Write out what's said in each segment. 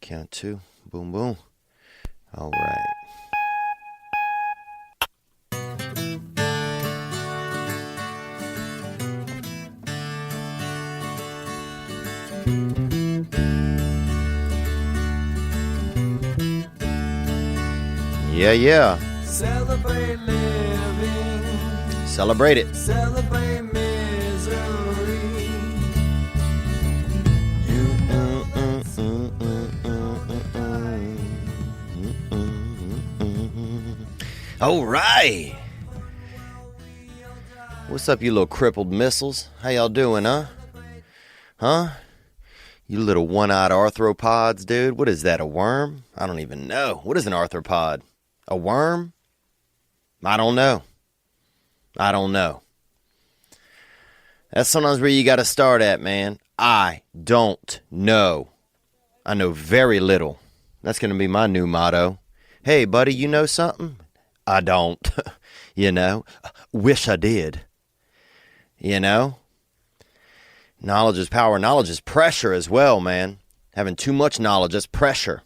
Count two. Boom, boom. All right. Yeah. Celebrate living. Celebrate it. Celebrate misery. All right. What's up, you little crippled missiles? How y'all doing, huh? Huh? You little one-eyed arthropods, dude. What is that, a worm? I don't even know. What is an arthropod? A worm? I don't know. That's sometimes where you got to start at, man. I don't know. I know very little. That's going to be my new motto. Hey, buddy, you know something? I don't. Wish I did. Knowledge is power. Knowledge is pressure as well, man. Having too much knowledge, that's pressure.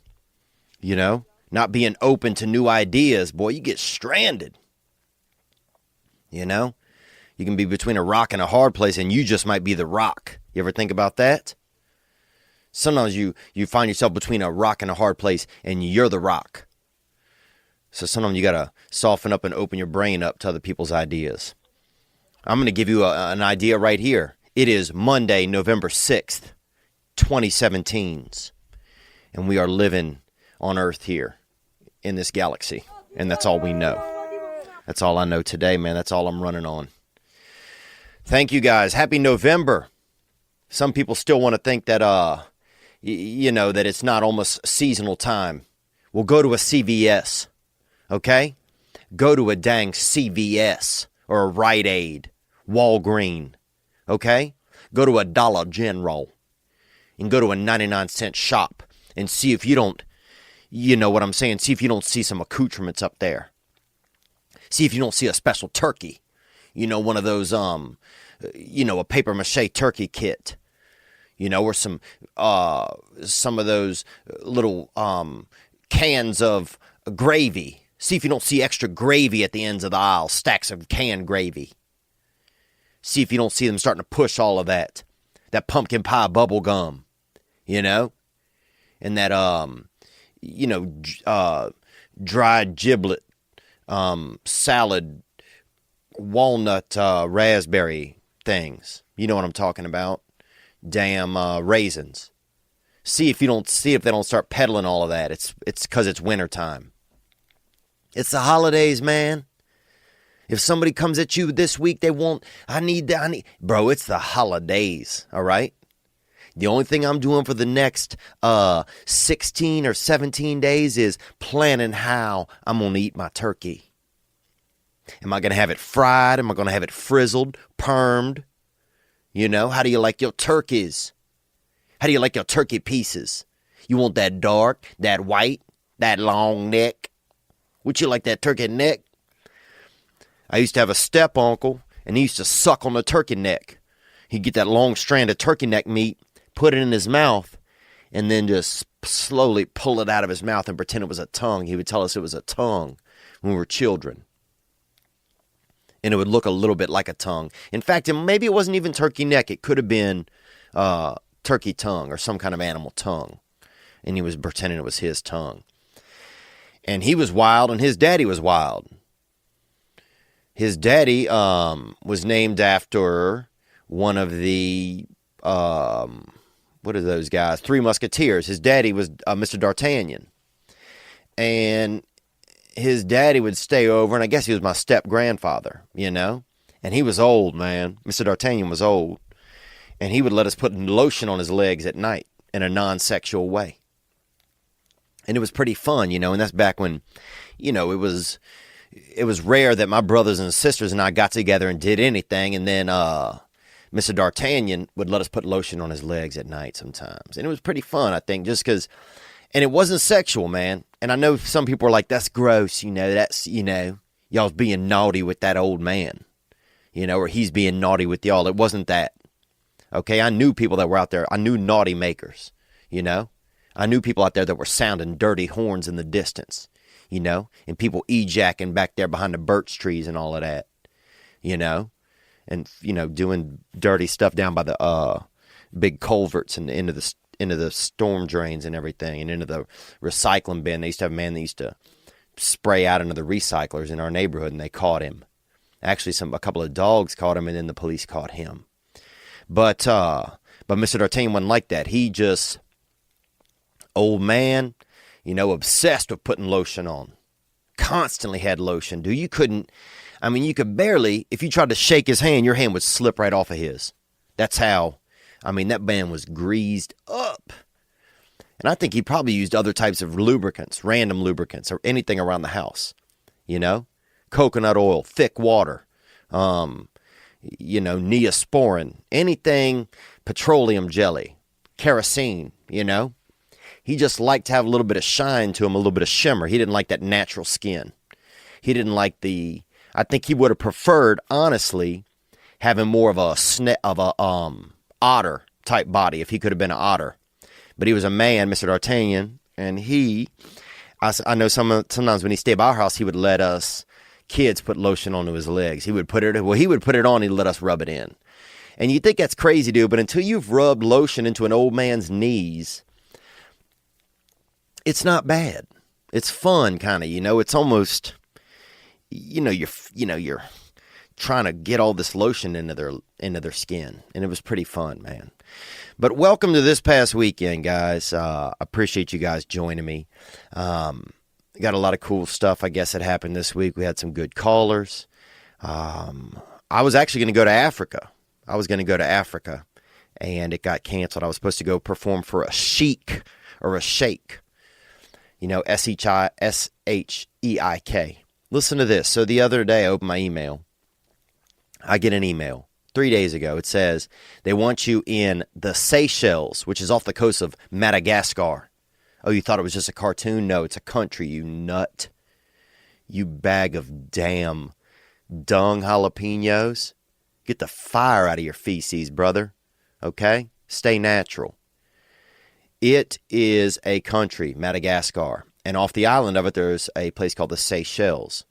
Not being open to new ideas, boy, you get stranded. You can be between a rock and a hard place, and you just might be the rock. You ever think about that? Sometimes you find yourself between a rock and a hard place, and you're the rock. So sometimes you got to soften up and open your brain up to other people's ideas. I'm going to give you an idea right here. It is Monday, November 6th, 2017. And we are living on Earth here in this galaxy. And that's all we know. That's all I know today, man. That's all I'm running on. Thank you, guys. Happy November. Some people still want to think that, that it's not almost seasonal time. Well, go to a CVS, okay? Go to a dang CVS or a Rite Aid, Walgreen, okay? Go to a Dollar General and go to a 99-cent shop and see if you don't, see if you don't see some accoutrements up there. See if you don't see a special turkey. One of those, a paper mache turkey kit. Or some of those little cans of gravy. See if you don't see extra gravy at the ends of the aisle, stacks of canned gravy. See if you don't see them starting to push all of that pumpkin pie bubble gum, and that, dried giblet, salad, walnut, raspberry things. You know what I'm talking about? Damn raisins. See if they don't start peddling all of that. It's because it's wintertime. It's the holidays, man. If somebody comes at you this week, bro, it's the holidays, all right? The only thing I'm doing for the next 16 or 17 days is planning how I'm going to eat my turkey. Am I going to have it fried? Am I going to have it frizzled, permed? How do you like your turkeys? How do you like your turkey pieces? You want that dark, that white, that long neck? Would you like that turkey neck? I used to have a step uncle, and he used to suck on the turkey neck. He'd get that long strand of turkey neck meat, put it in his mouth, and then just slowly pull it out of his mouth and pretend it was a tongue. He would tell us it was a tongue when we were children. And it would look a little bit like a tongue. In fact, maybe it wasn't even turkey neck. It could have been turkey tongue or some kind of animal tongue. And he was pretending it was his tongue. And he was wild, and his daddy was wild. His daddy was named after one of the, what are those guys? Three Musketeers. His daddy was Mr. D'Artagnan. And his daddy would stay over, and I guess he was my step-grandfather, And he was old, man. Mr. D'Artagnan was old. And he would let us put lotion on his legs at night in a non-sexual way. And it was pretty fun, and that's back when, it was rare that my brothers and sisters and I got together and did anything. And then Mr. D'Artagnan would let us put lotion on his legs at night sometimes. And it was pretty fun, I think, just because, and it wasn't sexual, man. And I know some people are like, that's gross, that's, y'all's being naughty with that old man, or he's being naughty with y'all. It wasn't that. Okay, I knew people that were out there. I knew naughty makers, I I knew people out there that were sounding dirty horns in the distance, and people e-jacking back there behind the birch trees and all of that, and, doing dirty stuff down by the big culverts and into the storm drains and everything, and into the recycling bin. They used to have a man that used to spray out into the recyclers in our neighborhood, and they caught him. Actually, a couple of dogs caught him, and then the police caught him. But Mr. D'Artagnan wasn't like that. He just, old man, obsessed with putting lotion on. Constantly had lotion. You could barely, if you tried to shake his hand, your hand would slip right off of his. That's how, that man was greased up. And I think he probably used other types of lubricants, random lubricants, or anything around the house. Coconut oil, thick water, Neosporin, anything, petroleum jelly, kerosene, He just liked to have a little bit of shine to him, a little bit of shimmer. He didn't like that natural skin. He didn't like I think he would have preferred, honestly, having more of a otter type body if he could have been an otter. But he was a man, Mr. D'Artagnan, and I know sometimes when he stayed by our house, he would let us kids put lotion onto his legs. He would put it on, he'd let us rub it in. And you think that's crazy, dude, but until you've rubbed lotion into an old man's knees, it's not bad. It's fun, kind of, it's almost, you're trying to get all this lotion into their skin, and it was pretty fun, man. But welcome to this past weekend, guys. Appreciate you guys joining me. Got a lot of cool stuff, I guess, that happened this week. We had some good callers. I was actually going to go to Africa. And it got canceled. I was supposed to go perform for a sheik or a sheikh. Sheik. Listen to this. So the other day I opened my email. I get an email 3 days ago. It says they want you in the Seychelles, which is off the coast of Madagascar. Oh, you thought it was just a cartoon? No, it's a country, you nut. You bag of damn dung jalapenos. Get the fire out of your feces, brother. Okay? Stay natural. It is a country, Madagascar. And off the island of it, there's a place called the Seychelles.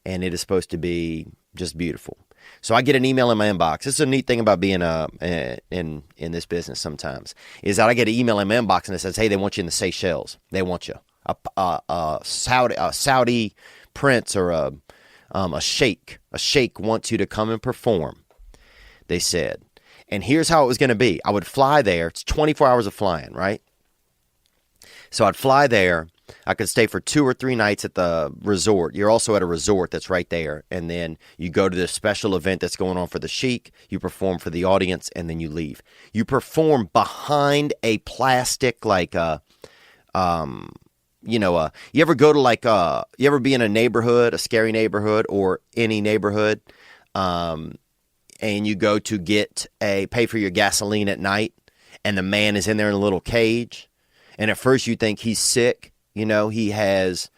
And it is supposed to be just beautiful. So I get an email in my inbox. This is a neat thing about being in this business sometimes, is that I get an email in my inbox and it says, hey, they want you in the Seychelles. They want you. A Saudi prince or a sheikh. A sheikh wants you to come and perform, they said. And here's how it was going to be. I would fly there. It's 24 hours of flying, right? So I'd fly there. I could stay for 2 or 3 nights at the resort. You're also at a resort that's right there. And then you go to this special event that's going on for the sheik. You perform for the audience, and then you leave. You perform behind a plastic, you ever go to you ever be in a neighborhood, a scary neighborhood, or any neighborhood, and you go to pay for your gasoline at night, and the man is in there in a little cage, and at first you think he's sick. He has,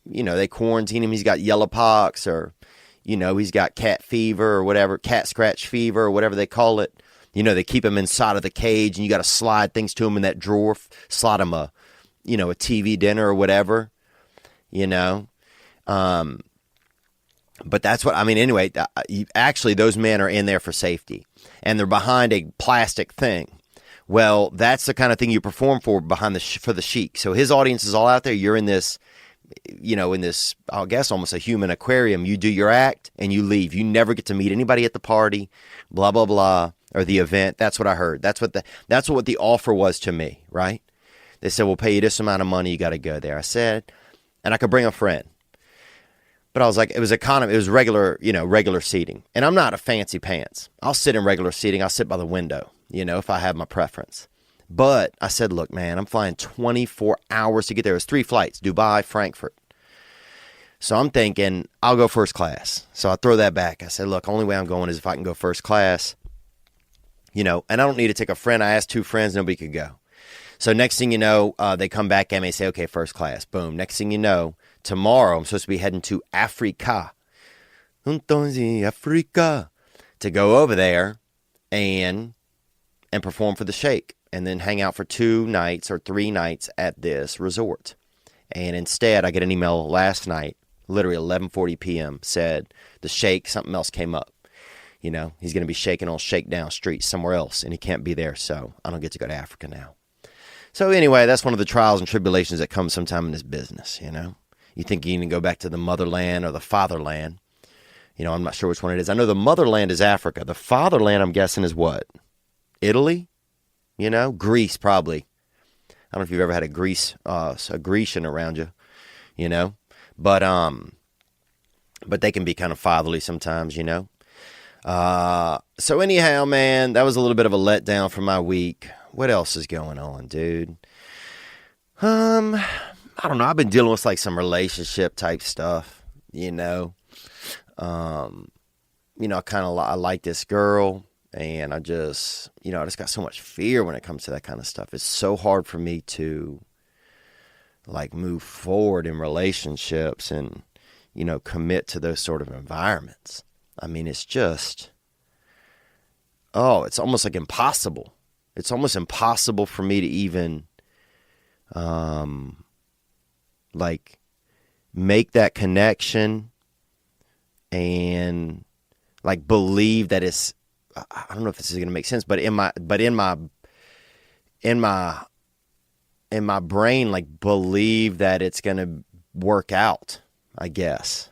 they quarantine him. He's got yellow pox, or, he's got cat fever or whatever, cat scratch fever or whatever they call it. They keep him inside of the cage, and you got to slide things to him in that drawer, slide him a TV dinner or whatever, But that's what, anyway, actually those men are in there for safety, and they're behind a plastic thing. Well, that's the kind of thing you perform for for the sheik. So his audience is all out there. You're in this, I guess, almost a human aquarium. You do your act and you leave. You never get to meet anybody at the party, blah, blah, blah, or the event. That's what I heard. That's what the offer was to me, right? They said, we'll pay you this amount of money. You got to go there. I said, and I could bring a friend. But I was like, it was regular seating. And I'm not a fancy pants. I'll sit in regular seating. I'll sit by the window, if I have my preference. But I said, look, man, I'm flying 24 hours to get there. It was 3 flights, Dubai, Frankfurt. So I'm thinking, I'll go first class. So I throw that back. I said, look, only way I'm going is if I can go first class. And I don't need to take a friend. I asked 2 friends, nobody could go. So next thing you know, they come back at me and say, okay, first class. Boom. Next thing you know, tomorrow I'm supposed to be heading to Africa. Africa. To go over there and perform for the sheikh. and then hang out for 2 nights or 3 nights at this resort. And instead, I get an email last night, literally 11:40 p.m., said the shake, something else came up. You know, he's going to be shaking on Shakedown Street somewhere else, and he can't be there, so I don't get to go to Africa now. So anyway, that's one of the trials and tribulations that come sometime in this business, you know. You think you can go back to the motherland or the fatherland. You know, I'm not sure which one it is. I know the motherland is Africa. The fatherland, I'm guessing, is what? Italy? You know, Greece probably. I don't know if you've ever had a Grecian around you, you know. But they can be kind of fatherly sometimes, you know. So anyhow, man, that was a little bit of a letdown for my week. What else is going on, dude? I don't know. I've been dealing with like some relationship type stuff, you know. I like this girl, and I just got so much fear when it comes to that kind of stuff. It's so hard for me to like move forward in relationships and, you know, commit to those sort of environments. I mean, it's just, it's almost like impossible. It's almost impossible for me to even, like make that connection and like believe that it's, I don't know if this is going to make sense, but in my brain, like believe that it's going to work out, I guess.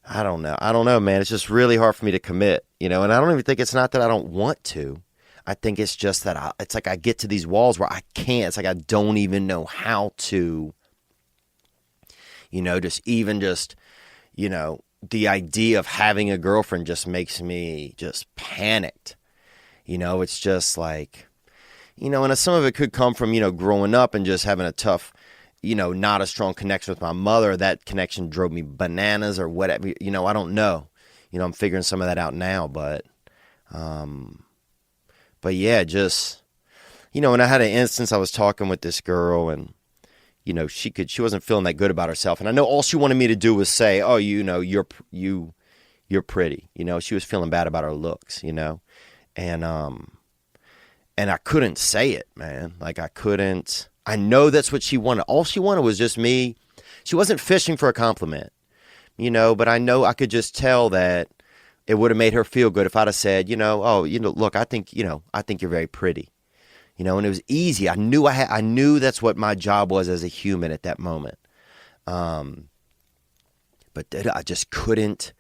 I don't know, man. It's just really hard for me to commit, you know, and I don't even think it's not that I don't want to. I think it's just that it's like I get to these walls where I can't. It's like I don't even know how to, you know, you know, the idea of having a girlfriend just makes me just panicked. You know, it's just like, you know, and some of it could come from, you know, growing up and just having a tough, you know, not a strong connection with my mother. That connection drove me bananas or whatever. You know, I don't know. You know, I'm figuring some of that out now, but yeah, just, you know, and I had an instance, I was talking with this girl and, you know, she wasn't feeling that good about herself. And I know all she wanted me to do was say, oh, you know, you're pretty. You know, she was feeling bad about her looks, you know, and I couldn't say it, man. Like I know that's what she wanted. All she wanted was just me. She wasn't fishing for a compliment, you know, but I know I could just tell that it would have made her feel good if I'd have said, you know, oh, you know, look, I think you're very pretty, you know, and it was easy. I knew that's what my job was as a human at that moment. But I just couldn't.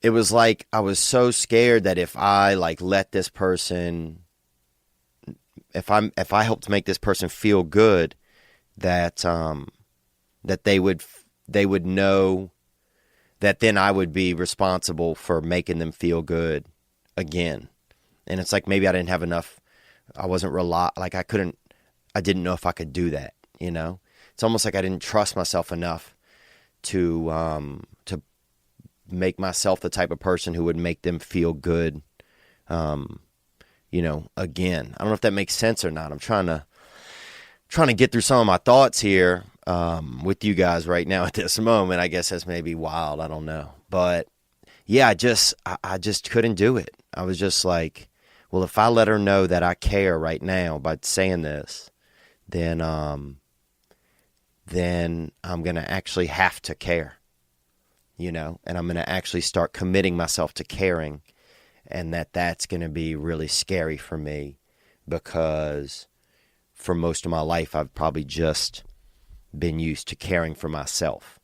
It was like I was so scared that if I like let this person, if I helped make this person feel good, that they would know that then I would be responsible for making them feel good again. And it's like maybe I didn't have enough. I wasn't I didn't know if I could do that, you know? It's almost like I didn't trust myself enough to make myself the type of person who would make them feel good, you know, again. I don't know if that makes sense or not. I'm trying to get through some of my thoughts here with you guys right now at this moment. I guess that's maybe wild. I don't know. But yeah, I just couldn't do it. I was just like, well, if I let her know that I care right now by saying this, then I'm going to actually have to care, you know, and I'm going to actually start committing myself to caring, and that's going to be really scary for me because for most of my life, I've probably just been used to caring for myself.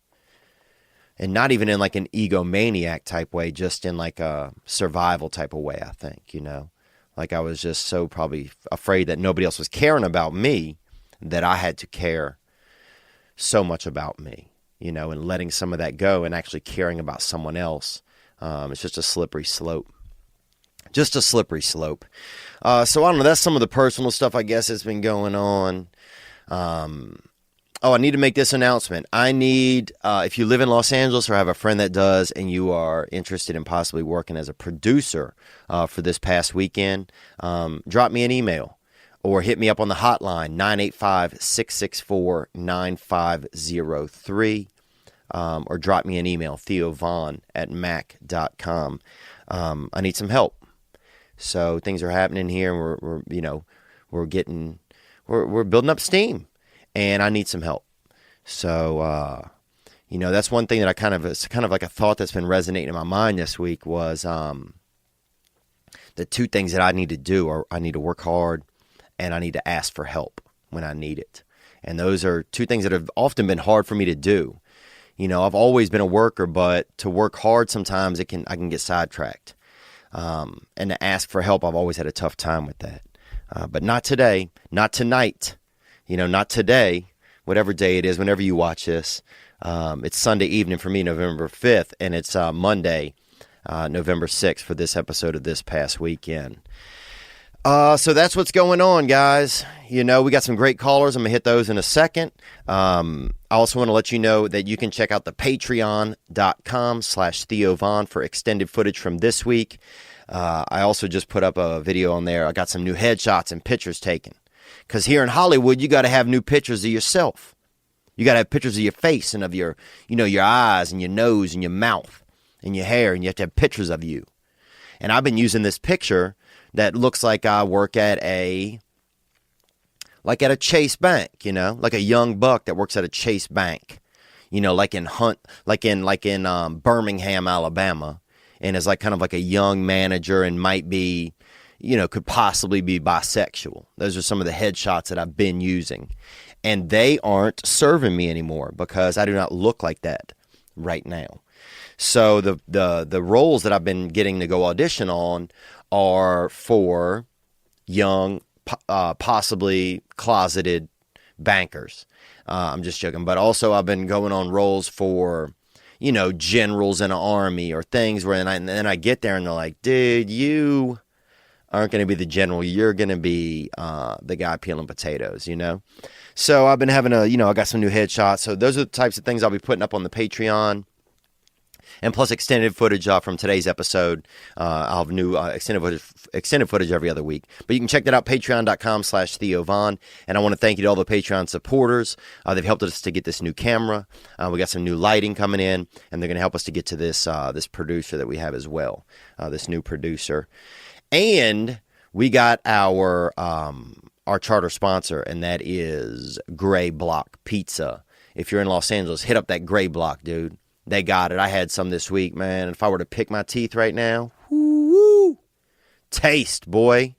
And not even in like an egomaniac type way, just in like a survival type of way, I think, you know. Like I was just so probably afraid that nobody else was caring about me that I had to care so much about me, you know, and letting some of that go and actually caring about someone else. It's just a slippery slope. Just a slippery slope. So I don't know. That's some of the personal stuff, I guess, that's been going on. I need to make this announcement. I need, if you live in Los Angeles or have a friend that does, and you are interested in possibly working as a producer for this past weekend, drop me an email or hit me up on the hotline, 985-664-9503, or drop me an email, theovon@mac.com. I need some help. So things are happening here, and we're we're building up steam, and I need some help. So, that's one thing that it's kind of like a thought that's been resonating in my mind this week was the two things that I need to do are I need to work hard and I need to ask for help when I need it. And those are two things that have often been hard for me to do. I've always been a worker, but to work hard sometimes I can get sidetracked. And to ask for help, I've always had a tough time with that. But not today, not tonight, not today, whatever day it is, whenever you watch this. It's Sunday evening for me, November 5th, and it's Monday, November 6th for this episode of This Past Weekend. So that's what's going on, guys. We got some great callers. I'm going to hit those in a second. I also want to let you know that you can check out the patreon.com/Theo Von for extended footage from this week. I also just put up a video on there. I got some new headshots and pictures taken. Because here in Hollywood, you got to have new pictures of yourself. You got to have pictures of your face and of your, your eyes and your nose and your mouth and your hair. And you have to have pictures of you. And I've been using this picture that looks like I work at a Chase Bank, like a young buck that works at a Chase Bank, like in Birmingham, Alabama, and is like kind of like a young manager and might be, could possibly be bisexual. Those are some of the headshots that I've been using, and they aren't serving me anymore because I do not look like that right now. So the roles that I've been getting to go audition on are for young, possibly closeted bankers. I'm just joking. But also I've been going on roles for, generals in an army or things where then I get there and they're like, dude, you aren't going to be the general. You're going to be the guy peeling potatoes, So I've been having I got some new headshots. So those are the types of things I'll be putting up on the Patreon. And plus extended footage from today's episode. I'll have new extended footage every other week. But you can check that out, patreon.com/Theo Von. And I want to thank you to all the Patreon supporters. They've helped us to get this new camera. We got some new lighting coming in. And they're going to help us to get to this producer that we have as well. This new producer. And we got our charter sponsor, and that is Gray Block Pizza. If you're in Los Angeles, hit up that Gray Block, dude. They got it. I had some this week, man. If I were to pick my teeth right now, woo, taste, boy.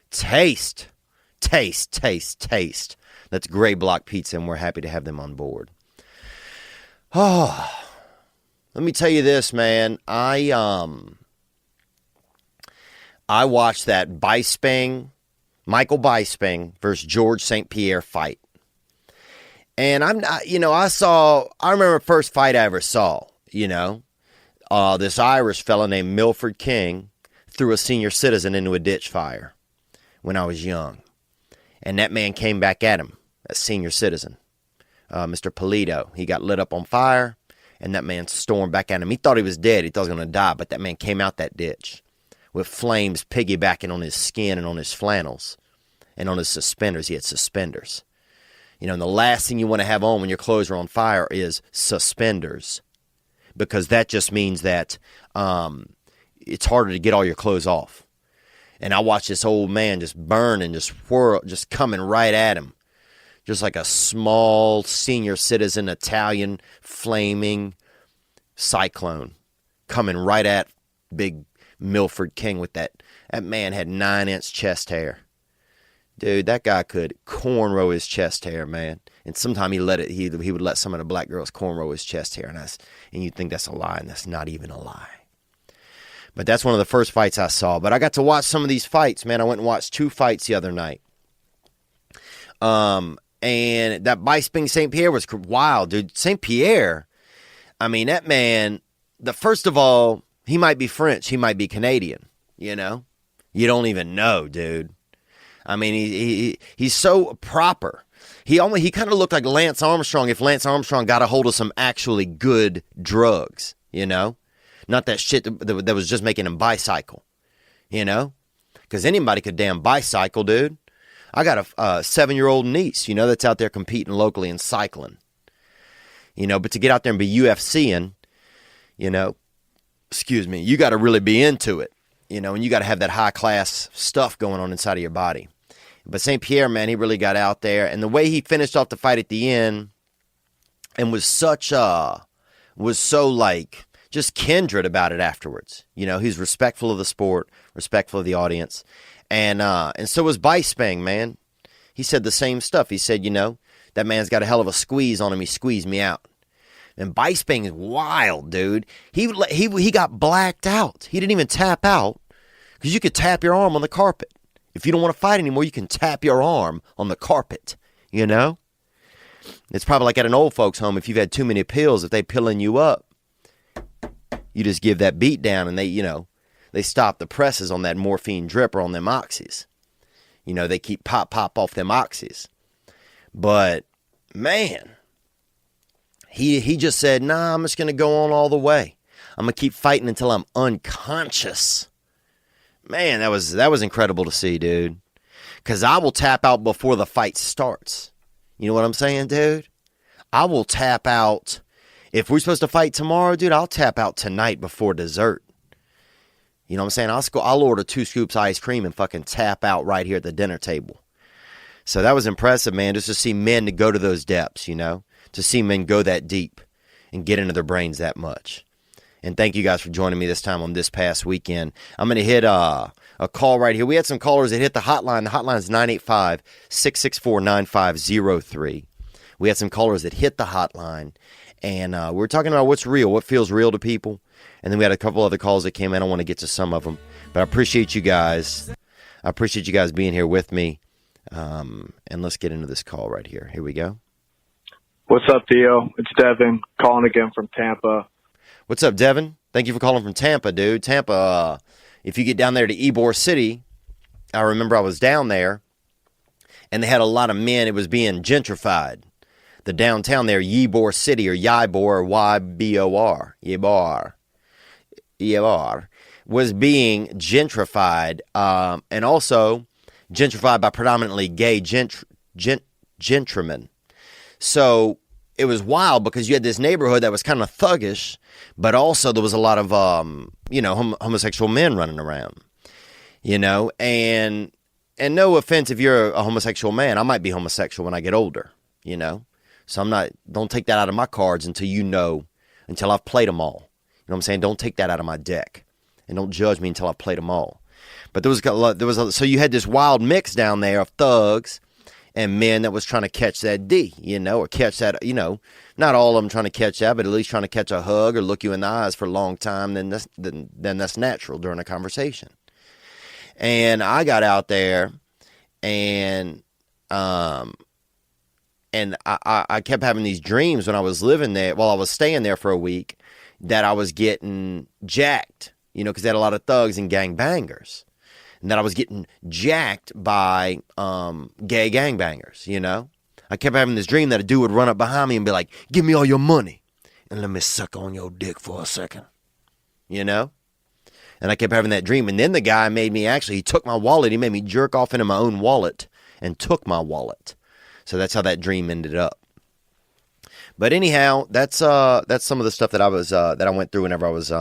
Taste. That's Gray Block Pizza, and we're happy to have them on board. Oh, let me tell you this, man. I watched that Michael Bisping versus George St. Pierre fight. And I'm not, I remember the first fight I ever saw, this Irish fella named Milford King threw a senior citizen into a ditch fire when I was young. And that man came back at him, a senior citizen, Mr. Polito. He got lit up on fire, and that man stormed back at him. He thought he was dead. He thought he was going to die, but that man came out that ditch with flames piggybacking on his skin and on his flannels and on his suspenders. He had suspenders. And the last thing you want to have on when your clothes are on fire is suspenders, because that just means that it's harder to get all your clothes off. And I watched this old man just burn and just whirl, just coming right at him, just like a small senior citizen Italian flaming cyclone coming right at big Milford King with that. That man had 9-inch chest hair. Dude, that guy could cornrow his chest hair, man. And sometimes he would let some of the black girls cornrow his chest hair, and you'd think that's a lie, and that's not even a lie. But that's one of the first fights I saw. But I got to watch some of these fights, man. I went and watched 2 fights the other night. And that Bisping St. Pierre was wild, dude. St. Pierre, I mean, that man, first of all, he might be French, he might be Canadian, You don't even know, dude. I mean, he's so proper. He kind of looked like Lance Armstrong if Lance Armstrong got a hold of some actually good drugs, Not that shit that was just making him bicycle, Because anybody could damn bicycle, dude. I got a 7-year-old niece, that's out there competing locally in cycling. But to get out there and be UFCing, excuse me, you got to really be into it, and you got to have that high-class stuff going on inside of your body. But St. Pierre, man, he really got out there. And the way he finished off the fight at the end and was so like just kindred about it afterwards. He's respectful of the sport, respectful of the audience. And so was Bisping, man. He said the same stuff. He said, that man's got a hell of a squeeze on him. He squeezed me out. And Bisping is wild, dude. He got blacked out. He didn't even tap out because you could tap your arm on the carpet. If you don't want to fight anymore, you can tap your arm on the carpet, It's probably like at an old folks home. If you've had too many pills, if they pilling you up, you just give that beat down and they stop the presses on that morphine drip or on them oxys. They keep pop off them oxys. But, man, he just said, nah, I'm just going to go on all the way. I'm going to keep fighting until I'm unconscious. Man, that was incredible to see, dude. Because I will tap out before the fight starts. You know what I'm saying, dude? I will tap out. If we're supposed to fight tomorrow, dude, I'll tap out tonight before dessert. You know what I'm saying? I'll order 2 scoops of ice cream and fucking tap out right here at the dinner table. So that was impressive, man, just to see men to go to those depths, to see men go that deep and get into their brains that much. And thank you guys for joining me this time on this past weekend. I'm going to hit a call right here. We had some callers that hit the hotline. The hotline is 985-664-9503. We had some callers that hit the hotline. And we were talking about what's real, what feels real to people. And then we had a couple other calls that came in. I want to get to some of them. But I appreciate you guys. I appreciate you guys being here with me. And let's get into this call right here. Here we go. What's up, Theo? It's Devin calling again from Tampa. What's up, Devin? Thank you for calling from Tampa, dude. Tampa, if you get down there to Ybor City, I remember I was down there, and they had a lot of men. It was being gentrified. The downtown there, Ybor City, or Ybor, or Y-B-O-R, Ybor, was being gentrified, and also gentrified by predominantly gay gentrymen. So it was wild because you had this neighborhood that was kind of thuggish, but also there was a lot of, homosexual men running around, and no offense if you're a homosexual man, I might be homosexual when I get older, so don't take that out of my cards until I've played them all. You know what I'm saying? Don't take that out of my deck and don't judge me until I've played them all. But so you had this wild mix down there of thugs and men that was trying to catch that D, or catch that, not all of them trying to catch that, but at least trying to catch a hug or look you in the eyes for a long time, then that's natural during a conversation. And I got out there and I kept having these dreams when I was living there, while I was staying there for a week, that I was getting jacked, because they had a lot of thugs and gangbangers. And that I was getting jacked by gay gangbangers, I kept having this dream that a dude would run up behind me and be like, give me all your money and let me suck on your dick for a second, And I kept having that dream. And then the guy he took my wallet. He made me jerk off into my own wallet and took my wallet. So that's how that dream ended up. But anyhow, that's some of the stuff that I went through whenever I was,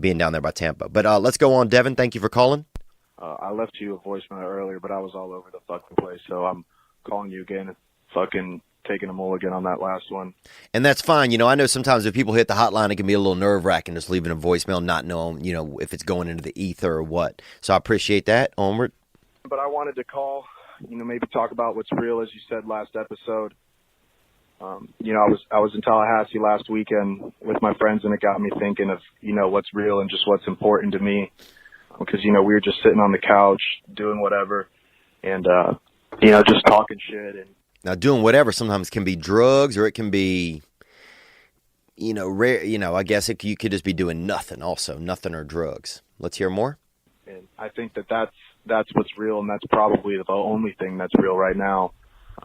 being down there by Tampa. But let's go on, Devin. Thank you for calling. I left you a voicemail earlier, but I was all over the fucking place, so I'm calling you again and fucking taking a mulligan on that last one. And that's fine. I know sometimes if people hit the hotline, it can be a little nerve-wracking just leaving a voicemail, not knowing, if it's going into the ether or what. So I appreciate that. Onward. But I wanted to call, maybe talk about what's real, as you said last episode. I was in Tallahassee last weekend with my friends, and it got me thinking of, what's real and just what's important to me. Because, we were just sitting on the couch doing whatever and, just talking shit. And now, doing whatever sometimes can be drugs, or it can be, I guess you could just be doing nothing also, nothing or drugs. Let's hear more. And I think that's what's real, and that's probably the only thing that's real right now.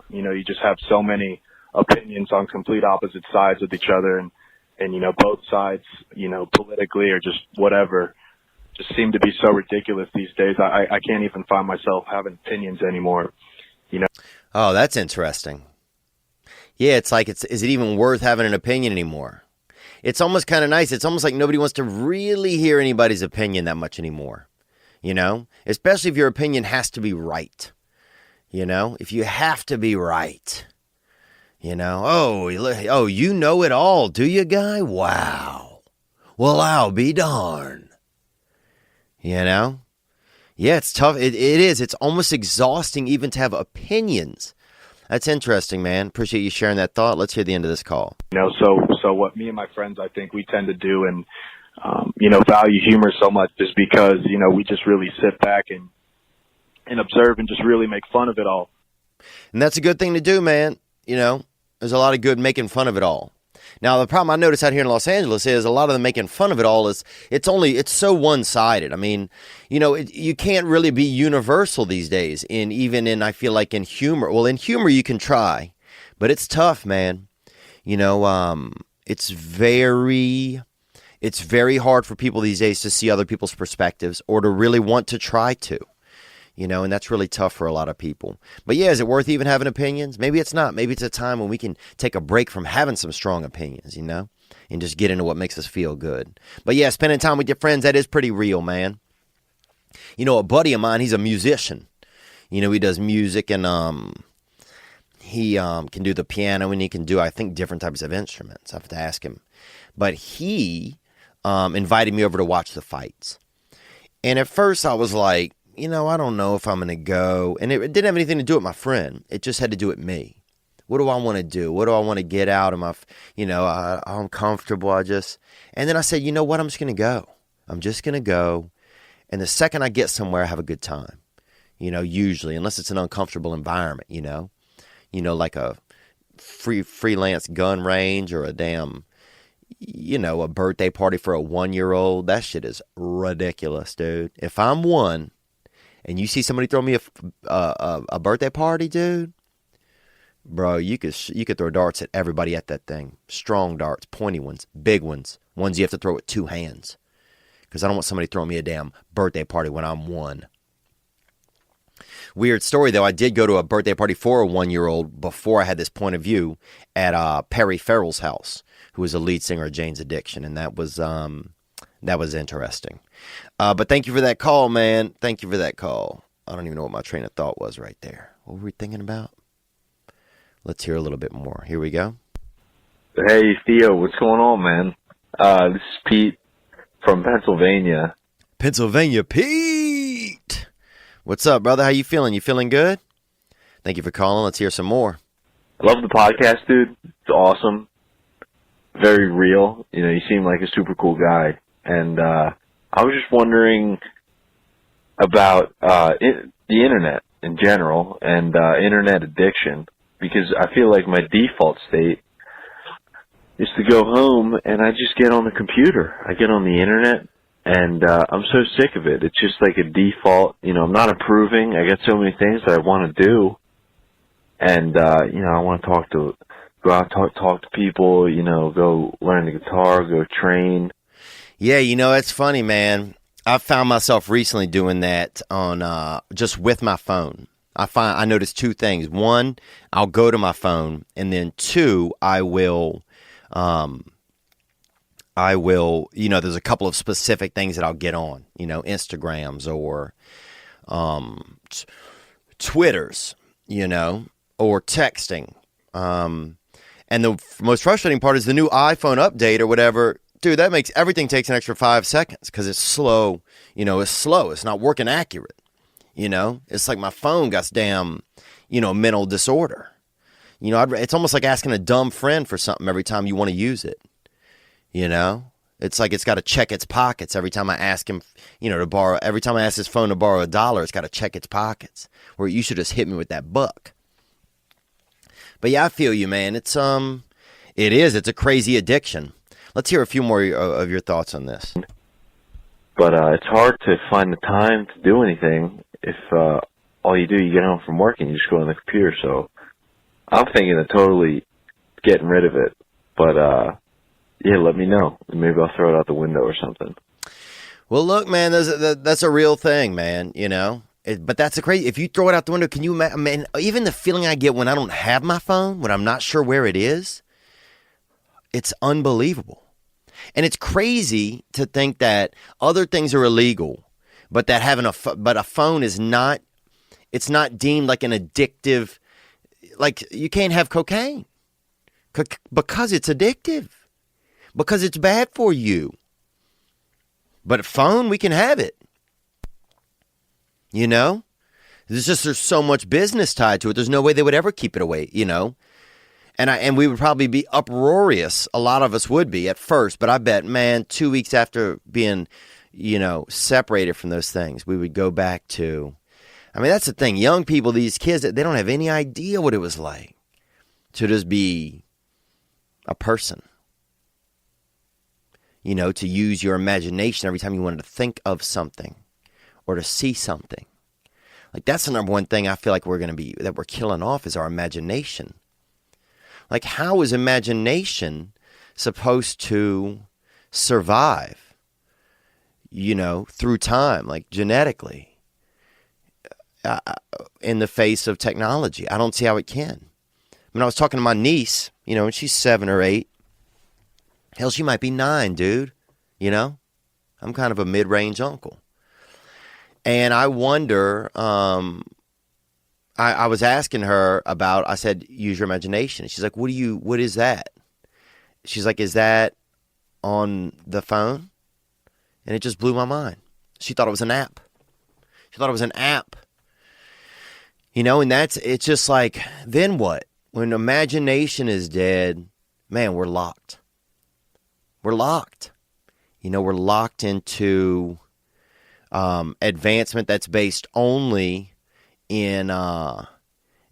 You just have so many opinions on complete opposite sides of each other, and both sides, politically or just whatever, just seem to be so ridiculous these days. I can't even find myself having opinions anymore, Oh, that's interesting. Yeah, it's like, is it even worth having an opinion anymore? It's almost kind of nice. It's almost like nobody wants to really hear anybody's opinion that much anymore, Especially if your opinion has to be right. if you have to be right, oh, you know it all, do you, guy? Wow. Well, I'll be darned. Yeah, it's tough. It is. It's almost exhausting even to have opinions. That's interesting, man. Appreciate you sharing that thought. Let's hear the end of this call. So what me and my friends, I think we tend to do and, value humor so much is because, we just really sit back and observe and just really make fun of it all. And that's a good thing to do, man. There's a lot of good making fun of it all. Now, the problem I notice out here in Los Angeles is a lot of them making fun of it all is it's so one-sided. I mean, you can't really be universal these days I feel like in humor. Well, in humor you can try, but it's tough, man. It's very hard for people these days to see other people's perspectives or to really want to try to. And that's really tough for a lot of people. But yeah, is it worth even having opinions? Maybe it's not. Maybe it's a time when we can take a break from having some strong opinions, and just get into what makes us feel good. But yeah, spending time with your friends, that is pretty real, man. A buddy of mine, he's a musician. He does music and he can do the piano and he can do, I think, different types of instruments. I have to ask him. But he invited me over to watch the fights. And at first I was like, I don't know if I'm going to go. And it didn't have anything to do with my friend. It just had to do with me. What do I want to do? What do I want to get out of my, I'm comfortable. And then I said, you know what? I'm just going to go. I'm just going to go. And the second I get somewhere, I have a good time. Usually, unless it's an uncomfortable environment, like a freelance gun range or a damn, a birthday party for a 1-year-old. That shit is ridiculous, dude. If I'm one, and you see somebody throw me a birthday party, dude, bro, you could throw darts at everybody at that thing. Strong darts, pointy ones, big ones you have to throw with 2 hands. Because I don't want somebody throwing me a damn birthday party when I'm 1. Weird story, though. I did go to a birthday party for a 1-year-old before I had this point of view at Perry Farrell's house, who was the lead singer of Jane's Addiction, and that was interesting. But thank you for that call, man. Thank you for that call. I don't even know what my train of thought was right there. What were we thinking about? Let's hear a little bit more. Here we go. Hey, Theo, what's going on, man? This is Pete from Pennsylvania. Pennsylvania Pete! What's up, brother? How you feeling? You feeling good? Thank you for calling. Let's hear some more. I love the podcast, dude. It's awesome. Very real. You seem like a super cool guy. And I was just wondering about the internet in general and internet addiction, because I feel like my default state is to go home and I just get on the computer. I get on the internet and I'm so sick of it. It's just like a default. I'm not improving. I got so many things that I want to do. And, I want to go out, talk to people, go learn the guitar, go train. Yeah, it's funny, man. I found myself recently doing that on just with my phone. I noticed 2 things. 1, I'll go to my phone, and then 2, I will, there's a couple of specific things that I'll get on, Instagrams or Twitters, or texting. And the most frustrating part is the new iPhone update or whatever. Dude, that makes everything takes an extra 5 seconds because it's slow. It's slow. It's not working accurate. It's like my phone got damn, mental disorder. It's almost like asking a dumb friend for something every time you want to use it. It's like it's got to check its pockets every time I ask him, to borrow. Every time I ask his phone to borrow $1, it's got to check its pockets. Where you should just hit me with that buck. But yeah, I feel you, man. It's a crazy addiction. Let's hear a few more of your thoughts on this. But it's hard to find the time to do anything if all you do, you get home from work and you just go on the computer. So I'm thinking of totally getting rid of it. But yeah, let me know. Maybe I'll throw it out the window or something. Well, look, man, that's a real thing, man, But that's a crazy. If you throw it out the window, can you imagine? Man, even the feeling I get when I don't have my phone, when I'm not sure where it is, it's unbelievable. And it's crazy to think that other things are illegal, but that a phone is not It's not deemed like an addictive, like you can't have cocaine because it's addictive, because it's bad for you. But a phone, we can have it. You know? There's so much business tied to it. There's no way they would ever keep it away, you know? And we would probably be uproarious. A lot of us would be at first. But I bet, man, 2 weeks after being, you know, separated from those things, we would go back to... I mean, that's the thing. Young people, these kids, they don't have any idea what it was like to just be a person. You know, to use your imagination every time you wanted to think of something or to see something. Like, that's the number one thing I feel like that we're killing off is our imagination. Like, how is imagination supposed to survive, you know, through time, like genetically? In the face of technology. I don't see how it can. When I was talking to my niece, you know, and she's 7 or 8. Hell, she might be 9, dude. You know? I'm kind of a mid-range uncle. And I wonder, I was asking her about, I said, use your imagination. She's like, what is that? She's like, is that on the phone? And it just blew my mind. She thought it was an app. You know, and it's just like, then what? When imagination is dead, man, we're locked. We're locked. You know, we're locked into advancement that's based only in,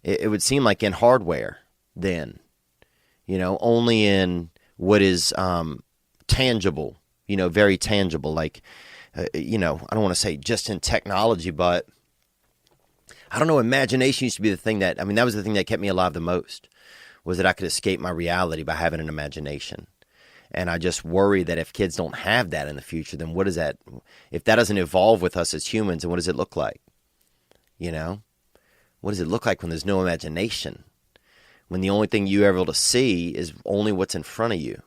it would seem like in hardware then. You know, only in what is tangible, you know, very tangible. Like, you know, I don't want to say just in technology, but I don't know, imagination used to be the thing that was the thing that kept me alive the most, was that I could escape my reality by having an imagination. And I just worry that if kids don't have that in the future, then what is that? If that doesn't evolve with us as humans, then what does it look like? You know? What does it look like when there's no imagination? When the only thing you're able to see is only what's in front of you.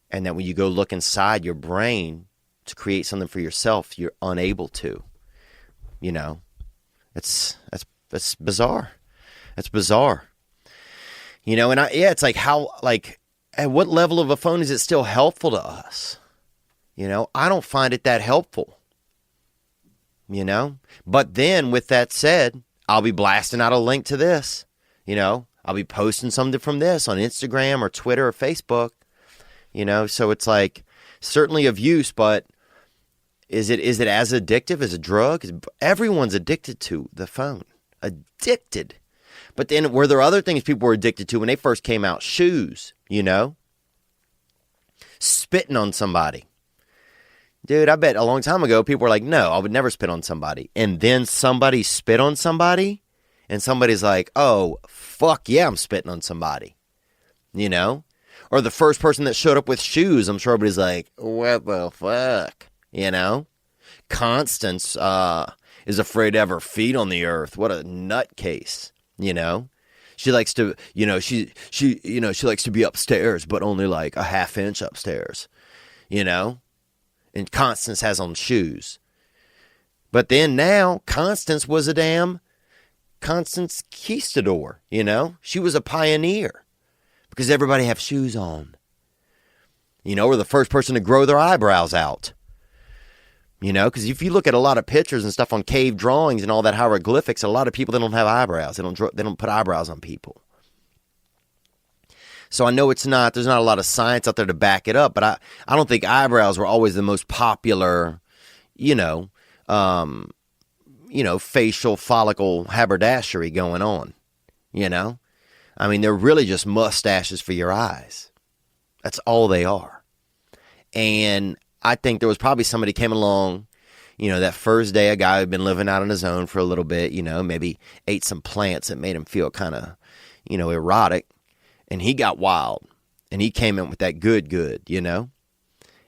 And that when you go look inside your brain to create something for yourself, you're unable to. You know? It's bizarre. It's bizarre. You know, and it's like at what level of a phone is it still helpful to us? You know, I don't find it that helpful. You know? But then with that said, I'll be blasting out a link to this. You know, I'll be posting something from this on Instagram or Twitter or Facebook. You know, so it's like certainly of use, but is it as addictive as a drug? Everyone's addicted to the phone. Addicted. But then were there other things people were addicted to when they first came out? Shoes, you know? Spitting on somebody. Dude, I bet a long time ago people were like, no, I would never spit on somebody. And then somebody spit on somebody and somebody's like, oh, fuck yeah, I'm spitting on somebody. You know? Or the first person that showed up with shoes, I'm sure everybody's like, what the fuck? You know, Constance is afraid to have her feet on the earth. What a nutcase. You know, she likes to, you know, she likes to be upstairs, but only like a half inch upstairs. You know, and Constance has on shoes. But then now Constance was a damn Constance Conquistador. You know, she was a pioneer because everybody have shoes on. You know, or the first person to grow their eyebrows out. You know, because if you look at a lot of pictures and stuff on cave drawings and all that hieroglyphics, a lot of people, they don't have eyebrows. They don't put eyebrows on people. So I know there's not a lot of science out there to back it up, but I don't think eyebrows were always the most popular, facial follicle haberdashery going on. You know, I mean, they're really just mustaches for your eyes. That's all they are. And I think there was probably somebody came along, you know, that first day, a guy who'd been living out on his own for a little bit, you know, maybe ate some plants that made him feel kind of, you know, erotic. And he got wild. And he came in with that good, you know.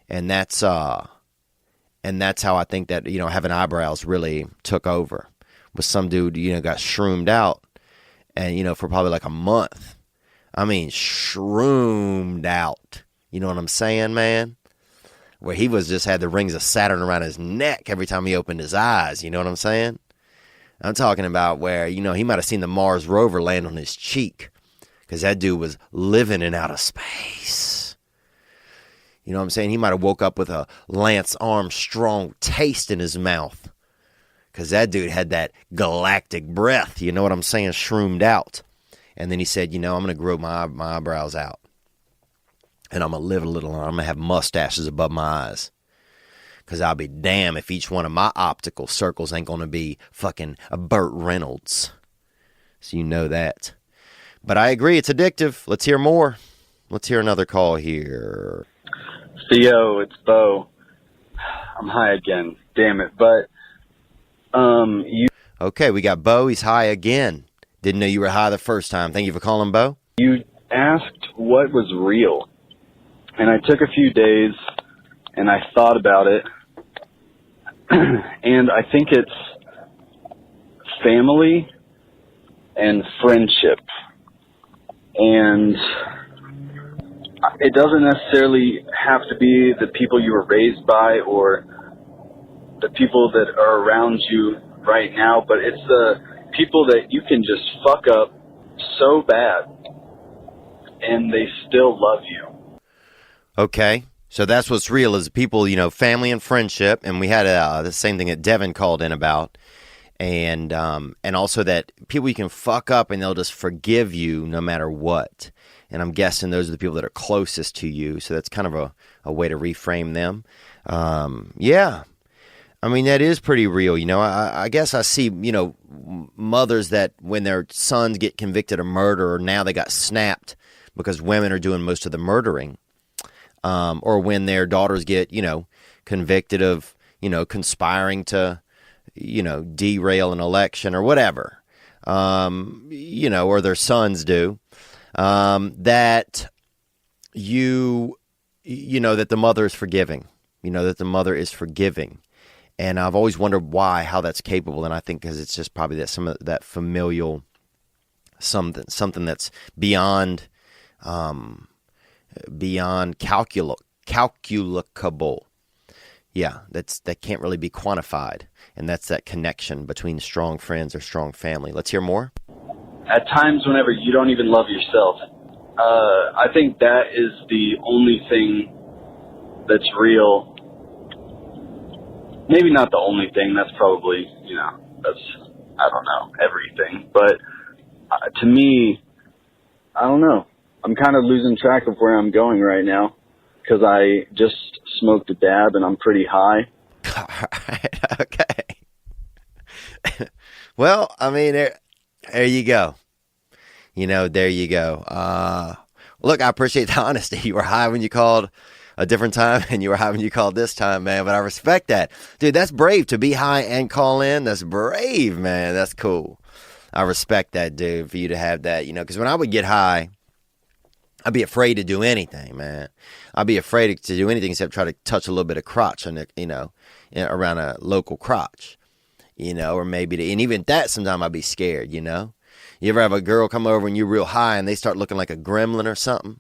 And that's how I think that, you know, having eyebrows really took over. Was some dude, you know, got shroomed out. And, you know, for probably like a month. I mean, shroomed out. You know what I'm saying, man? Where he was just had the rings of Saturn around his neck every time he opened his eyes. You know what I'm saying? I'm talking about where, you know, he might have seen the Mars rover land on his cheek because that dude was living in outer space. You know what I'm saying? He might have woke up with a Lance Armstrong taste in his mouth because that dude had that galactic breath. You know what I'm saying? Shroomed out. And then he said, you know, I'm going to grow my eyebrows out. And I'm going to live a little, and I'm going to have mustaches above my eyes. Because I'll be damned if each one of my optical circles ain't going to be fucking a Burt Reynolds. So you know that. But I agree, it's addictive. Let's hear more. Let's hear another call here. Theo, it's Bo. I'm high again. Damn it. But, Okay, we got Bo. He's high again. Didn't know you were high the first time. Thank you for calling, Bo. You asked what was real. And I took a few days and I thought about it. And I think it's family and friendship. And it doesn't necessarily have to be the people you were raised by or the people that are around you right now, but it's the people that you can just fuck up so bad and they still love you. Okay, so that's what's real is people, you know, family and friendship, and we had the same thing that Devin called in about, and also that people you can fuck up and they'll just forgive you no matter what. And I'm guessing those are the people that are closest to you, so that's kind of a way to reframe them. Yeah. I mean, that is pretty real. You know, I guess I see, you know, mothers that when their sons get convicted of murder, or now they got snapped because women are doing most of the murdering, or when their daughters get, you know, convicted of, you know, conspiring to, you know, derail an election or whatever, you know, or their sons do, that you know, that the mother is forgiving, you know, that the mother is forgiving. And I've always wondered how that's capable. And I think because it's just probably that some of that familial something that's beyond calculable. Yeah, that can't really be quantified. And that's that connection between strong friends or strong family. Let's hear more. At times whenever you don't even love yourself, I think that is the only thing that's real. Maybe not the only thing. That's probably, you know, that's, I don't know, everything. But to me, I don't know. I'm kind of losing track of where I'm going right now because I just smoked a dab and I'm pretty high. All right, okay. Well, I mean, there you go. You know, there you go. Look, I appreciate the honesty. You were high when you called a different time, and you were high when you called this time, man. But I respect that. Dude, that's brave to be high and call in. That's brave, man. That's cool. I respect that, dude, for you to have that, you know, because when I would get high, I'd be afraid to do anything, man. I'd be afraid to do anything except try to touch a little bit of crotch on the, you know, around a local crotch, you know, or maybe, and even that sometimes I'd be scared, you know. You ever have a girl come over and you're real high and they start looking like a gremlin or something?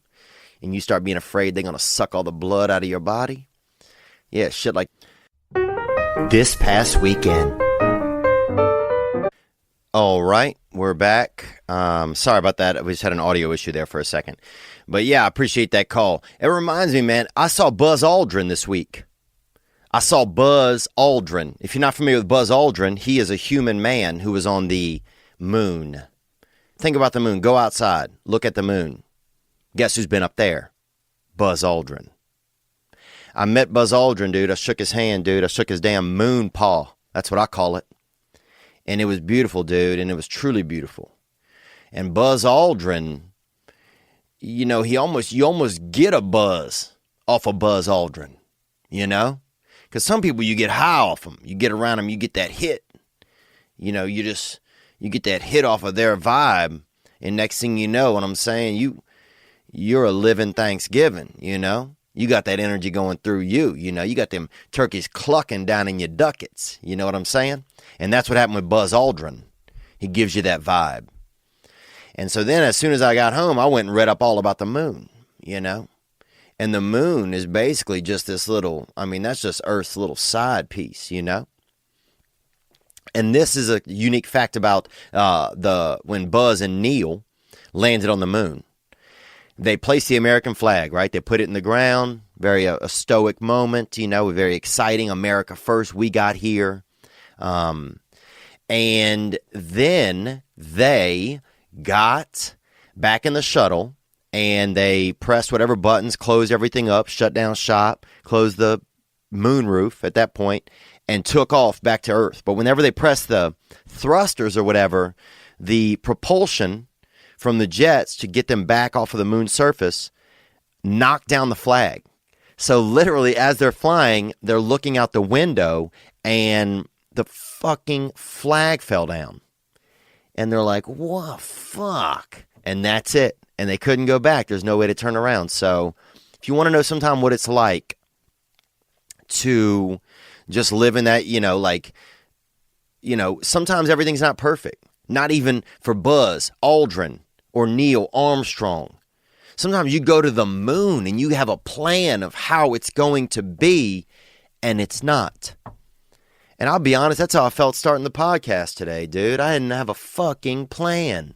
And you start being afraid they're going to suck all the blood out of your body? Yeah, shit like this past weekend. All right, we're back. Sorry about that. We just had an audio issue there for a second. But yeah, I appreciate that call. It reminds me, man, I saw Buzz Aldrin this week. I saw Buzz Aldrin. If you're not familiar with Buzz Aldrin, he is a human man who was on the moon. Think about the moon. Go outside. Look at the moon. Guess who's been up there? Buzz Aldrin. I met Buzz Aldrin, dude. I shook his hand, dude. I shook his damn moon paw. That's what I call it. And it was beautiful, dude. And it was truly beautiful. And Buzz Aldrin, you know, you almost get a buzz off of Buzz Aldrin, you know? Because some people, you get high off them. You get around them, you get that hit. You know, you get that hit off of their vibe. And next thing you know, what I'm saying, you're a living Thanksgiving, you know? You got that energy going through you, you know? You got them turkeys clucking down in your ducats, you know what I'm saying? And that's what happened with Buzz Aldrin. He gives you that vibe. And so then as soon as I got home, I went and read up all about the moon, you know? And the moon is basically just this little, I mean, that's just Earth's little side piece, you know? And this is a unique fact about when Buzz and Neil landed on the moon. They placed the American flag, right? They put it in the ground. Very a stoic moment, very exciting. America first. We got here. And then they got back in the shuttle and they pressed whatever buttons, closed everything up, shut down shop, closed the moon roof at that point, and took off back to Earth. But whenever they pressed the thrusters or whatever, the propulsion from the jets to get them back off of the moon's surface knocked down the flag. So literally, as they're flying, they're looking out the window and the fucking flag fell down. And they're like, what, fuck? And that's it. And they couldn't go back. There's no way to turn around. So if you want to know sometime what it's like to just live in that, sometimes everything's not perfect. Not even for Buzz, Aldrin, or Neil Armstrong. Sometimes you go to the moon and you have a plan of how it's going to be, and it's not. And I'll be honest, that's how I felt starting the podcast today, dude. I didn't have a fucking plan.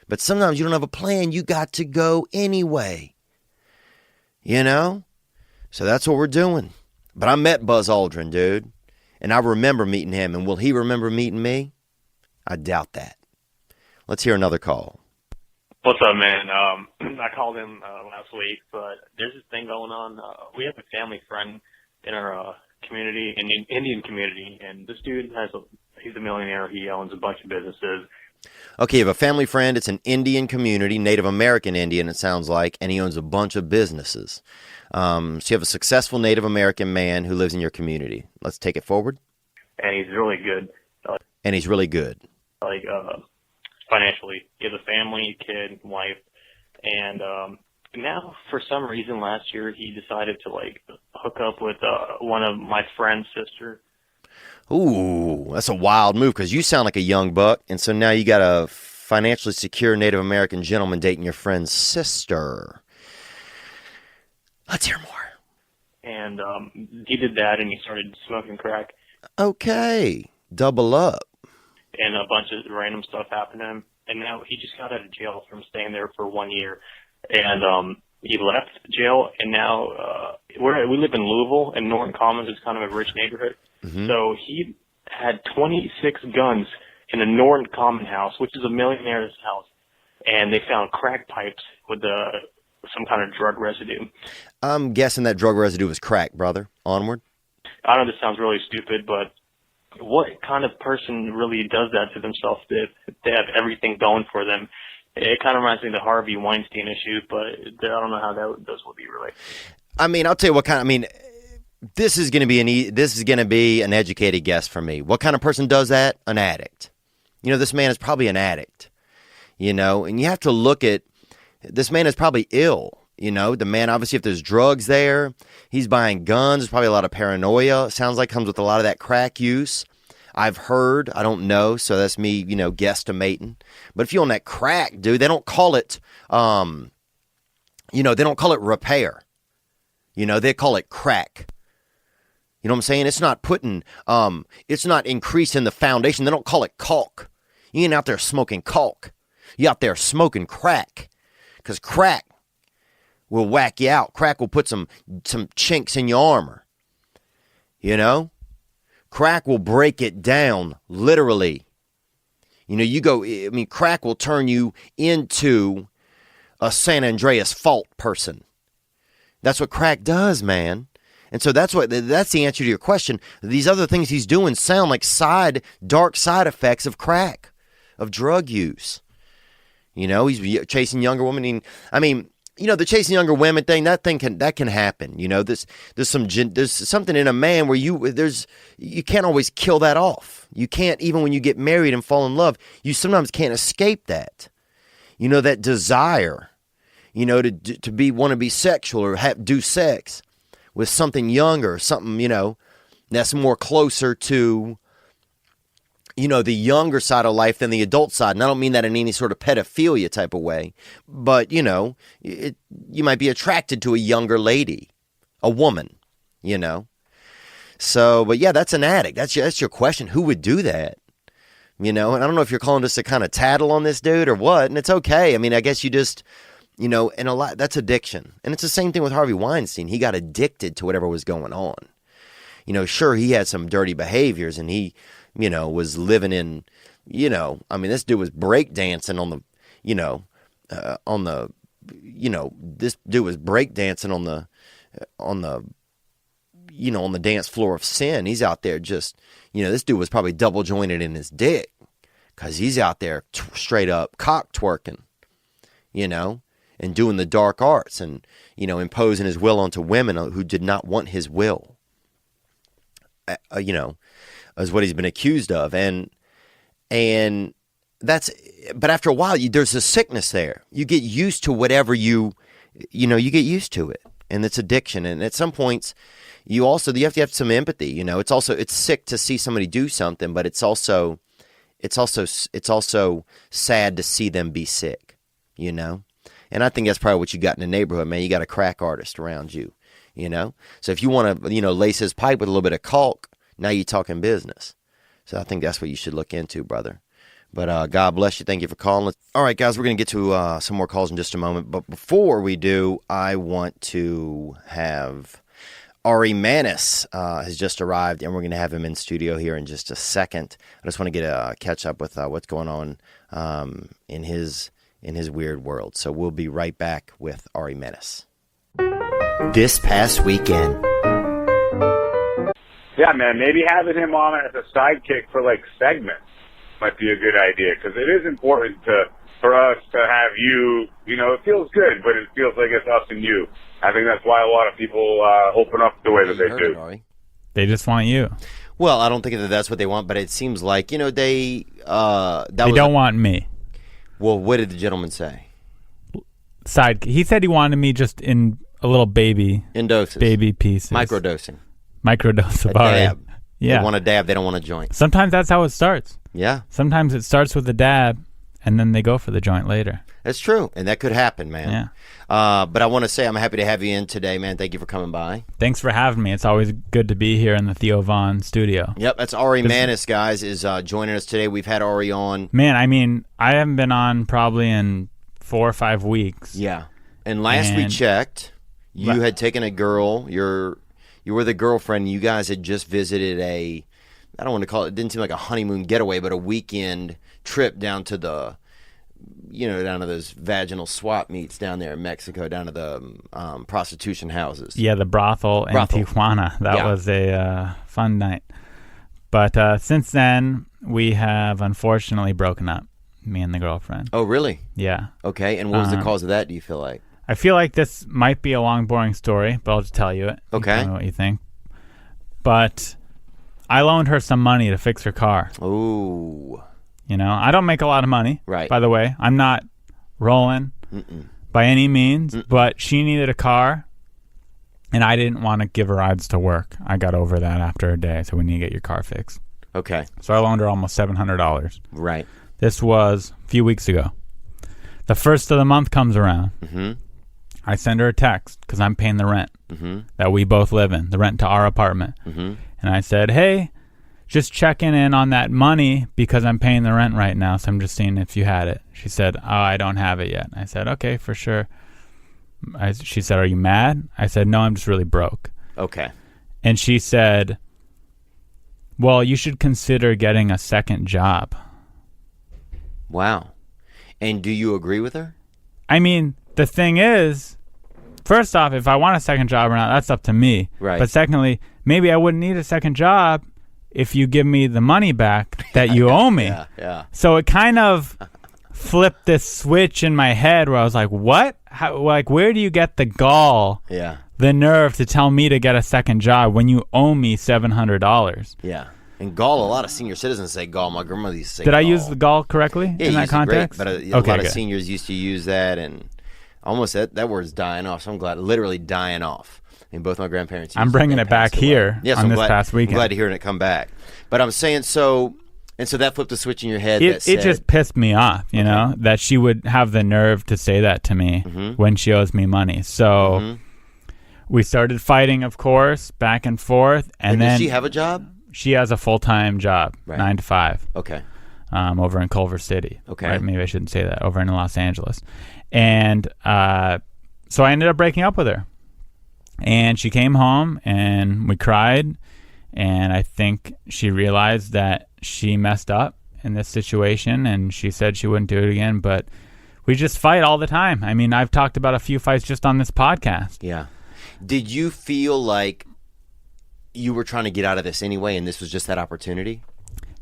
But sometimes you don't have a plan. You got to go anyway. So that's what we're doing. But I met Buzz Aldrin, dude. And I remember meeting him. And will he remember meeting me? I doubt that. Let's hear another call. What's up, man? I called him last week, but there's this thing going on. We have a family friend in our community, in the Indian community, and this dude he's a millionaire. He owns a bunch of businesses. Okay, you have a family friend. It's an Indian community, Native American Indian, it sounds like, and he owns a bunch of businesses. So you have a successful Native American man who lives in your community. Let's take it forward. And he's really good. Financially. He has a family, kid, wife, and now for some reason last year he decided to hook up with one of my friend's sister. Ooh, that's a wild move because you sound like a young buck, and so now you got a financially secure Native American gentleman dating your friend's sister. Let's hear more. And he did that, and he started smoking crack. Okay, double up. And a bunch of random stuff happened to him. And now he just got out of jail from staying there for 1 year. And he left jail, and now we live in Louisville, and Norton Commons is kind of a rich neighborhood. Mm-hmm. So he had 26 guns in a Norton Common house, which is a millionaire's house. And they found crack pipes with some kind of drug residue. I'm guessing that drug residue was crack, brother. Onward. I know this sounds really stupid, but what kind of person really does that to themselves if they have everything going for them? It kind of reminds me of the Harvey Weinstein issue, but I don't know how those will be related. I mean, I'll tell you what kind. This is going to be an educated guess for me. What kind of person does that? An addict. This man is probably an addict. And you have to look at this man is probably ill. The man, obviously, if there's drugs there, he's buying guns. There's probably a lot of paranoia. It sounds like comes with a lot of that crack use. I've heard. I don't know. So that's me, guesstimating. But if you're on that crack, dude, they don't call it, they don't call it repair. They call it crack. You know what I'm saying? It's not it's not increasing the foundation. They don't call it caulk. You ain't out there smoking caulk. You out there smoking crack. Because crack will whack you out. Crack will put some chinks in your armor. Crack will break it down, literally. Crack will turn you into a San Andreas Fault person. That's what crack does, man. And so that's the answer to your question. These other things he's doing sound like dark side effects of crack, of drug use. He's chasing younger women. The chasing younger women thing, that can happen. There's something in a man where you can't always kill that off. You can't, even when you get married and fall in love, you sometimes can't escape that. That desire, to want to be sexual or do sex with something younger, something, that's more closer to, the younger side of life than the adult side. And I don't mean that in any sort of pedophilia type of way, but, you might be attracted to a younger lady, a woman, So, but yeah, that's an addict. That's your question. Who would do that? You know, and I don't know if you're calling us to kind of tattle on this dude or what, and it's okay. I mean, I guess you just, you know, and a lot, that's addiction. And it's the same thing with Harvey Weinstein. He got addicted to whatever was going on. You know, sure, he had some dirty behaviors and he, you know, was living in, you know, I mean, this dude was breakdancing on the, you know, this dude was breakdancing on the, you know, on the dance floor of sin. He's out there just, you know, this dude was probably double jointed in his dick because he's out there straight up cock twerking, you know, and doing the dark arts and, you know, imposing his will onto women who did not want his will, you know, is what he's been accused of. And that's, but after a while, there's a sickness there. You get used to whatever you get used to it. And it's addiction. And at some points, you have to have some empathy. You know, it's sick to see somebody do something, but it's also sad to see them be sick, you know? And I think that's probably what you got in the neighborhood, man. You got a crack artist around you, you know? So if you want to, you know, lace his pipe with a little bit of caulk, now you're talking business. So I think that's what you should look into, brother. But God bless you. Thank you for calling. All right, guys, we're going to get to some more calls in just a moment. But before we do, I want to have Ari Manis has just arrived, and we're going to have him in studio here in just a second. I just want to get a catch up with what's going on in his weird world. So we'll be right back with Ari Manis. This past weekend. Yeah, man, maybe having him on as a sidekick for, like, segments might be a good idea, because it is important for us to have you, you know, it feels good, but it feels like it's us and you. I think that's why a lot of people open up the way that they do. They just want you. Well, I don't think that that's what they want, but it seems like, you know, they don't want me. Well, what did the gentleman say? He said he wanted me just in a little baby. In doses. Baby pieces. Microdosing. Microdose of a dab. Yeah. They want a dab, they don't want a joint. Sometimes that's how it starts. Yeah. Sometimes it starts with a dab, and then they go for the joint later. That's true, and that could happen, man. Yeah. But I want to say I'm happy to have you in today, man. Thank you for coming by. Thanks for having me. It's always good to be here in the Theo Vaughn studio. Yep, that's Ari Manis, guys, is joining us today. We've had Ari on. Man, I mean, I haven't been on probably in 4 or 5 weeks. Yeah. And last we checked, you had taken a girl, you were the girlfriend. You guys had just visited I don't want to call it didn't seem like a honeymoon getaway, but a weekend trip down to down to those vaginal swap meets down there in Mexico, down to the prostitution houses. Yeah, the brothel in Tijuana. That was a fun night. But since then, we have unfortunately broken up, me and the girlfriend. Oh, really? Yeah. Okay, and what was the cause of that, do you feel like? I feel like this might be a long, boring story, but I'll just tell you it. Okay. Tell me what you think. But I loaned her some money to fix her car. Ooh. You know, I don't make a lot of money. Right. By the way, I'm not rolling by any means, but she needed a car, and I didn't want to give her rides to work. I got over that after a day, so we need to get your car fixed. Okay. So I loaned her almost $700. Right. This was a few weeks ago. The first of the month comes around. Mm-hmm. I send her a text because I'm paying the rent that we both live in, the rent to our apartment. Mm-hmm. And I said, hey, just checking in on that money because I'm paying the rent right now, so I'm just seeing if you had it. She said, oh, I don't have it yet. I said, okay, for sure. She said, are you mad? I said, no, I'm just really broke. Okay. And she said, well, you should consider getting a second job. Wow. And do you agree with her? I mean, the thing is, first off, if I want a second job or not, that's up to me. Right. But secondly, maybe I wouldn't need a second job if you give me the money back that you owe me. Yeah. So it kind of flipped this switch in my head where I was like, what? Where do you get the gall, the nerve to tell me to get a second job when you owe me $700? Yeah. And gall, a lot of senior citizens say gall. My grandmother used to say Did gall. I use the gall correctly in that context? Great, but a lot of seniors used to use that, and almost that word's dying off. So I'm glad, literally dying off. I mean, both my grandparents used I'm bringing it back here on this past weekend. I'm glad to hear it come back. But I'm saying so that flipped a switch in your head. It just pissed me off, you know, that she would have the nerve to say that to me when she owes me money. So we started fighting, of course, back and forth. And then does she have a job? She has a full-time job, Right. 9 to 5. Okay. Over in Culver City. Okay. Right? Maybe I shouldn't say that. Over in Los Angeles. And so I ended up breaking up with her. And she came home, and we cried. And I think she realized that she messed up in this situation, and she said she wouldn't do it again. But we just fight all the time. I mean, I've talked about a few fights just on this podcast. Yeah. Did you feel like you were trying to get out of this anyway, and this was just that opportunity?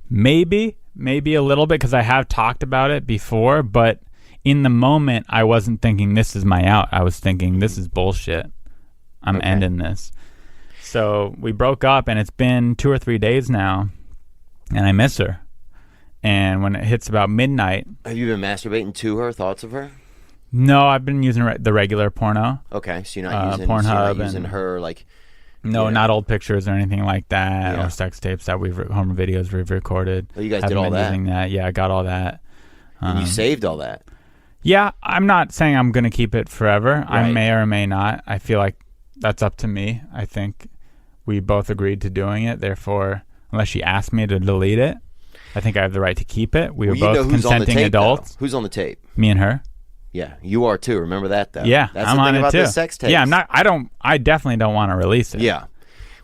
Maybe a little bit, because I have talked about it before, but in the moment, I wasn't thinking this is my out. I was thinking this is bullshit. I'm ending this. So we broke up, and it's been 2 or 3 days now, and I miss her. And when it hits about midnight... Have you been masturbating to her, thoughts of her? No, I've been using the regular porno. Okay, so you're not using, Pornhub using her, like... No, not old pictures or anything like that, Yeah. or sex tapes that home videos we've recorded. Oh, you guys Haven't did all been that? using that? Yeah, I got all that. And you saved all that? Yeah, I'm not saying I'm going to keep it forever. I Right. may or may not. I feel like that's up to me. I think we both agreed to doing it. Therefore, unless she asked me to delete it, I think I have the right to keep it. We were Well, you know both who's on the consenting tape, though. adults. Who's on the tape? Me and her. Yeah, you are too. Remember that, though. Yeah, That's I'm the on thing it about too. the sex tapes. Yeah, I definitely don't want to release it. Yeah.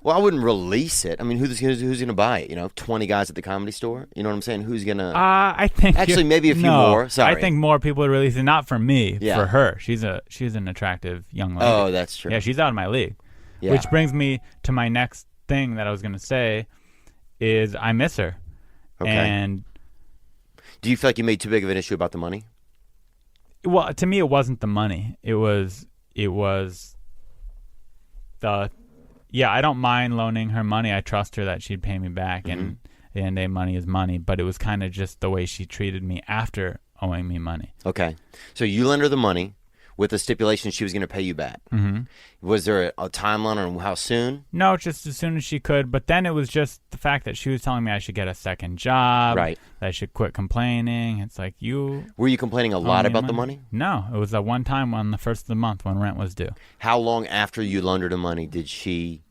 Well, I wouldn't release it. I mean, who's going to buy it? 20 guys at the Comedy Store? You know what I'm saying? Who's going to... I think Actually, maybe a few no, more. Sorry. I think more people would release it. Not for me, Yeah. for her. She's an attractive young lady. Oh, that's true. Yeah, she's out of my league. Yeah. Which brings me to my next thing that I was going to say is I miss her. Okay. And do you feel like you made too big of an issue about the money? well, to me, it wasn't the money. It was the, yeah, I don't mind loaning her money. I trust her that she'd pay me back. And at the end of the day, money is money. But it was kind of just the way she treated me after owing me money. Okay. So you lend her the money with the stipulation she was going to pay you back. Mm-hmm. Was there a timeline on how soon? No, just as soon as she could. But then it was just the fact that she was telling me I should get a second job. Right. That I should quit complaining. It's like, Were you complaining a lot me about the money? No, it was that one time on the first of the month when rent was due. How long after you loaned her the money did she,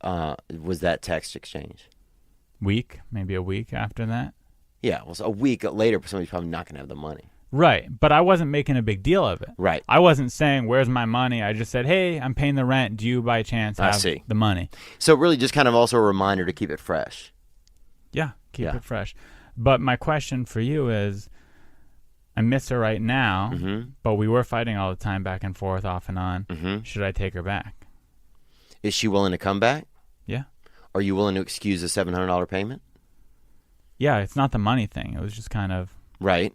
was that text exchange? Week, maybe a week after that. Yeah, well, so a week later, somebody's probably not going to have the money. Right, but I wasn't making a big deal of it. Right. I wasn't saying, where's my money? I just said, hey, I'm paying the rent. Do you by chance have the money? So really just kind of also a reminder to keep it fresh. Yeah, keep it fresh. But my question for you is, I miss her right now, but we were fighting all the time back and forth, off and on. Should I take her back? Is she willing to come back? Yeah. Are you willing to excuse the $700 payment? Yeah, it's not the money thing. It was just kind of... Right.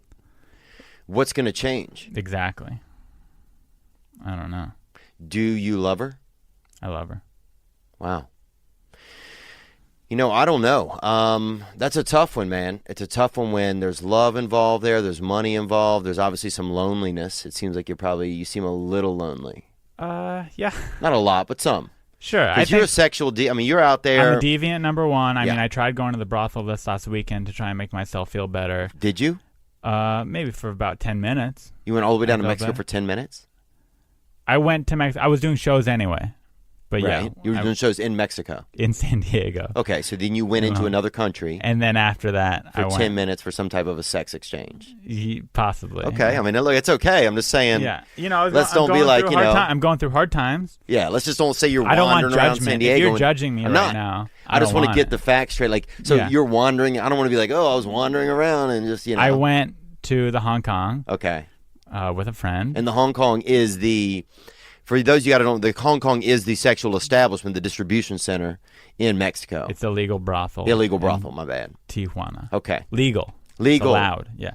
What's going to change? Exactly. I don't know. Do you love her? I love her. Wow. I don't know. That's a tough one, man. It's a tough one when there's love involved there's money involved, there's obviously some loneliness. It seems like you seem a little lonely. Yeah. Not a lot, but some. Sure. Because you're a sexual you're out there. I'm a deviant, number one. I mean, I tried going to the brothel this last weekend to try and make myself feel better. Did you? Maybe for about 10 minutes. You went all the way down to Mexico for 10 minutes? I went to Mexico. I was doing shows anyway. But right. yeah. You were doing shows in Mexico? In San Diego. Okay, so then you went into another country. And then after that, I went. 10 minutes for some type of a sex exchange. Possibly. Okay, I mean, look, it's okay. I'm just saying. Yeah. Let's don't be like, I'm going through hard times. Yeah, let's just don't say you're I don't wandering want around judgment. San Diego. If you're judging me I'm right not. now, I just want to get the facts straight. Like, so you're wandering. I don't want to be like, I was wandering around and just, I went to the Hong Kong. Okay. With a friend. And the Hong Kong is for those you got to know, the Hong Kong is the sexual establishment, the distribution center in Mexico. It's a legal brothel. Illegal brothel, my bad. Tijuana. Okay. Legal. It's Legal. allowed, yeah.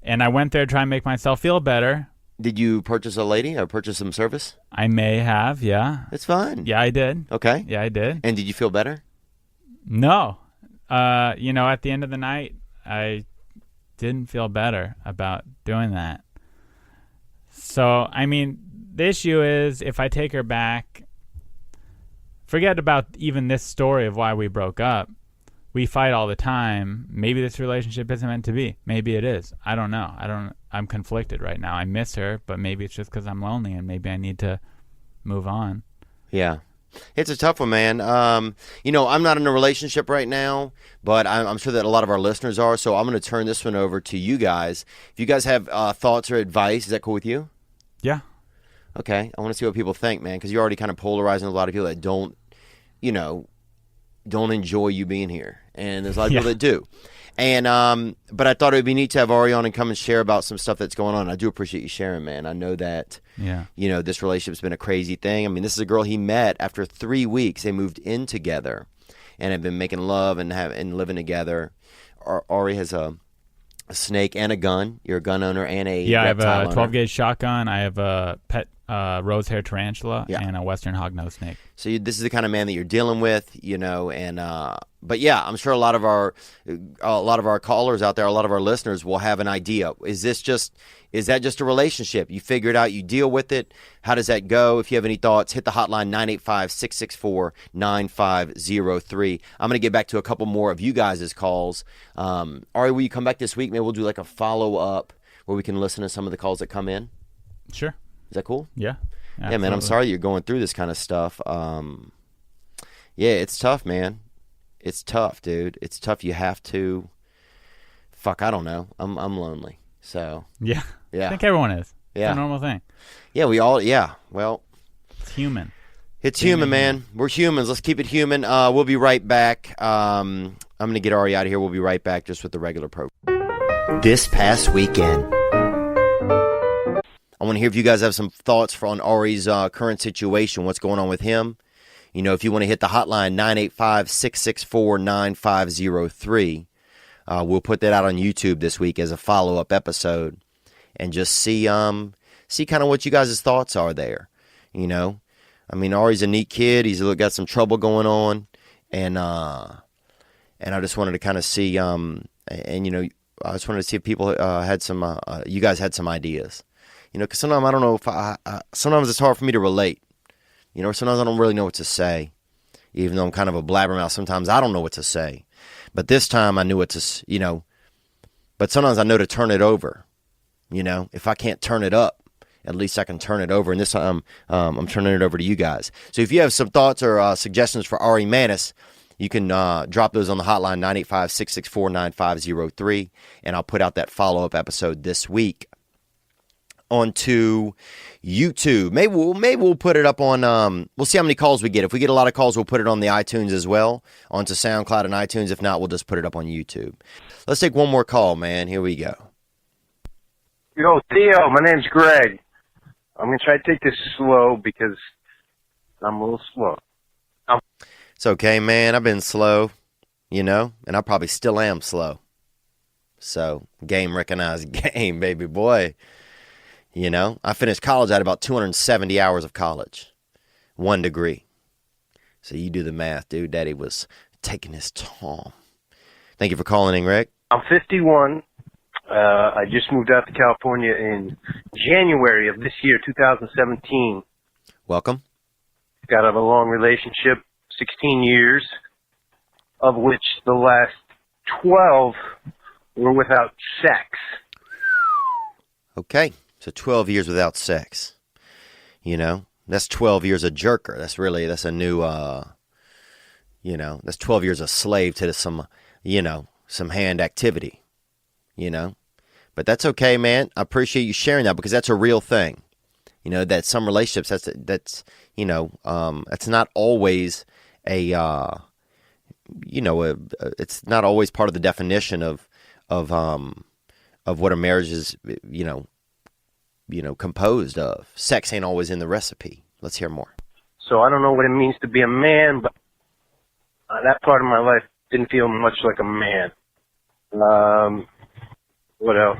And I went there to try and make myself feel better. Did you purchase a lady or purchase some service? I may have, yeah. It's fine. Yeah, I did. Okay. Yeah, I did. And did you feel better? No. At the end of the night, I didn't feel better about doing that. So, I mean, the issue is if I take her back, forget about even this story of why we broke up. We fight all the time. Maybe this relationship isn't meant to be. Maybe it is. I don't know. I'm conflicted right now. I miss her, but maybe it's just because I'm lonely and maybe I need to move on. Yeah. It's a tough one, man. I'm not in a relationship right now, but I'm sure that a lot of our listeners are. So I'm going to turn this one over to you guys. If you guys have thoughts or advice, is that cool with you? Yeah. Okay. I want to see what people think, man, because you're already kind of polarizing a lot of people that don't enjoy you being here. And there's a lot of people that do. And but I thought it would be neat to have Ari on and come and share about some stuff that's going on. I do appreciate you sharing, man. I know that this relationship's been a crazy thing. I mean, this is a girl he met after 3 weeks. They moved in together and have been making love and living together. Ari has a snake and a gun. You're a gun owner and a I have a owner. 12 gauge shotgun. I have a pet rose hair tarantula and a western hognose snake. So this is the kind of man that you're dealing with, but yeah, I'm sure a lot of our callers out there, a lot of our listeners will have an idea. Is that just a relationship? You figure it out, you deal with it. How does that go? If you have any thoughts, hit the hotline 985-664-9503. I'm going to get back to a couple more of you guys' calls. Ari, will you come back this week? Maybe we'll do like a follow-up where we can listen to some of the calls that come in. Sure. Is that cool? Yeah. Yeah, man, I'm sorry you're going through this kind of stuff. It's tough, man. It's tough, dude. It's tough. You have to. I don't know. I'm lonely. So. Yeah. I think everyone is. Yeah. It's a normal thing. Yeah, we all. Yeah. Well. It's human. It's human, man. We're humans. Let's keep it human. We'll be right back. I'm gonna get Ari out of here. We'll be right back just with the regular program. This past weekend. I want to hear if you guys have some thoughts on Ari's current situation, what's going on with him. If you want to hit the hotline, 985-664-9503. We'll put that out on YouTube this week as a follow-up episode and just see kind of what you guys' thoughts are there. Ari's a neat kid. He's got some trouble going on. And I just wanted to kind of see, I just wanted to see if people had some, you guys had some ideas. Because sometimes I don't know if sometimes it's hard for me to relate. Sometimes I don't really know what to say. Even though I'm kind of a blabbermouth, sometimes I don't know what to say. But this time I knew what to, but sometimes I know to turn it over. If I can't turn it up, at least I can turn it over. And this time I'm turning it over to you guys. So if you have some thoughts or suggestions for Ari Manis, you can drop those on the hotline, 985-664-9503. And I'll put out that follow-up episode this week onto YouTube. Maybe we'll put it up on, we'll see how many calls we get. If we get a lot of calls, we'll put it on the iTunes as well, onto SoundCloud and iTunes. If not, we'll just put it up on YouTube. Let's take one more call, man. Here we go. Yo, Theo, my name's Greg. I'm going to try to take this slow because I'm a little slow. It's okay, man. I've been slow, and I probably still am slow. So, game recognized game, baby boy. I finished college at about 270 hours of college. 1 degree. So you do the math, dude. Daddy was taking his time. Thank you for calling in, Rick. I'm 51. I just moved out to California in January of this year, 2017. Welcome. Got out of a long relationship, 16 years, of which the last 12 were without sex. Okay. So 12 years without sex, that's 12 years a jerker. That's a new, that's 12 years a slave to some hand activity, but that's okay, man. I appreciate you sharing that because that's a real thing, that some relationships, that's not always it's not always part of the definition of what a marriage is, composed of. Sex ain't always in the recipe. Let's hear more. So I don't know what it means to be a man, but that part of my life didn't feel much like a man. What else?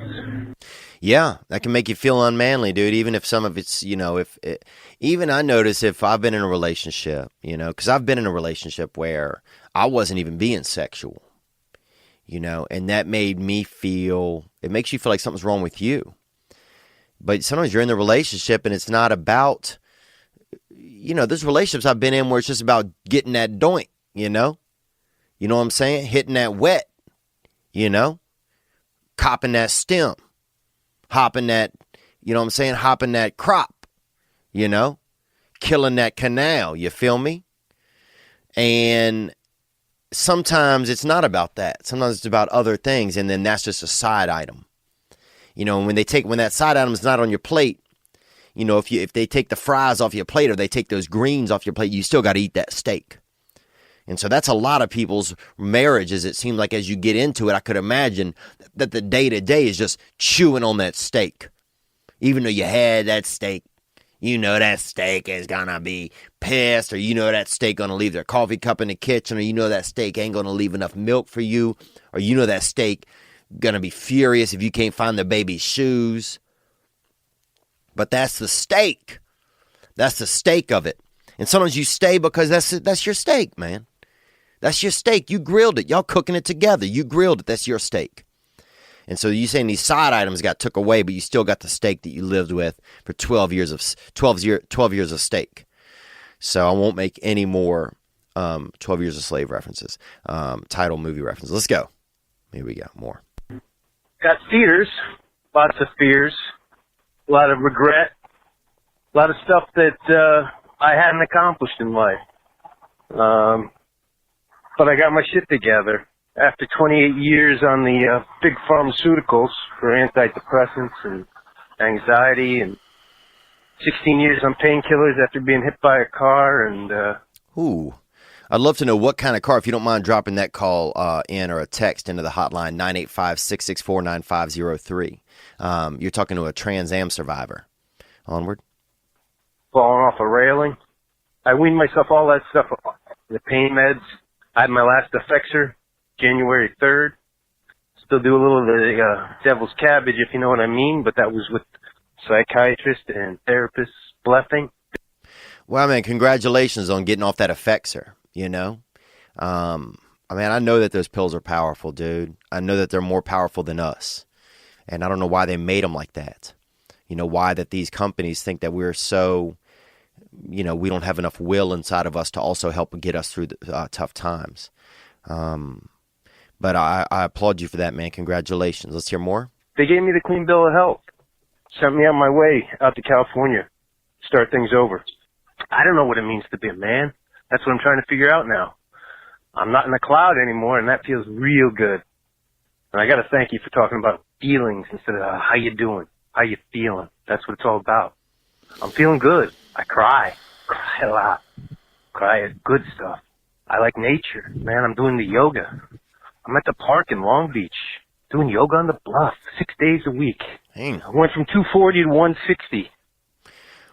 Yeah, that can make you feel unmanly, dude. Even if some of it's, even I notice if I've been in a relationship, because I've been in a relationship where I wasn't even being sexual, and that made me feel, it makes you feel like something's wrong with you. But sometimes you're in the relationship and it's not about, there's relationships I've been in where it's just about getting that doink, You know what I'm saying? Hitting that wet, copping that stem, hopping that, hopping that crop, killing that canal. You feel me? And sometimes it's not about that. Sometimes it's about other things, and then that's just a side item. You know, when that side item is not on your plate, you know, if they take the fries off your plate or they take those greens off your plate, you still got to eat that steak. And so that's a lot of people's marriages. It seems like as you get into it, I could imagine that the day-to-day is just chewing on that steak. Even though you had that steak, you know that steak is going to be pissed, or you know that steak going to leave their coffee cup in the kitchen, or you know that steak ain't going to leave enough milk for you, or you know that steak going to be furious if you can't find the baby's shoes. But that's the steak. That's the steak of it. And sometimes you stay because that's your steak, man. That's your steak. You grilled it. Y'all cooking it together. You grilled it. That's your steak. And so you saying these side items got took away, but you still got the steak that you lived with for 12 years of steak. So I won't make any more 12 Years a Slave references, title movie references. Let's go. Here we go. More. Got fears, lots of fears, a lot of regret, a lot of stuff that I hadn't accomplished in life. But I got my shit together. After 28 years on the big pharmaceuticals for antidepressants and anxiety, and 16 years on painkillers after being hit by a car, and Ooh. I'd love to know what kind of car, if you don't mind dropping that call in or a text into the hotline, 985-664-9503. You're talking to a Trans Am survivor. Onward. falling off a railing. I weaned myself all that stuff off. The pain meds. I had my last effexor January 3rd. Still do a little of the devil's cabbage, if you know what I mean, but that was with psychiatrist and therapist blessing. Well, man, congratulations on getting off that effexor, you know? I mean, I know that those pills are powerful, dude. I know that they're more powerful than us. And I don't know why they made them like that. You know, why that these companies think that we're so, you know, we don't have enough will inside of us to also help get us through the tough times. But I applaud you for that, man. Congratulations. Let's hear more. They gave me the clean bill of health. Sent me on my way out to California. Start things over. I don't know what it means to be a man. That's what I'm trying to figure out now. I'm not in the cloud anymore, and that feels real good. And I got to thank you for talking about feelings instead of how you doing, how you feeling. That's what it's all about. I'm feeling good. I cry a lot, cry at good stuff. I like nature, man. I'm doing the yoga. I'm at the park in Long Beach doing yoga on the bluff 6 days a week. Dang. I went from 240 to 160.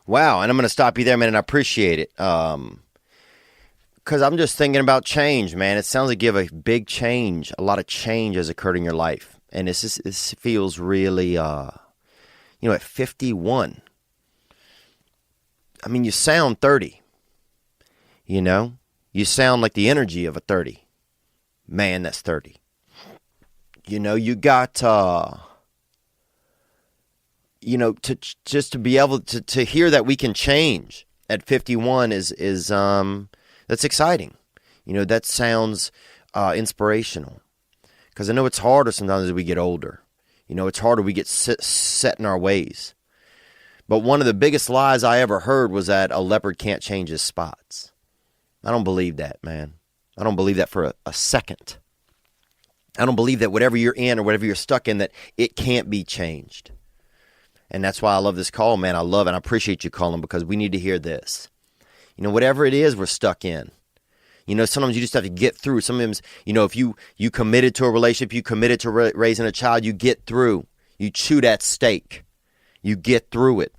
Wow, and I'm going to stop you there, man, and I appreciate it. Because I'm just thinking about change, man. It sounds like you have a big change. A lot of change has occurred in your life. And this feels really, you know, at 51. I mean, you sound 30. You know? You sound like the energy of a 30. Man, that's 30. You know, you got, you know, just to be able to hear that we can change at 51 is that's exciting. You know, that sounds inspirational. Because I know it's harder sometimes as we get older. You know, it's harder we get set in our ways. But one of the biggest lies I ever heard was that a leopard can't change his spots. I don't believe that, man. I don't believe that for a second. I don't believe that whatever you're in or whatever you're stuck in, that it can't be changed. And that's why I love this call, man. I love it. I appreciate you calling because we need to hear this. You know, whatever it is we're stuck in. You know, sometimes you just have to get through. Sometimes, you know, if you committed to a relationship, you committed to raising a child, you get through. You chew that steak. You get through it.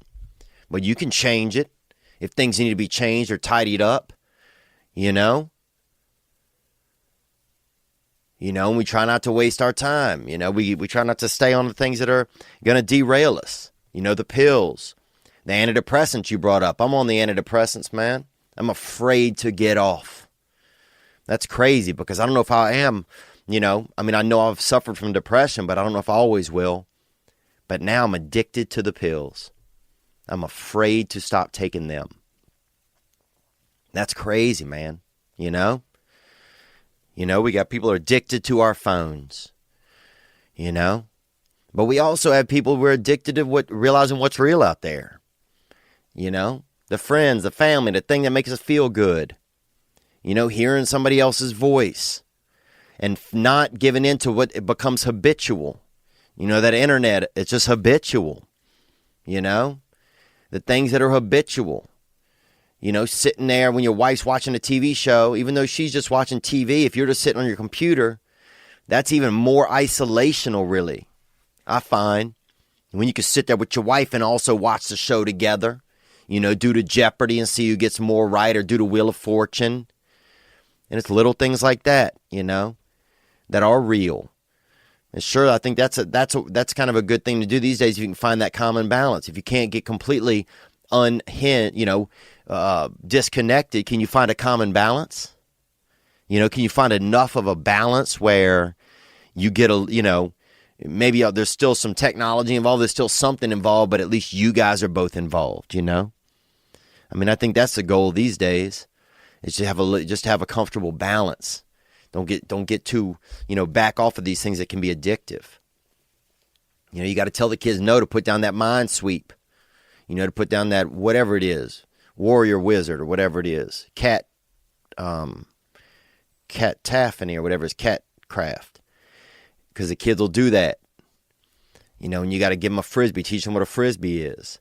But you can change it if things need to be changed or tidied up. You know? You know, and we try not to waste our time. You know, we try not to stay on the things that are going to derail us. You know, the pills, the antidepressants you brought up. I'm on the antidepressants, man. I'm afraid to get off. That's crazy because I don't know if I am, you know. I mean, I know I've suffered from depression, but I don't know if I always will. But now I'm addicted to the pills. I'm afraid to stop taking them. That's crazy, man. You know? You know, we got people who are addicted to our phones. You know? But we also have people who are addicted to realizing what's real out there. You know? the friends, the family, the thing that makes us feel good. You know, hearing somebody else's voice and not giving into what it becomes habitual. You know, that internet, it's just habitual. You know, the things that are habitual. You know, sitting there when your wife's watching a TV show, even though she's just watching TV, if you're just sitting on your computer, that's even more isolational, really, I find. When you can sit there with your wife and also watch the show together, you know, do the Jeopardy and see who gets more right, or do the Wheel of Fortune. And it's little things like that, you know, that are real. And sure, I think that's kind of a good thing to do these days if you can find that common balance. If you can't get completely unhinged, you know, disconnected, can you find a common balance? You know, can you find enough of a balance where you get a, you know, maybe there's still some technology involved, there's still something involved, but at least you guys are both involved, you know? I mean, I think that's the goal these days, is to have a comfortable balance. Don't get too, you know, back off of these things that can be addictive. You know, you got to tell the kids no, to put down that mind sweep. You know, to put down that whatever it is, warrior wizard or whatever it is, cat taffany or whatever it is, cat craft. Because the kids will do that. You know, and you got to give them a frisbee, teach them what a frisbee is.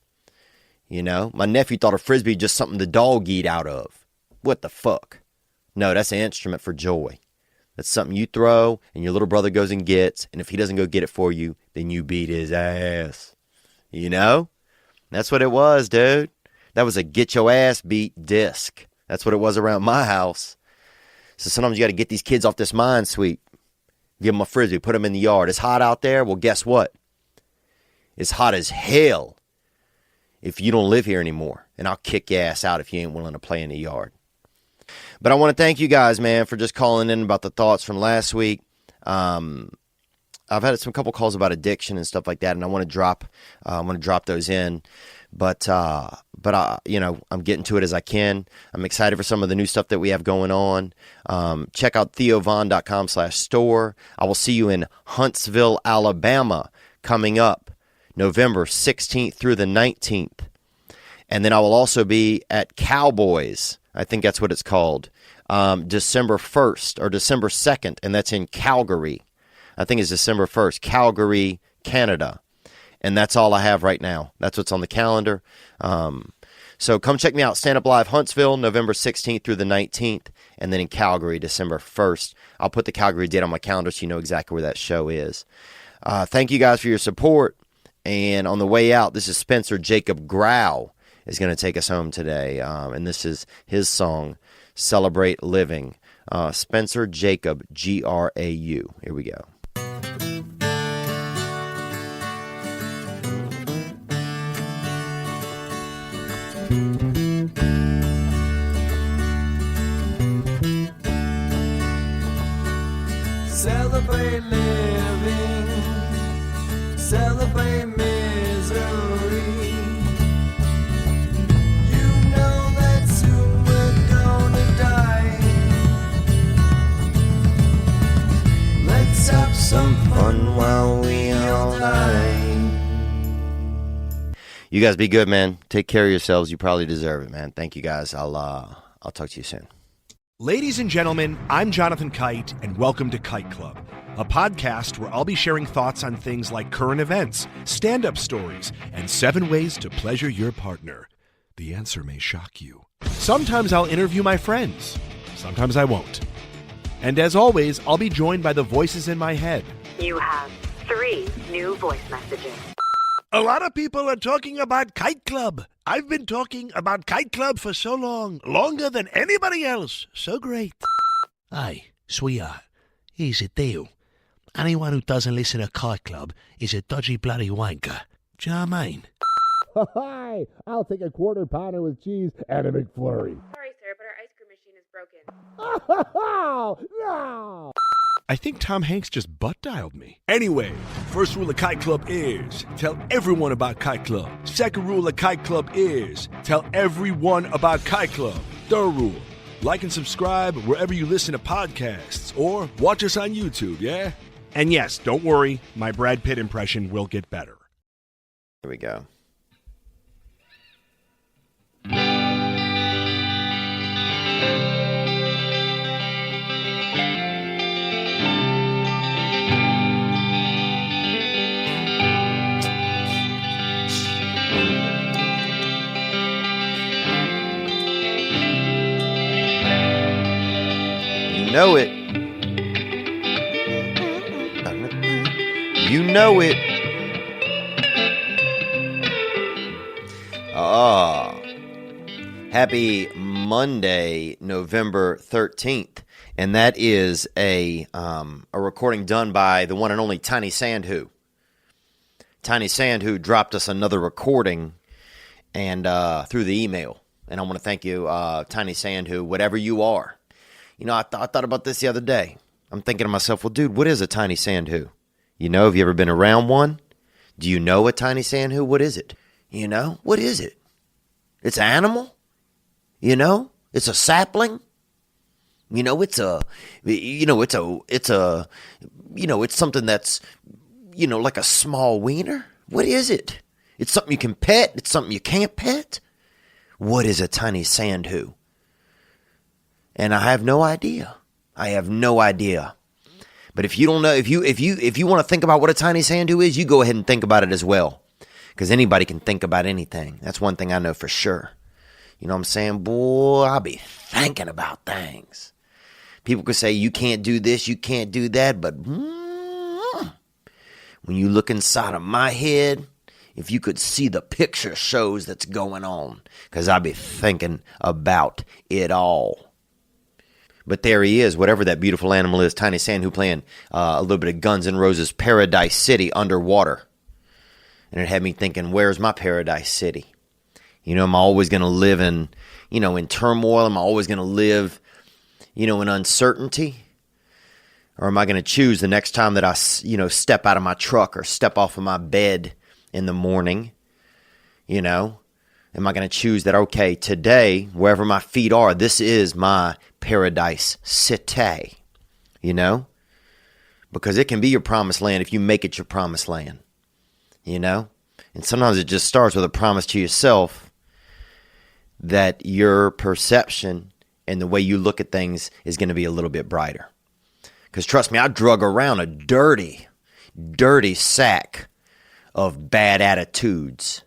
You know, my nephew thought a frisbee was just something the dog eat out of. What the fuck? No, that's an instrument for joy. That's something you throw and your little brother goes and gets. And if he doesn't go get it for you, then you beat his ass. You know? That's what it was, dude. That was a get your ass beat disc. That's what it was around my house. So sometimes you got to get these kids off this mind sweep. Give them a frisbee, put them in the yard. It's hot out there. Well, guess what? It's hot as hell if you don't live here anymore. And I'll kick your ass out if you ain't willing to play in the yard. But I want to thank you guys, man, for just calling in about the thoughts from last week. I've had some couple calls about addiction and stuff like that, and I want to drop those in. But you know, I'm getting to it as I can. I'm excited for some of the new stuff that we have going on. Check out theovon.com/store. I will see you in Huntsville, Alabama, coming up November 16th through the 19th. And then I will also be at Cowboys. I think that's what it's called. December 1st or December 2nd, and that's in Calgary. I think it's December 1st, Calgary, Canada. And that's all I have right now. That's what's on the calendar. So come check me out. Stand Up Live Huntsville, November 16th through the 19th. And then in Calgary, December 1st. I'll put the Calgary date on my calendar so you know exactly where that show is. Thank you guys for your support. And on the way out, this is Spencer Jacob Grau is going to take us home today. And this is his song, Celebrate Living. Spencer Jacob, Grau. Here we go. Celebrate living, celebrate misery. You know that soon we're gonna die. Let's have some fun while we all die. You guys be good, man. Take care of yourselves. You probably deserve it, man. Thank you guys. I'll talk to you soon. Ladies and gentlemen, I'm Jonathan Kite, and welcome to Kite Club, a podcast where I'll be sharing thoughts on things like current events, stand-up stories, and 7 ways to pleasure your partner. The answer may shock you. Sometimes I'll interview my friends. Sometimes I won't. And as always, I'll be joined by the voices in my head. You have 3 new voice messages. A lot of people are talking about Kite Club. I've been talking about Kite Club for so long, longer than anybody else. So great. Hey, sweetheart, here's the deal. Anyone who doesn't listen to Kite Club is a dodgy bloody wanker. Do you know what I mean? Hi, I'll take a quarter pounder with cheese and a McFlurry. Sorry, sir, but our ice cream machine is broken. No! I think Tom Hanks just butt-dialed me. Anyway, first rule of Kite Club is tell everyone about Kite Club. Second rule of Kite Club is tell everyone about Kite Club. Third rule, like and subscribe wherever you listen to podcasts or watch us on YouTube, yeah? And yes, don't worry, my Brad Pitt impression will get better. Here we go. know it. You know it. Happy Monday, November 13th. And that is a recording done by the one and only Tiny Sandhu. Tiny Sandhu dropped us another recording and through the email. And I want to thank you, Tiny Sandhu, whatever you are. You know, I thought about this the other day. I'm thinking to myself, well, dude, what is a Tiny Sandhu? You know, have you ever been around one? Do you know a Tiny Sandhu? What is it? You know, what is it? It's an animal? You know, it's a sapling. You know, it's something that's, like a small wiener. What is it? It's something you can pet. It's something you can't pet. What is a Tiny Sandhu? And I have no idea. But if you don't know, if you want to think about what a Tiny Sandhu is, you go ahead and think about it as well. Because anybody can think about anything. That's one thing I know for sure. You know what I'm saying? Boy, I'll be thinking about things. People could say, you can't do this, you can't do that. But when you look inside of my head, if you could see the picture shows that's going on. Because I'll be thinking about it all. But there he is, whatever that beautiful animal is. Tiny Sandhu playing a little bit of Guns N' Roses' Paradise City underwater. And it had me thinking, where's my paradise city? You know, am I always going to live in turmoil? Am I always going to live, in uncertainty? Or am I going to choose the next time that I, step out of my truck or step off of my bed in the morning? Am I going to choose that, okay, today, wherever my feet are, this is my paradise city, Because it can be your promised land if you make it your promised land. And sometimes it just starts with a promise to yourself that your perception and the way you look at things is going to be a little bit brighter. Because trust me, I drug around a dirty sack of bad attitudes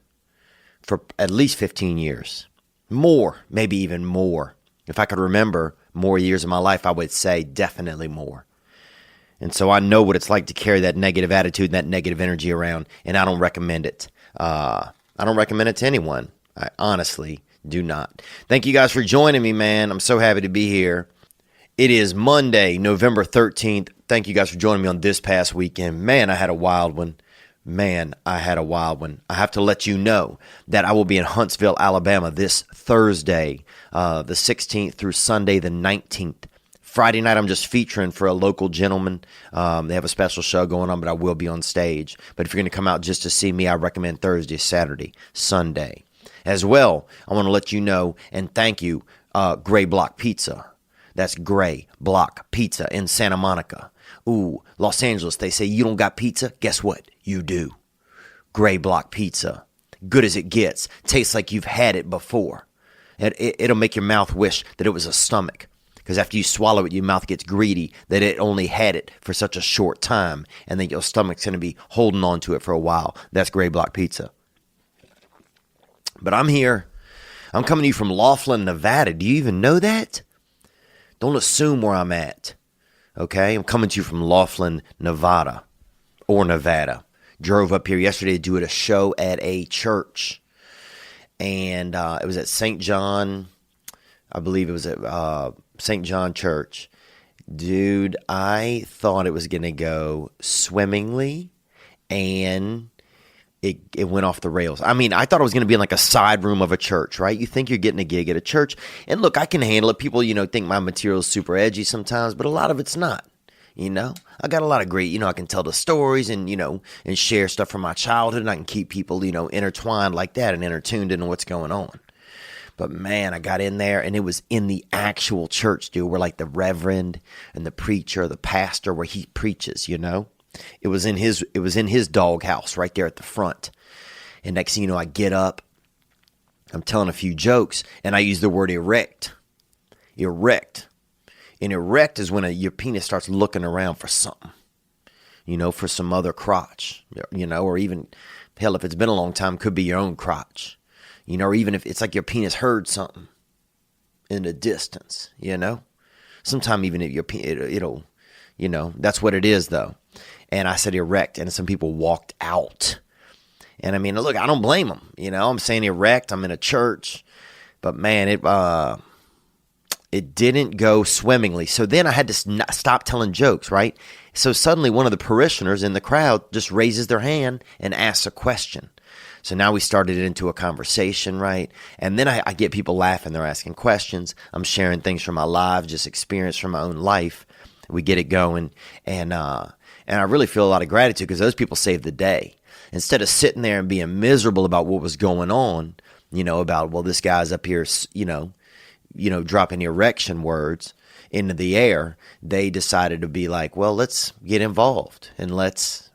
for at least 15 years. More, maybe even more. If I could remember more years of my life, I would say definitely more. And so I know what it's like to carry that negative attitude and that negative energy around, and I don't recommend it. I don't recommend it to anyone. I honestly do not. Thank you guys for joining me, man. I'm so happy to be here. It is Monday, November 13th. Thank you guys for joining me on this past weekend. Man, I had a wild one. I have to let you know that I will be in Huntsville, Alabama this Thursday, the 16th through Sunday, the 19th. Friday night, I'm just featuring for a local gentleman. They have a special show going on, but I will be on stage. But if you're going to come out just to see me, I recommend Thursday, Saturday, Sunday. As well, I want to let you know and thank you, Gray Block Pizza. That's Gray Block Pizza in Santa Monica. Ooh, Los Angeles, they say you don't got pizza? Guess what? You do. Gray Block Pizza. Good as it gets. Tastes like you've had it before. It'll make your mouth wish that it was a stomach. Because after you swallow it, your mouth gets greedy that it only had it for such a short time. And then your stomach's going to be holding on to it for a while. That's Gray Block Pizza. But I'm here. I'm coming to you from Laughlin, Nevada. Do you even know that? Don't assume where I'm at. Okay? I'm coming to you from Laughlin, Nevada. Or Nevada. Drove up here yesterday to do a show at a church. And it was at St. John. I believe it was at St. John Church. Dude, I thought it was going to go swimmingly, and it went off the rails. I mean, I thought it was going to be in like a side room of a church, right? You think you're getting a gig at a church. And look, I can handle it. People, think my material is super edgy sometimes, but a lot of it's not. I got a lot of great, I can tell the stories and, and share stuff from my childhood, and I can keep people, intertwined like that and intertuned into what's going on. But man, I got in there, and it was in the actual church, dude, where like the reverend and the preacher, the pastor, where he preaches, It was in his doghouse right there at the front. And next thing you know, I get up, I'm telling a few jokes, and I use the word erect. Erect. And erect is when your penis starts looking around for something, for some other crotch, or even, hell, if it's been a long time, could be your own crotch. Or even if it's like your penis heard something in the distance, Sometimes even if it'll, that's what it is though. And I said erect, and some people walked out. And I mean, look, I don't blame them. I'm saying erect. I'm in a church, but man, it didn't go swimmingly. So then I had to stop telling jokes, right? So suddenly one of the parishioners in the crowd just raises their hand and asks a question. So now we started it into a conversation, right? And then I get people laughing. They're asking questions. I'm sharing things from my life, just experience from my own life. We get it going. And I really feel a lot of gratitude because those people saved the day. Instead of sitting there and being miserable about what was going on, about, well, this guy's up here, dropping erection words into the air, they decided to be like, well, let's get involved and let's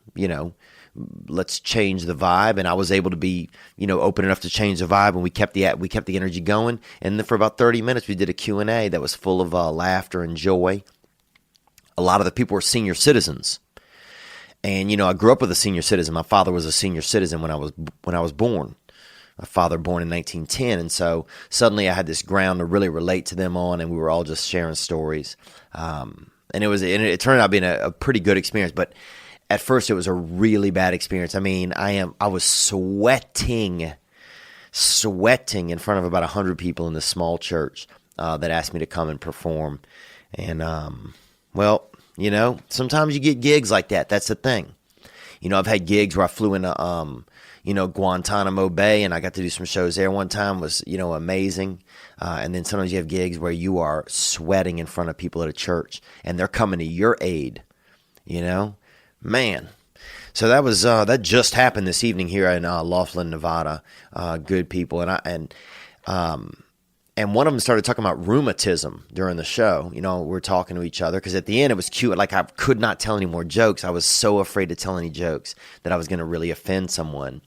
change the vibe. And I was able to be, open enough to change the vibe, and we kept the energy going. And then for about 30 minutes, we did a Q&A that was full of laughter and joy. A lot of the people were senior citizens. And, I grew up with a senior citizen. My father was a senior citizen when I was born. My father born in 1910. And so suddenly I had this ground to really relate to them on, and we were all just sharing stories. And it turned out being a pretty good experience. But at first it was a really bad experience. I mean, I was sweating in front of about 100 people in this small church that asked me to come and perform. And, sometimes you get gigs like that. That's the thing. I've had gigs where I flew into, Guantanamo Bay, and I got to do some shows there one time. It was, amazing. And then sometimes you have gigs where you are sweating in front of people at a church, and they're coming to your aid, man. So that just happened this evening here in Laughlin, Nevada. Good people. And one of them started talking about rheumatism during the show. We're talking to each other because at the end it was cute. Like I could not tell any more jokes. I was so afraid to tell any jokes that I was going to really offend someone.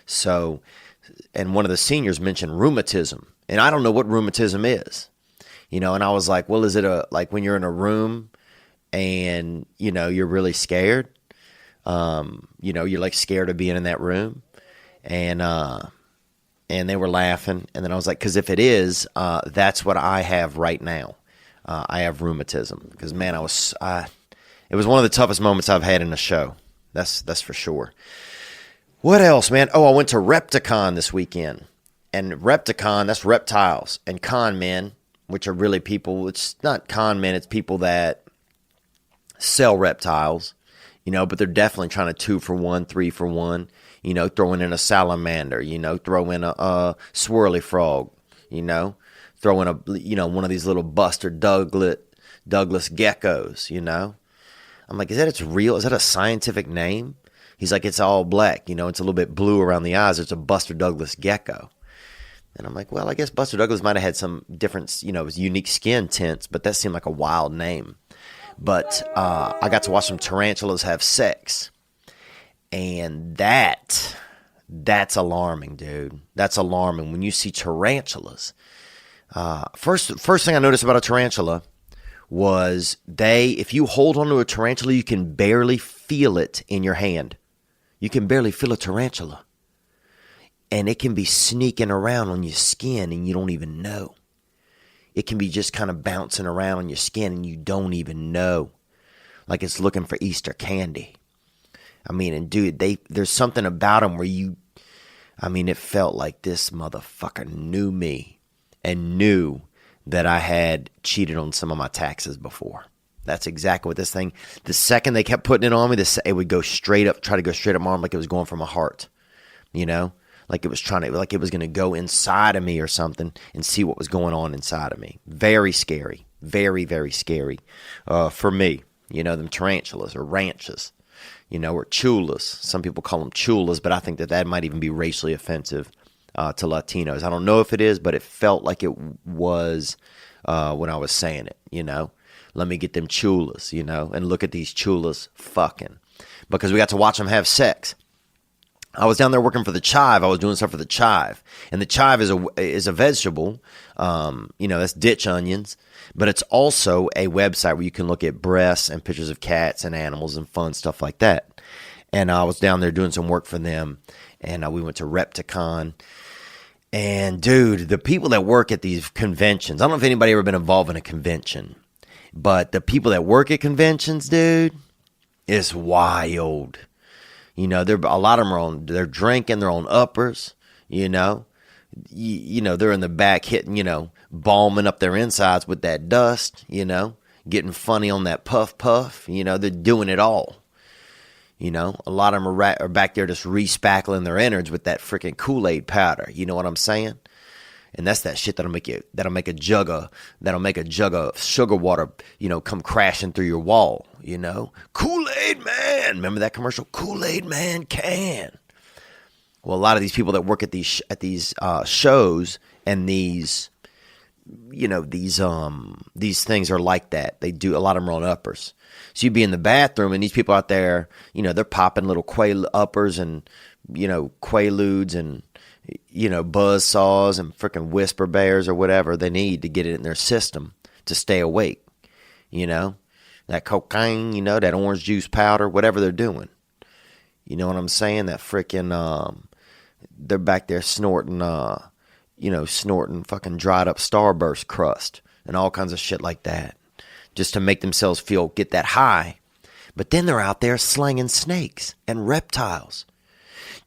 So, and one of the seniors mentioned rheumatism, and I don't know what rheumatism is. And I was like, well, is it like when you're in a room and, you're really scared? You're like scared of being in that room. And they were laughing. And then I was like, because if it is, that's what I have right now. I have rheumatism. Because, man, it was one of the toughest moments I've had in a show. That's for sure. What else, man? Oh, I went to Repticon this weekend. And Repticon, that's reptiles. And con men, which are really people, it's not con men, it's people that sell reptiles. But they're definitely trying to 2-for-1, 3-for-1. Throwing in a salamander, throw in a swirly frog, throw in one of these little Buster Douglas geckos, I'm like, is that a scientific name? He's like, it's all black, it's a little bit blue around the eyes. It's a Buster Douglas gecko. And I'm like, well, I guess Buster Douglas might have had some different, unique skin tints, but that seemed like a wild name. But I got to watch some tarantulas have sex. And that's alarming, dude. That's alarming. When you see tarantulas, first thing I noticed about a tarantula was if you hold onto a tarantula, you can barely feel it in your hand. You can barely feel a tarantula. And it can be sneaking around on your skin and you don't even know. It can be just kind of bouncing around on your skin and you don't even know. Like it's looking for Easter candy. I mean, and dude, there's something about them where it felt like this motherfucker knew me and knew that I had cheated on some of my taxes before. That's exactly what this thing, the second they kept putting it on me, it would go straight up, try to go straight up my arm like it was going for my heart, like it was like it was going to go inside of me or something and see what was going on inside of me. Very scary, very, very scary for me, them tarantulas or ranches. Or chulas. Some people call them chulas, but I think that might even be racially offensive to Latinos. I don't know if it is, but it felt like it was when I was saying it, Let me get them chulas, and look at these chulas fucking. Because we got to watch them have sex. I was down there working for the chive. I was doing stuff for the chive. And the chive is a vegetable. That's ditch onions. But it's also a website where you can look at breasts and pictures of cats and animals and fun stuff like that. And I was down there doing some work for them. And we went to Repticon. And, dude, the people that work at these conventions, I don't know if anybody ever been involved in a convention. But the people that work at conventions, dude, it's wild. You know, a lot of them they're drinking, they're on uppers, you know. You know, they're in the back hitting, you know, balming up their insides with that dust, you know, getting funny on that puff, you know, they're doing it all. You know, a lot of them are back there just re-spackling their innards with that freaking Kool-Aid powder. You know what I'm saying? And that's that shit that'll make a jug of sugar water, you know, come crashing through your wall, you know? Kool-Aid Man! Remember that commercial? Kool-Aid Man can. Well, a lot of these people that work at these shows and these, you know, these things are like that. They do, a lot of them are on uppers. So you'd be in the bathroom and these people out there, you know, they're popping little uppers and, you know, Quaaludes and, you know, buzz saws and freaking whisper bears or whatever they need to get it in their system to stay awake. You know, that cocaine, you know, that orange juice powder, whatever they're doing. You know what I'm saying? That freaking, they're back there snorting, you know, snorting fucking dried up Starburst crust and all kinds of shit like that, just to make themselves get that high. But then they're out there slanging snakes and reptiles.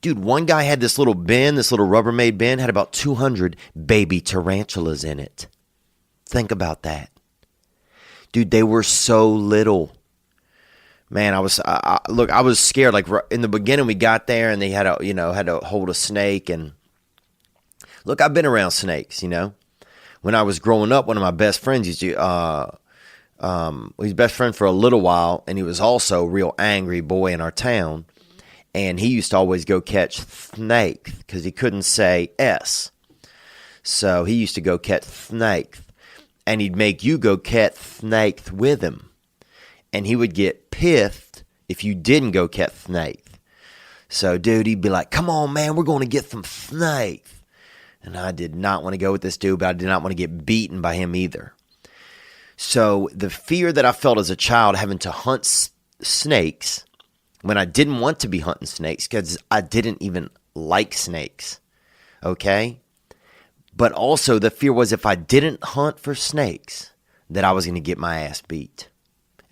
Dude, one guy had this little bin, this little Rubbermaid bin, had about 200 baby tarantulas in it. Think about that. Dude, they were so little. Man, I was scared. Like in the beginning, we got there and they had to hold a snake. And look, I've been around snakes, you know. When I was growing up, one of my best friends used to, he's best friend for a little while, and he was also a real angry boy in our town. And he used to always go catch snake because he couldn't say S. So he used to go catch snake. And he'd make you go catch snake with him. And he would get pissed if you didn't go catch snake. So, dude, he'd be like, come on, man, we're going to get some snake. And I did not want to go with this dude, but I did not want to get beaten by him either. So the fear that I felt as a child having to hunt snakes when I didn't want to be hunting snakes because I didn't even like snakes, okay? But also the fear was if I didn't hunt for snakes, that I was going to get my ass beat.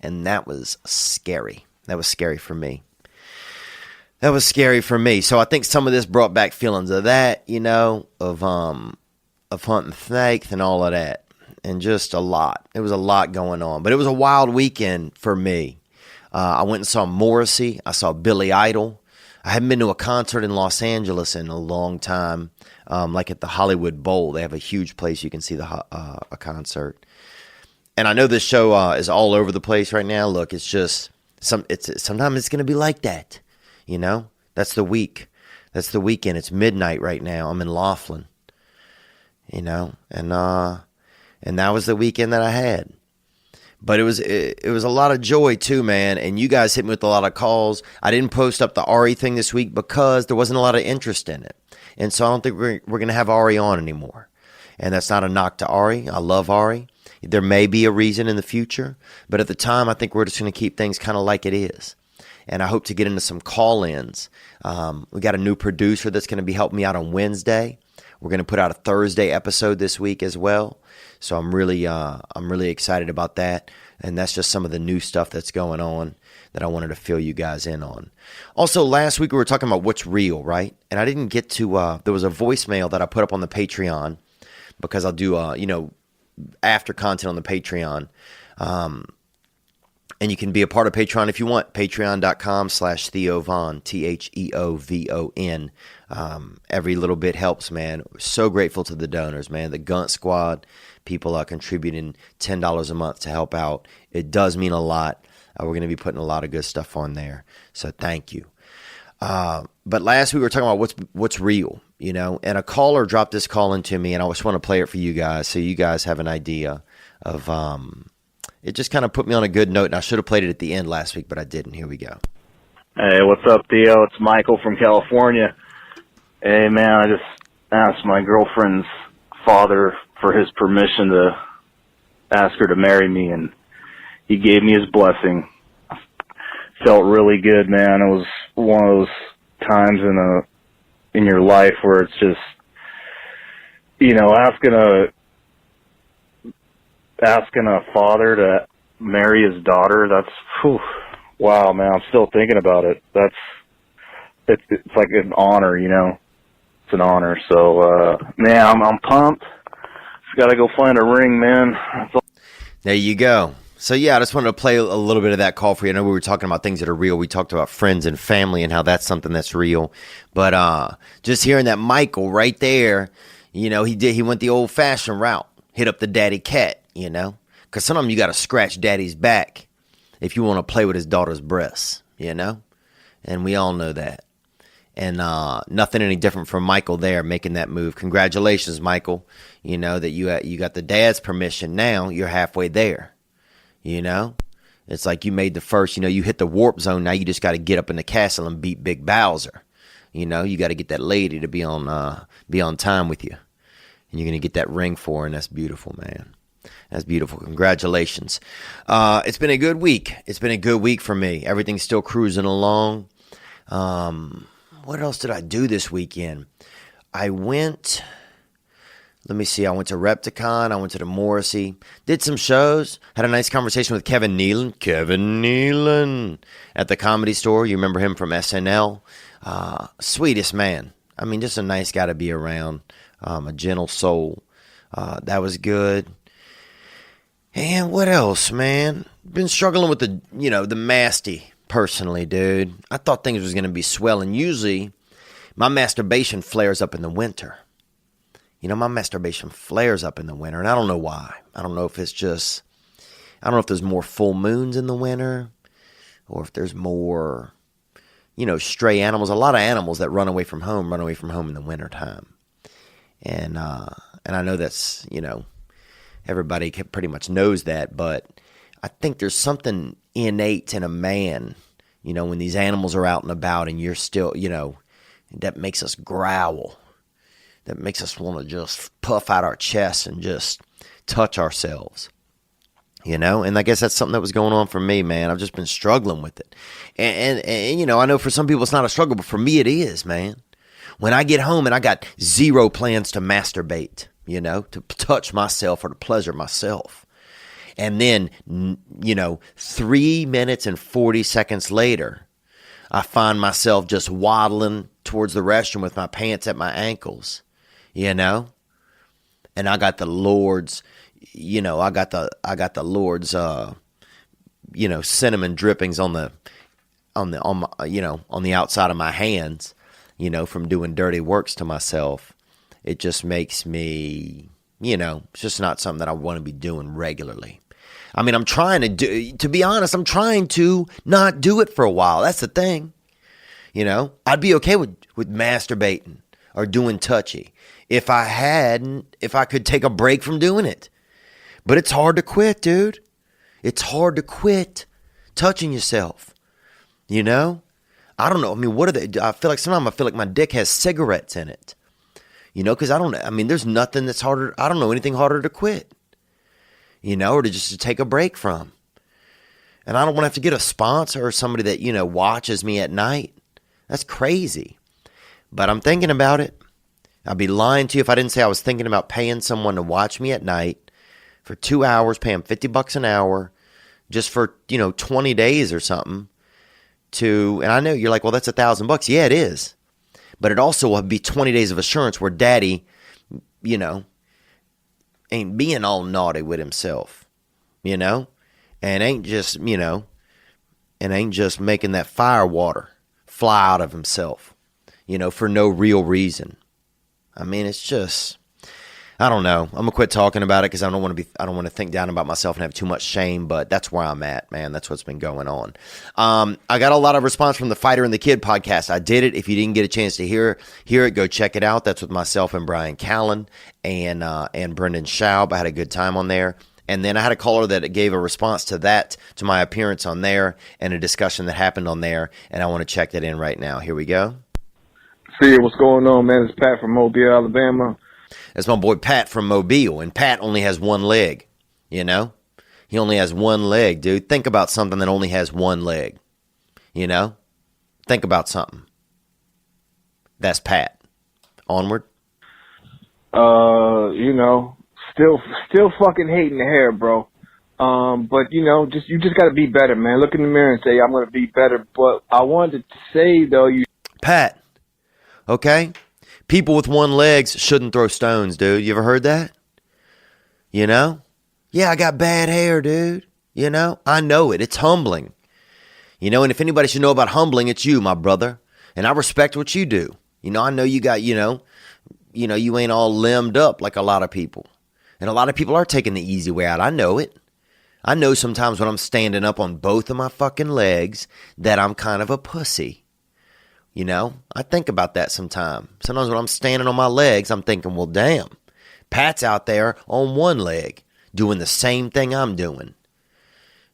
And that was scary. That was scary for me. So I think some of this brought back feelings of that, you know, of hunting snakes and all of that. And just a lot. It was a lot going on. But it was a wild weekend for me. I went and saw Morrissey. I saw Billy Idol. I haven't been to a concert in Los Angeles in a long time, like at the Hollywood Bowl. They have a huge place you can see a concert. And I know this show is all over the place right now. Look, it's just sometimes it's going to be like that, you know. That's the week. That's the weekend. It's midnight right now. I'm in Laughlin, you know, and that was the weekend that I had. But it was a lot of joy too, man. And you guys hit me with a lot of calls. I didn't post up the Ari thing this week because there wasn't a lot of interest in it. And so I don't think we're going to have Ari on anymore. And that's not a knock to Ari. I love Ari. There may be a reason in the future. But at the time, I think we're just going to keep things kind of like it is. And I hope to get into some call-ins. We got a new producer that's going to be helping me out on Wednesday. We're going to put out a Thursday episode this week as well. So I'm really excited about that. And that's just some of the new stuff that's going on that I wanted to fill you guys in on. Also, last week we were talking about what's real, right? And I didn't get to, there was a voicemail that I put up on the Patreon because I'll do, after content on the Patreon. And you can be a part of Patreon if you want. Patreon.com/Theo Von, TheoVon. Every little bit helps, man. So grateful to the donors, man. The Gunt Squad, people are contributing $10 a month to help out. It does mean a lot. We're going to be putting a lot of good stuff on there. So thank you. But last week we were talking about what's real, you know. And a caller dropped this call into me, and I just want to play it for you guys so you guys have an idea of it just kind of put me on a good note, and I should have played it at the end last week, but I didn't. Here we go. Hey, what's up, Theo? It's Michael from California. Hey, man, I just asked my girlfriend's father for his permission to ask her to marry me, and he gave me his blessing. Felt really good, man. It was one of those times in your life where it's just, you know, asking a father to marry his daughter. That's, whew, wow, man. I'm still thinking about it. It's like an honor, you know. It's an honor. So, man, I'm pumped. Just got to go find a ring, man. That's all. There you go. So, yeah, I just wanted to play a little bit of that call for you. I know we were talking about things that are real. We talked about friends and family and how that's something that's real. But just hearing that Michael right there, you know, he went the old-fashioned route. Hit up the daddy cat, you know. Because sometimes you got to scratch daddy's back if you want to play with his daughter's breasts, you know. And we all know that. And nothing any different from Michael there making that move. Congratulations, Michael. You know, that you got the dad's permission now. You're halfway there. You know, it's like you made the first, you know, you hit the warp zone. Now you just got to get up in the castle and beat Big Bowser. You know, you got to get that lady to be on time with you. And you're going to get that ring for her, and that's beautiful, man. That's beautiful. Congratulations. It's been a good week. It's been a good week for me. Everything's still cruising along. What else did I do this weekend? I went to Repticon. I went to the Morrissey. Did some shows. Had a nice conversation with Kevin Nealon at the Comedy Store. You remember him from SNL. Sweetest man. I mean, just a nice guy to be around. A gentle soul. That was good. And what else, man? Been struggling with the masty personally, dude. I thought things was going to be swelling. Usually, my masturbation flares up in the winter. You know, my masturbation flares up in the winter, and I don't know why. I don't know if there's more full moons in the winter, or if there's more, you know, stray animals. A lot of animals that run away from home in the wintertime. And I know that's, you know, everybody pretty much knows that, but I think there's something innate in a man, you know, when these animals are out and about and you're still, you know, that makes us growl. That makes us want to just puff out our chests and just touch ourselves, you know? And I guess that's something that was going on for me, man. I've just been struggling with it. And you know, I know for some people it's not a struggle, but for me it is, man. When I get home and I got zero plans to masturbate, you know, to touch myself or to pleasure myself. And then, you know, 3 minutes and 40 seconds later, I find myself just waddling towards the restroom with my pants at my ankles. You know, and I got the Lord's, you know, you know, cinnamon drippings on the outside of my hands, you know, from doing dirty works to myself. It just makes me, you know, it's just not something that I want to be doing regularly. I mean, to be honest, I'm trying to not do it for a while. That's the thing. You know, I'd be okay with masturbating or doing touchy if I could take a break from doing it. But it's hard to quit, dude. It's hard to quit touching yourself. You know? I don't know. I mean, what are they? I feel like my dick has cigarettes in it. You know, because there's nothing that's harder. I don't know anything harder to quit. You know, or to take a break from. And I don't want to have to get a sponsor or somebody that, you know, watches me at night. That's crazy. But I'm thinking about it. I'd be lying to you if I didn't say I was thinking about paying someone to watch me at night for 2 hours, paying $50 an hour, just for, you know, 20 days or something. And I know you're like, well, that's $1,000. Yeah, it is. But it also will be 20 days of assurance where daddy, you know, ain't being all naughty with himself, you know, and ain't just making that fire water fly out of himself, you know, for no real reason. I mean, it's just, I don't know. I'm gonna quit talking about it because I don't want to think down about myself and have too much shame. But that's where I'm at, man. That's what's been going on. I got a lot of response from the Fighter and the Kid podcast. I did it. If you didn't get a chance to hear it, go check it out. That's with myself and Brian Callen and Brendan Schaub. I had a good time on there. And then I had a caller that gave a response to my appearance on there and a discussion that happened on there. And I want to check that in right now. Here we go. See, what's going on, man? It's Pat from Mobile, Alabama. That's my boy Pat from Mobile, and Pat only has one leg, you know? He only has one leg, dude. Think about something that only has one leg, you know? Think about something. That's Pat. Onward. You know, still fucking hating the hair, bro. But you just got to be better, man. Look in the mirror and say, I'm going to be better. But I wanted to say, though, Pat, okay? People with one leg shouldn't throw stones, dude. You ever heard that? You know? Yeah, I got bad hair, dude. You know? I know it. It's humbling. You know, and if anybody should know about humbling, it's you, my brother. And I respect what you do. You know, I know you got, you ain't all limbed up like a lot of people. And a lot of people are taking the easy way out. I know it. I know sometimes when I'm standing up on both of my fucking legs that I'm kind of a pussy. You know, I think about that sometimes. Sometimes when I'm standing on my legs, I'm thinking, well, damn, Pat's out there on one leg doing the same thing I'm doing.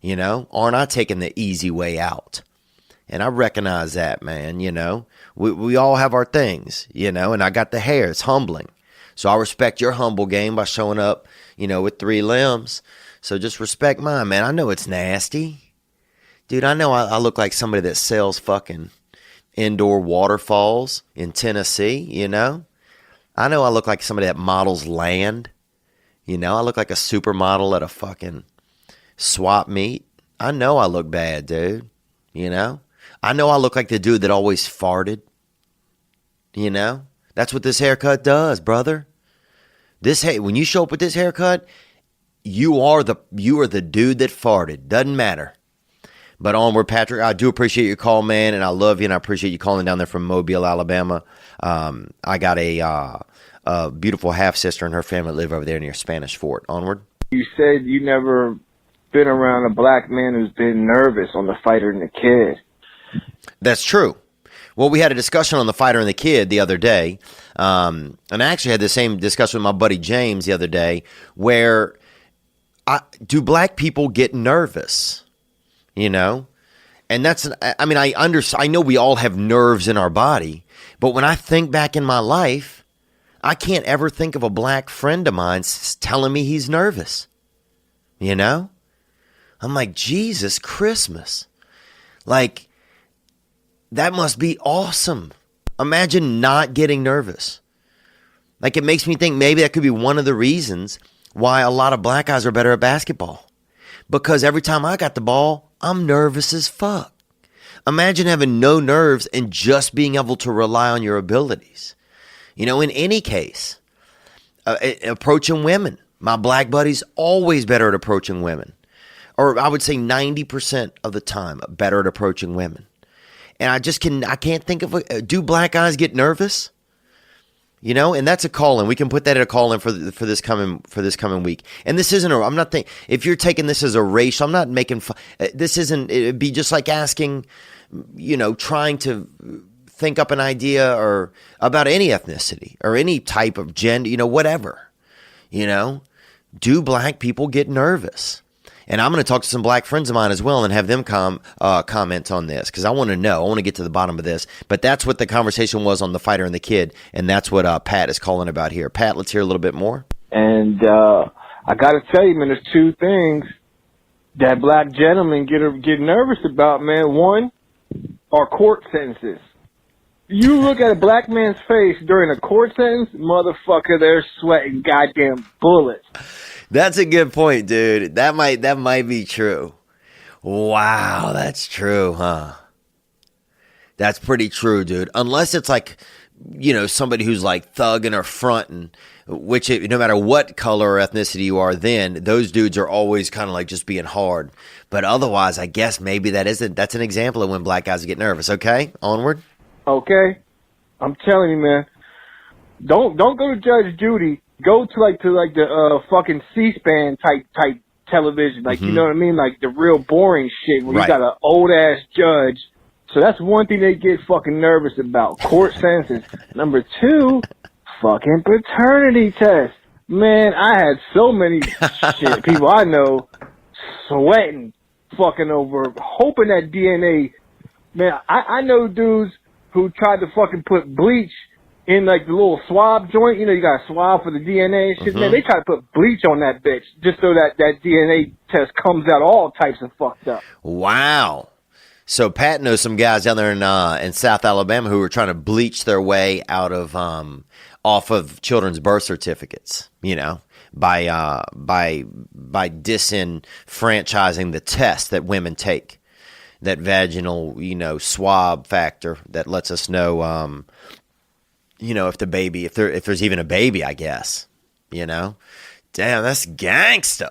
You know, aren't I taking the easy way out? And I recognize that, man, you know. We all have our things, you know, and I got the hair. It's humbling. So I respect your humble game by showing up, you know, with 3 limbs. So just respect mine, man. I know it's nasty. Dude, I know I look like somebody that sells fucking indoor waterfalls in Tennessee, you know? I know I look like somebody that models land. You know, I look like a supermodel at a fucking swap meet. I know I look bad, dude. You know? I know I look like the dude that always farted. You know? That's what this haircut does, brother. When you show up with this haircut, you are the dude that farted. Doesn't matter. But onward, Patrick, I do appreciate your call, man, and I love you, and I appreciate you calling down there from Mobile, Alabama. I got a beautiful half-sister and her family live over there near Spanish Fort. Onward. You said you never been around a black man who's been nervous on The Fighter and the Kid. That's true. Well, we had a discussion on The Fighter and the Kid the other day, and I actually had the same discussion with my buddy James the other day, where do black people get nervous? You know, and I know we all have nerves in our body, but when I think back in my life, I can't ever think of a black friend of mine telling me he's nervous. You know, I'm like, Jesus Christmas. Like, that must be awesome. Imagine not getting nervous. Like, it makes me think maybe that could be one of the reasons why a lot of black guys are better at basketball. Because every time I got the ball, I'm nervous as fuck. Imagine having no nerves and just being able to rely on your abilities. You know, in any case, approaching women. My black buddy's always better at approaching women. Or I would say 90% of the time better at approaching women. And I can't think of do black guys get nervous? You know, and that's a call-in. We can put that at a call-in for this coming week. And this isn't I'm not thinking, if you're taking this as a racial, I'm not making fun. This isn't, it'd be just like asking, you know, trying to think up an idea or about any ethnicity or any type of gender, you know, whatever. You know, do black people get nervous? And I'm going to talk to some black friends of mine as well and have them comment on this because I want to know. I want to get to the bottom of this. But that's what the conversation was on The Fighter and the Kid, and that's what Pat is calling about here. Pat, let's hear a little bit more. And I got to tell you, man, there's 2 things that black gentlemen get nervous about, man. One are court sentences. You look at a black man's face during a court sentence, motherfucker, they're sweating goddamn bullets. That's a good point, dude. That might be true. Wow, that's true, huh? That's pretty true, dude. Unless it's like, you know, somebody who's like thugging or fronting, which no matter what color or ethnicity you are, then those dudes are always kind of like just being hard. But otherwise, I guess maybe that's an example of when black guys get nervous. Okay, onward. Okay, I'm telling you, man. Don't go to Judge Judy. Go to the fucking C-SPAN type television, like, you know what I mean, like the real boring shit where you got an old ass judge. So that's one thing they get fucking nervous about. Court sentences. Number 2, fucking paternity test. Man, I had so many people I know sweating, fucking over, hoping that DNA. Man, I know dudes who tried to fucking put bleach in like the little swab joint, you know, you got a swab for the DNA and shit. Man, they try to put bleach on that bitch just so that DNA test comes out all types of fucked up. Wow. So Pat knows some guys down there in South Alabama who were trying to bleach their way out of off of children's birth certificates, you know, by by disenfranchising the test that women take, that vaginal, swab factor that lets us know, if the baby, if there's even a baby, I guess, Damn, that's gangsta.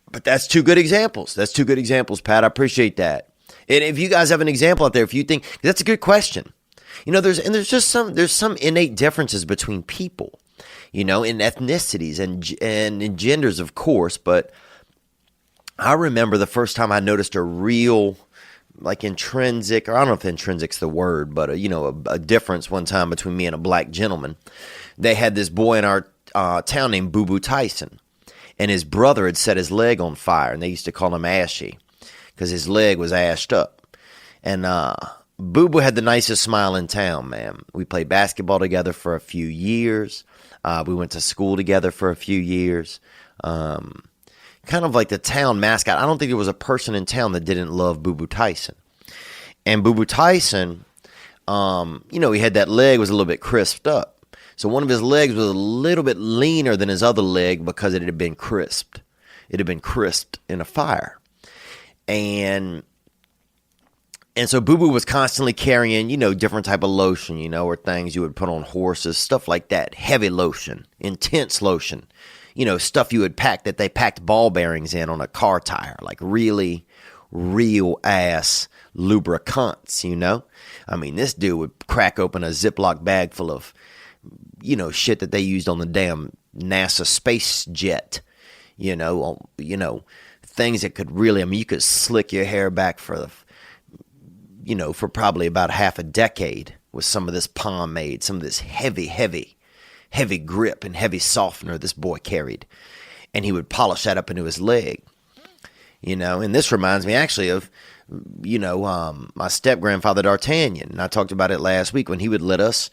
But that's two good examples. Pat. I appreciate that. And if you guys have an example out there, if you think that's a good question, there's some innate differences between people, in ethnicities and in genders, of course. But I remember the first time I noticed a real, like, intrinsic, or I don't know if intrinsic's the word, but a difference one time between me and a black gentleman. They had this boy in our town named Boo Boo Tyson, and his brother had set his leg on fire, and they used to call him Ashy because his leg was ashed up. And Boo Boo had the nicest smile in town, man. We played basketball together for a few years. We went to school together for a few years. Kind of like the town mascot. I don't think there was a person in town that didn't love Boo Boo Tyson. And Boo Boo Tyson, he had that leg was a little bit crisped up. So one of his legs was a little bit leaner than his other leg because it had been crisped. It had been crisped in a fire. And so Boo Boo was constantly carrying, different type of lotion, or things you would put on horses, stuff like that. Heavy lotion, intense lotion, stuff you would pack that they packed ball bearings in on a car tire, like really real ass lubricants, I mean, this dude would crack open a Ziploc bag full of, shit that they used on the damn NASA space jet, things that could really, you could slick your hair back for probably about half a decade with some of this pomade, some of this heavy grip and heavy softener this boy carried. And he would polish that up into his leg, and this reminds me actually of, my step-grandfather D'Artagnan. And I talked about it last week when he would let us,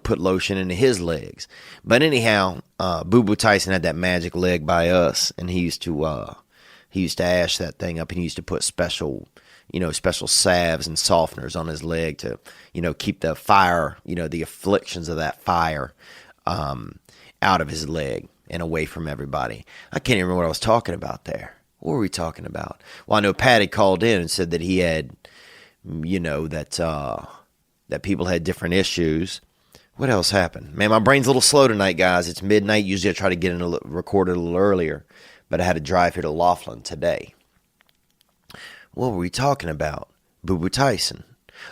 put lotion into his legs. But anyhow, Boo Boo Tyson had that magic leg by us, and he used to ash that thing up, and he used to put special salves and softeners on his leg to, keep the fire, the afflictions of that fire out of his leg and away from everybody. I can't even remember what I was talking about there. What were we talking about? Well, I know Patty called in and said that he had, that people had different issues. What else happened? Man, my brain's a little slow tonight, guys. It's midnight. Usually I try to get in recorded a little earlier, but I had to drive here to Laughlin today. What were we talking about? Boo Boo Tyson.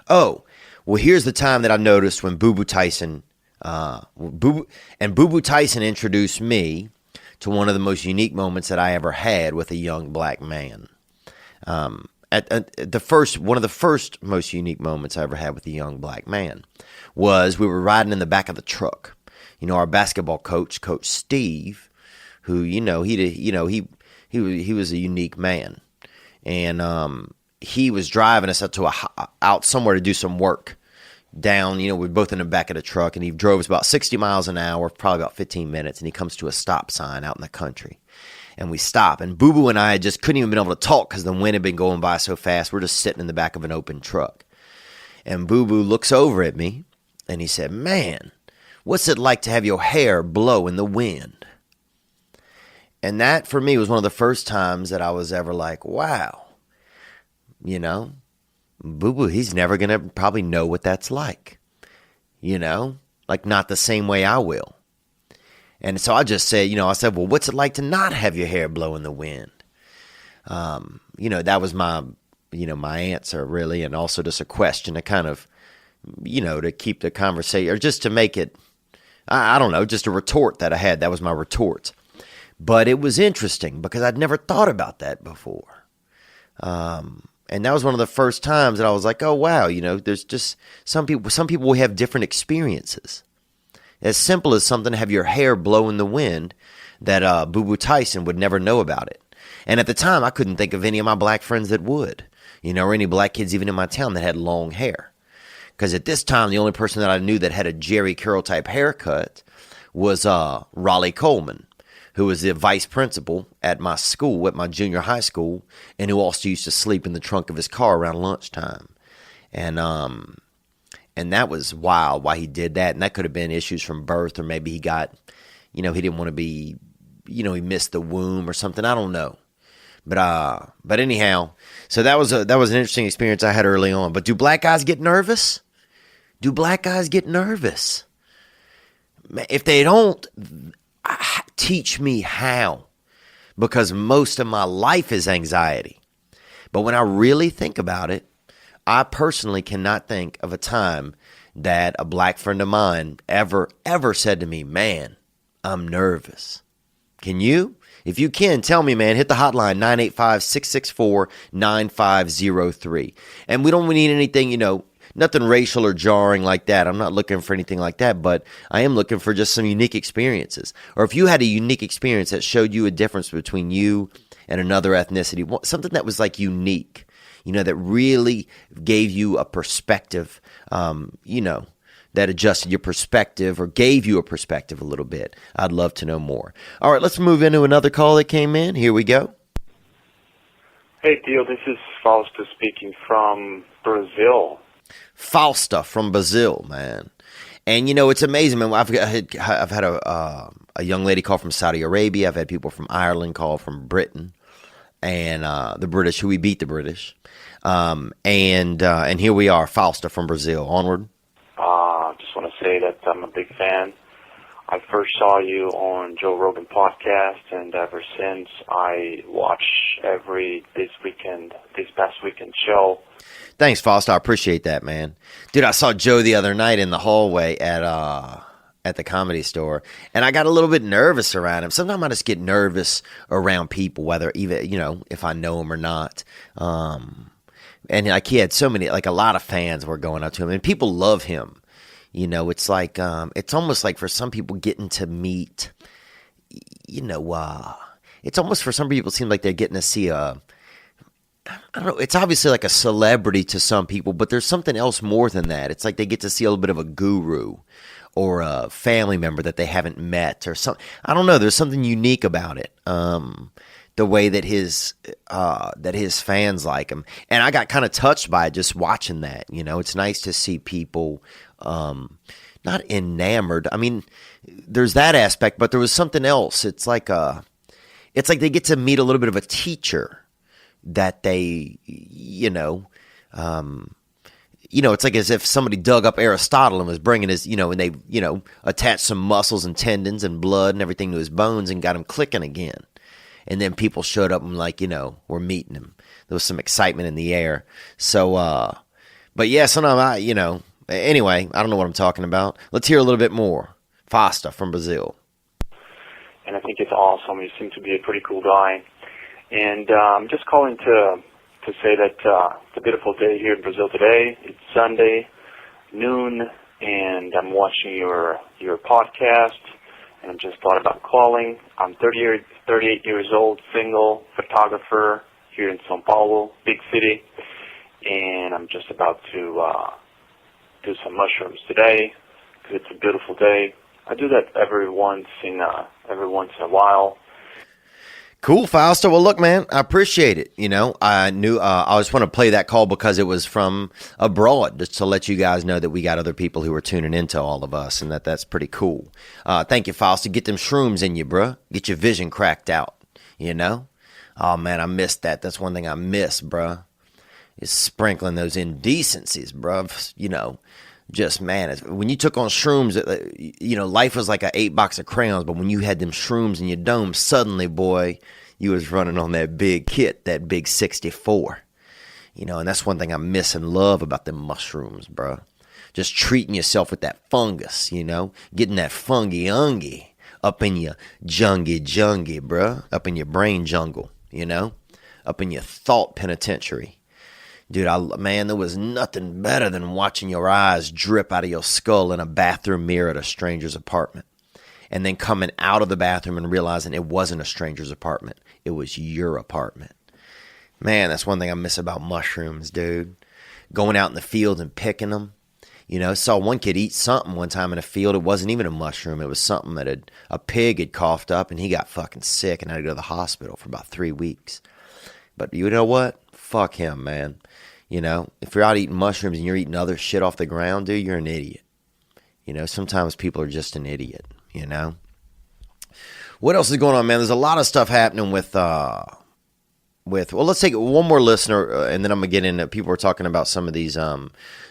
Oh, well, here's the time that I noticed when Boo Boo Tyson, Boo Boo Tyson introduced me to one of the most unique moments that I ever had with a young black man. One of the first most unique moments I ever had with a young black man was we were riding in the back of the truck. Our basketball coach, Coach Steve, who he was a unique man, and he was driving us out somewhere to do some work. Down, we're both in the back of the truck, and he drove us about 60 miles an hour, probably about 15 minutes, and he comes to a stop sign out in the country. And we stop, and Boo Boo and I just couldn't even been able to talk because the wind had been going by so fast. We're just sitting in the back of an open truck. And Boo Boo looks over at me, and he said, "Man, what's it like to have your hair blow in the wind?" And that, for me, was one of the first times that I was ever like, wow, Boo Boo, he's never going to probably know what that's like, like not the same way I will. And so I just said, I said, well, what's it like to not have your hair blow in the wind? That was my, my answer really. And also just a question to kind of, to keep the conversation or just to make it, I don't know, just a retort that I had. That was my retort. But it was interesting because I'd never thought about that before. And that was one of the first times that I was like, oh, wow, there's just some people will have different experiences. As simple as something to have your hair blow in the wind that Boo Boo Tyson would never know about it. And at the time, I couldn't think of any of my black friends that would, or any black kids even in my town that had long hair. Because at this time, the only person that I knew that had a Jerry Curl type haircut was Raleigh Coleman, who was the vice principal at my school, at my junior high school, and who also used to sleep in the trunk of his car around lunchtime. And that was wild why he did that. And that could have been issues from birth, or maybe he got, he didn't want to be, he missed the womb or something. I don't know. But anyhow, so that was an interesting experience I had early on. But do black guys get nervous? Do black guys get nervous? If they don't, teach me how. Because most of my life is anxiety. But when I really think about it, I personally cannot think of a time that a black friend of mine ever said to me, man, I'm nervous. Can you? If you can, tell me, man. Hit the hotline, 985-664-9503. And we don't need anything, nothing racial or jarring like that. I'm not looking for anything like that, but I am looking for just some unique experiences. Or if you had a unique experience that showed you a difference between you and another ethnicity, something that was like unique, that really gave you a perspective, that adjusted your perspective or gave you a perspective a little bit. I'd love to know more. All right, let's move into another call that came in. Here we go. Hey, Theo, this is Fausto speaking from Brazil. Fausta from Brazil, man. And, it's amazing, man. I've had a young lady call from Saudi Arabia. I've had people from Ireland call from Britain and the British, who we beat the British. And here we are, Fausta from Brazil. Onward. Just want to say that I'm a big fan. I first saw you on Joe Rogan podcast, and ever since I watch this past weekend show. Thanks, Foster. I appreciate that, man. Dude, I saw Joe the other night in the hallway at the Comedy Store, and I got a little bit nervous around him. Sometimes I just get nervous around people, whether even, if I know them or not. And like he had so many, like a lot of fans were going up to him, and people love him. It's like, it's almost like for some people getting to meet, it's almost for some people it seems like they're getting to see I don't know, it's obviously like a celebrity to some people, but there's something else more than that. It's like they get to see a little bit of a guru or a family member that they haven't met or something. I don't know. There's something unique about it. The way that his fans like him. And I got kind of touched by it just watching that. It's nice to see people not enamored. I mean, there's that aspect, but there was something else. It's like they get to meet a little bit of a teacher that they, it's like as if somebody dug up Aristotle and was bringing his, and they, attached some muscles and tendons and blood and everything to his bones and got him clicking again. And then people showed up and like, we're meeting him. There was some excitement in the air. So, but yeah, sometimes anyway, I don't know what I'm talking about. Let's hear a little bit more. Fausta from Brazil. And I think it's awesome. You seem to be a pretty cool guy. And I'm just calling to say that it's a beautiful day here in Brazil today. It's Sunday, noon, and I'm watching your podcast. And I just thought about calling. I'm 38 years old, single, photographer here in São Paulo, big city. And I'm just about to do some mushrooms today because it's a beautiful day. I do that every once in a while. Cool, Fausto. Well, look, man, I appreciate it. I knew I just want to play that call because it was from abroad, just to let you guys know that we got other people who are tuning into all of us, and that's pretty cool. Thank you, Fausto. Get them shrooms in you, bruh. Get your vision cracked out. Oh man, I missed that. That's one thing I miss, bruh. Is sprinkling those indecencies, bruh. Just, man, when you took on shrooms, life was like an 8-box of crayons, but when you had them shrooms in your dome, suddenly, boy, you was running on that big kit, that big 64. And that's one thing I miss and love about them mushrooms, bro. Just treating yourself with that fungus, getting that fungi-ungy up in your jungy, bro, up in your brain jungle, up in your thought penitentiary. Dude, man, there was nothing better than watching your eyes drip out of your skull in a bathroom mirror at a stranger's apartment. And then coming out of the bathroom and realizing it wasn't a stranger's apartment. It was your apartment. Man, that's one thing I miss about mushrooms, dude. Going out in the field and picking them. Saw one kid eat something one time in a field. It wasn't even a mushroom. It was something that a pig had coughed up, and he got fucking sick and had to go to the hospital for about 3 weeks. But you know what? Fuck him, man. If you're out eating mushrooms and you're eating other shit off the ground, dude, you're an idiot. Sometimes people are just an idiot, What else is going on, man? There's a lot of stuff happening with well, let's take one more listener, and then I'm gonna get into. People are talking about some of these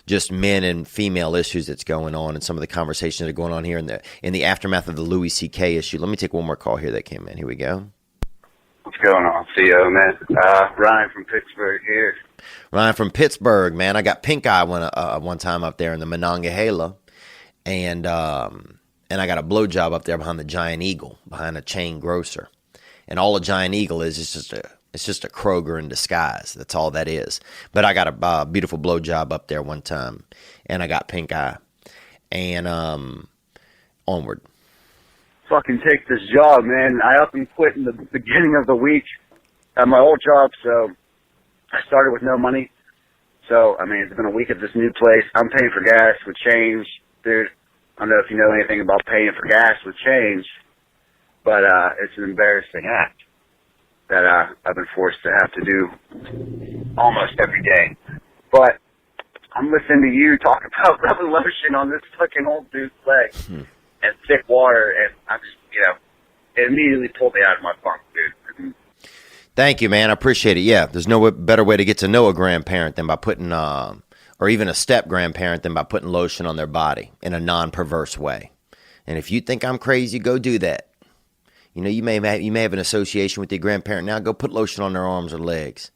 just men and female issues that's going on, and some of the conversations that are going on here in the aftermath of the Louis C.K. issue. Let me take one more call here that came in. Here we go. What's going on, Theo, man? Ryan from Pittsburgh here. Ryan from Pittsburgh, man. I got pink eye one time up there in the Monongahela, and I got a blowjob up there behind the Giant Eagle, behind a chain grocer. And all a Giant Eagle is just a Kroger in disguise. That's all that is. But I got a beautiful blowjob up there one time, and I got pink eye. And onward. Fucking take this job, man. I up and quit in the beginning of the week at my old job, so I started with no money. So, I mean, it's been a week at this new place. I'm paying for gas with change. Dude, I don't know if you know anything about paying for gas with change, but it's an embarrassing act that I've been forced to have to do almost every day. But I'm listening to you talk about rubbing lotion on this fucking old dude's leg and thick water, and I'm just, it immediately pulled me out of my funk, dude. Thank you, man. I appreciate it. Yeah, there's no better way to get to know a grandparent than by putting, or even a step-grandparent than by putting lotion on their body in a non-perverse way. And if you think I'm crazy, go do that. You may have an association with your grandparent now. Go put lotion on their arms or legs.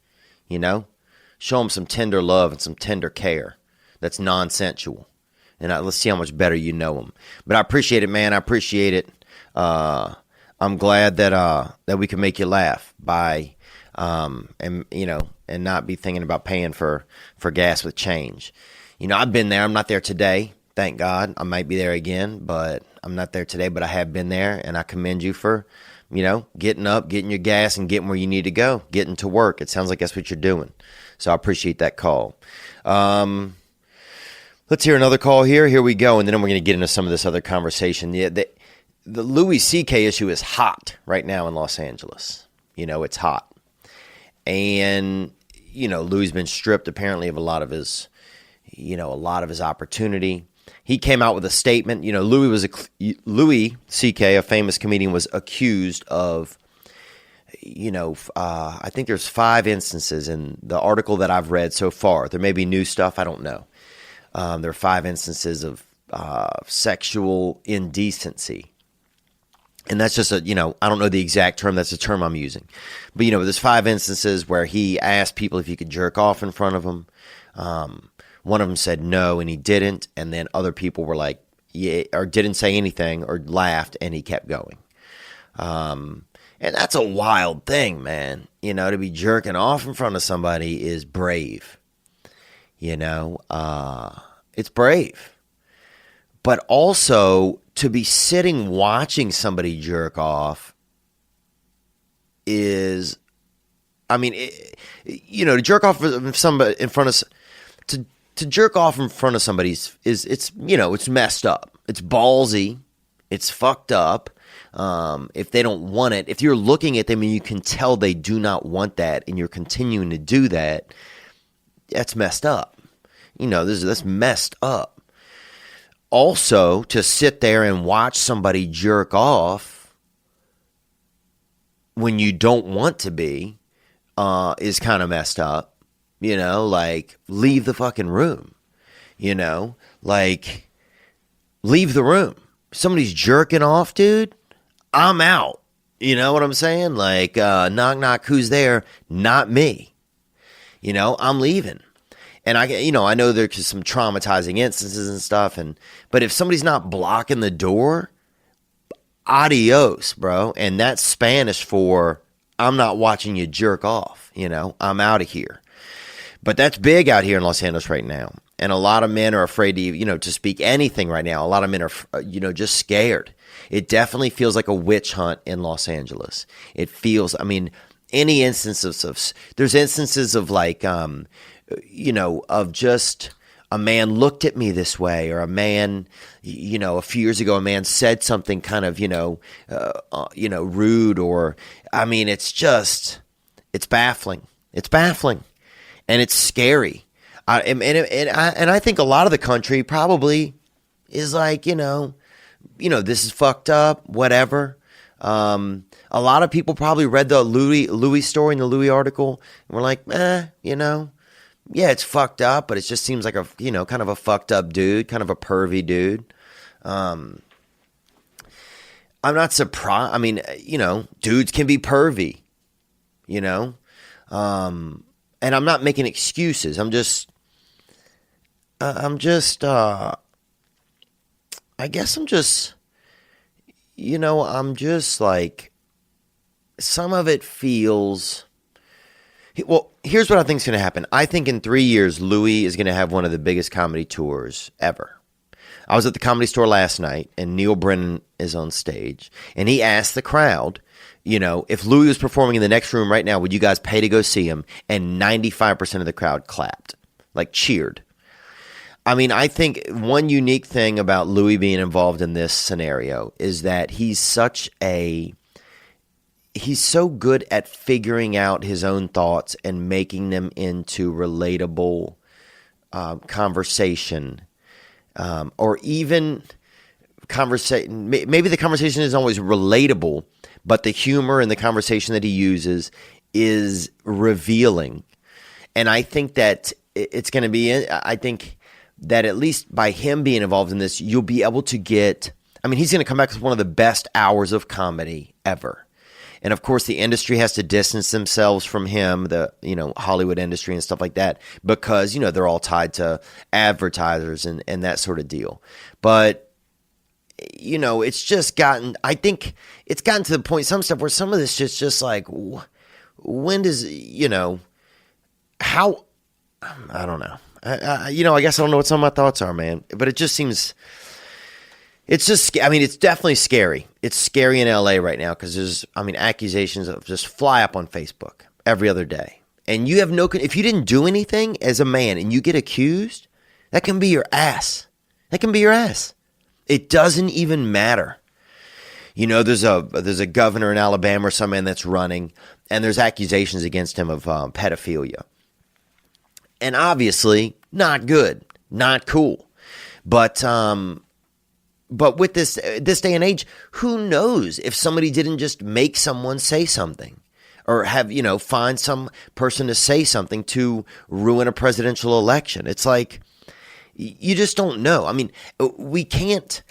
Show them some tender love and some tender care. That's non-sensual. And let's see how much better you know them. But I appreciate it, man. I appreciate it. I'm glad that we can make you laugh by and not be thinking about paying for gas with change. I've been there. I'm not there today. Thank God. I might be there again, but I'm not there today. But I have been there, and I commend you for getting up, getting your gas, and getting where you need to go, getting to work. It sounds like that's what you're doing. So I appreciate that call. Let's hear another call here. Here we go, and then we're going to get into some of this other conversation. The Louis C.K. issue is hot right now in Los Angeles. It's hot. And, Louis been stripped apparently of a lot of his opportunity. He came out with a statement. Louis C.K., a famous comedian, was accused of, I think there's 5 instances in the article that I've read so far. There may be new stuff. I don't know. There are 5 instances of sexual indecency. And that's just I don't know the exact term. That's the term I'm using. But, there's 5 instances where he asked people if he could jerk off in front of them. One of them said no, and he didn't. And then other people were like, yeah, or didn't say anything or laughed, and he kept going. And that's a wild thing, man. To be jerking off in front of somebody is brave. It's brave. But also to be sitting watching somebody jerk off is, to jerk off somebody in front of to jerk off in front of somebody is it's messed up. It's ballsy. It's fucked up. If they don't want it, if you're looking at them and you can tell they do not want that, and you're continuing to do that, that's messed up. That's messed up. Also, to sit there and watch somebody jerk off when you don't want to be is kind of messed up. Leave the fucking room. Leave the room. Somebody's jerking off, dude, I'm out. You know what I'm saying? Knock, knock, who's there? Not me. I'm leaving. And I know there's some traumatizing instances and stuff, but if somebody's not blocking the door, adios, bro. And that's Spanish for I'm not watching you jerk off. I'm out of here. But that's big out here in Los Angeles right now, and a lot of men are afraid to speak anything right now. A lot of men are just scared. It definitely feels like a witch hunt in Los Angeles. It feels. Any instances of there's instances of of just a man looked at me this way, or a man, a few years ago, a man said something kind of, rude, or, it's baffling. It's baffling, and it's scary. And I think a lot of the country probably is this is fucked up, whatever. A lot of people probably read the Louis story in the Louis article and were like, yeah, it's fucked up, but it just seems like a, kind of a fucked up dude, kind of a pervy dude. I'm not surprised. I mean, dudes can be pervy, and I'm not making excuses. I guess I'm just like, some of it feels, well, here's what I think is going to happen. I think in 3 years, Louis is going to have one of the biggest comedy tours ever. I was at the Comedy Store last night, and Neil Brennan is on stage, and he asked the crowd, if Louis was performing in the next room right now, would you guys pay to go see him? And 95% of the crowd clapped, like cheered. I mean, I think one unique thing about Louis being involved in this scenario is that he's so good at figuring out his own thoughts and making them into relatable conversation, or even conversation. Maybe the conversation isn't always relatable, but the humor and the conversation that he uses is revealing. And I think that it's going to be, I think that at least by him being involved in this, you'll be able to get, he's going to come back with one of the best hours of comedy ever. And of course, the industry has to distance themselves from him, the Hollywood industry and stuff like that, because they're all tied to advertisers and that sort of deal. But it's just gotten. I think it's gotten to the point, some stuff where some of this is just like, when does how? I don't know. I guess I don't know what some of my thoughts are, man. But it just seems. It's just, it's definitely scary. It's scary in LA right now because there's, accusations of just fly up on Facebook every other day. And you have if you didn't do anything as a man and you get accused, that can be your ass. That can be your ass. It doesn't even matter. There's a governor in Alabama or some man that's running, and there's accusations against him of pedophilia. And obviously, not good, not cool. But with this day and age, who knows if somebody didn't just make someone say something, or have, find some person to say something to ruin a presidential election. It's like, you just don't know. We can't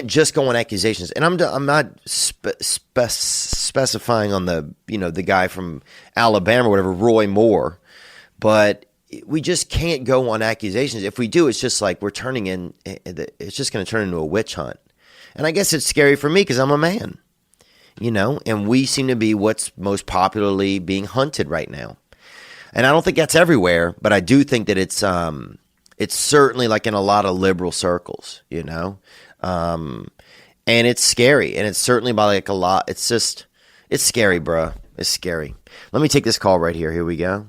just go on accusations. And I'm not specifying on the guy from Alabama or whatever, Roy Moore, but we just can't go on accusations. If we do, it's just like it's just going to turn into a witch hunt. And I guess it's scary for me because I'm a man, and we seem to be what's most popularly being hunted right now. And I don't think that's everywhere, but I do think that it's certainly like in a lot of liberal circles, and it's scary. And it's certainly by like a lot. It's scary, bro. It's scary. Let me take this call right here. Here we go.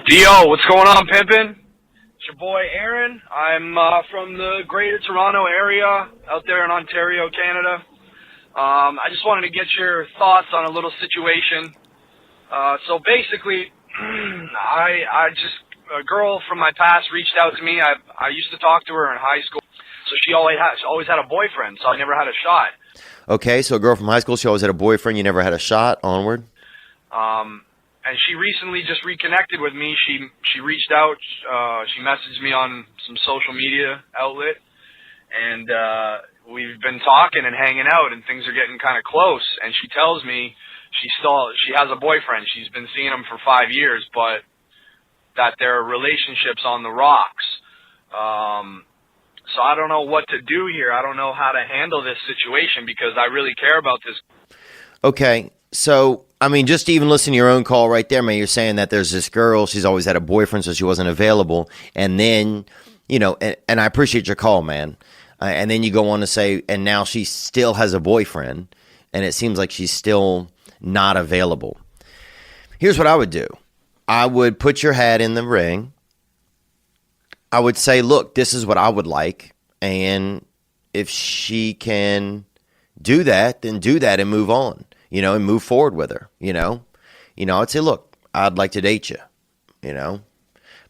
Theo, what's going on, pimpin'? It's your boy Aaron. I'm from the Greater Toronto area out there in Ontario, Canada. I just wanted to get your thoughts on a little situation. So basically, a girl from my past reached out to me. I used to talk to her in high school, so she always had a boyfriend, so I never had a shot. Okay, so a girl from high school, she always had a boyfriend, you never had a shot. Onward. And she recently just reconnected with me. She reached out. She messaged me on some social media outlet, and we've been talking and hanging out, and things are getting kind of close. And she tells me she has a boyfriend. She's been seeing him for 5 years, but that their relationship's on the rocks. So I don't know what to do here. I don't know how to handle this situation because I really care about this. Okay, so just to even listen to your own call right there, man, you're saying that there's this girl, she's always had a boyfriend, so she wasn't available. And then, and I appreciate your call, man. And then you go on to say, and now she still has a boyfriend, and it seems like she's still not available. Here's what I would do. I would put your hat in the ring. I would say, look, this is what I would like. And if she can do that, then do that and move on. And move forward with her, I'd say, look, I'd like to date you,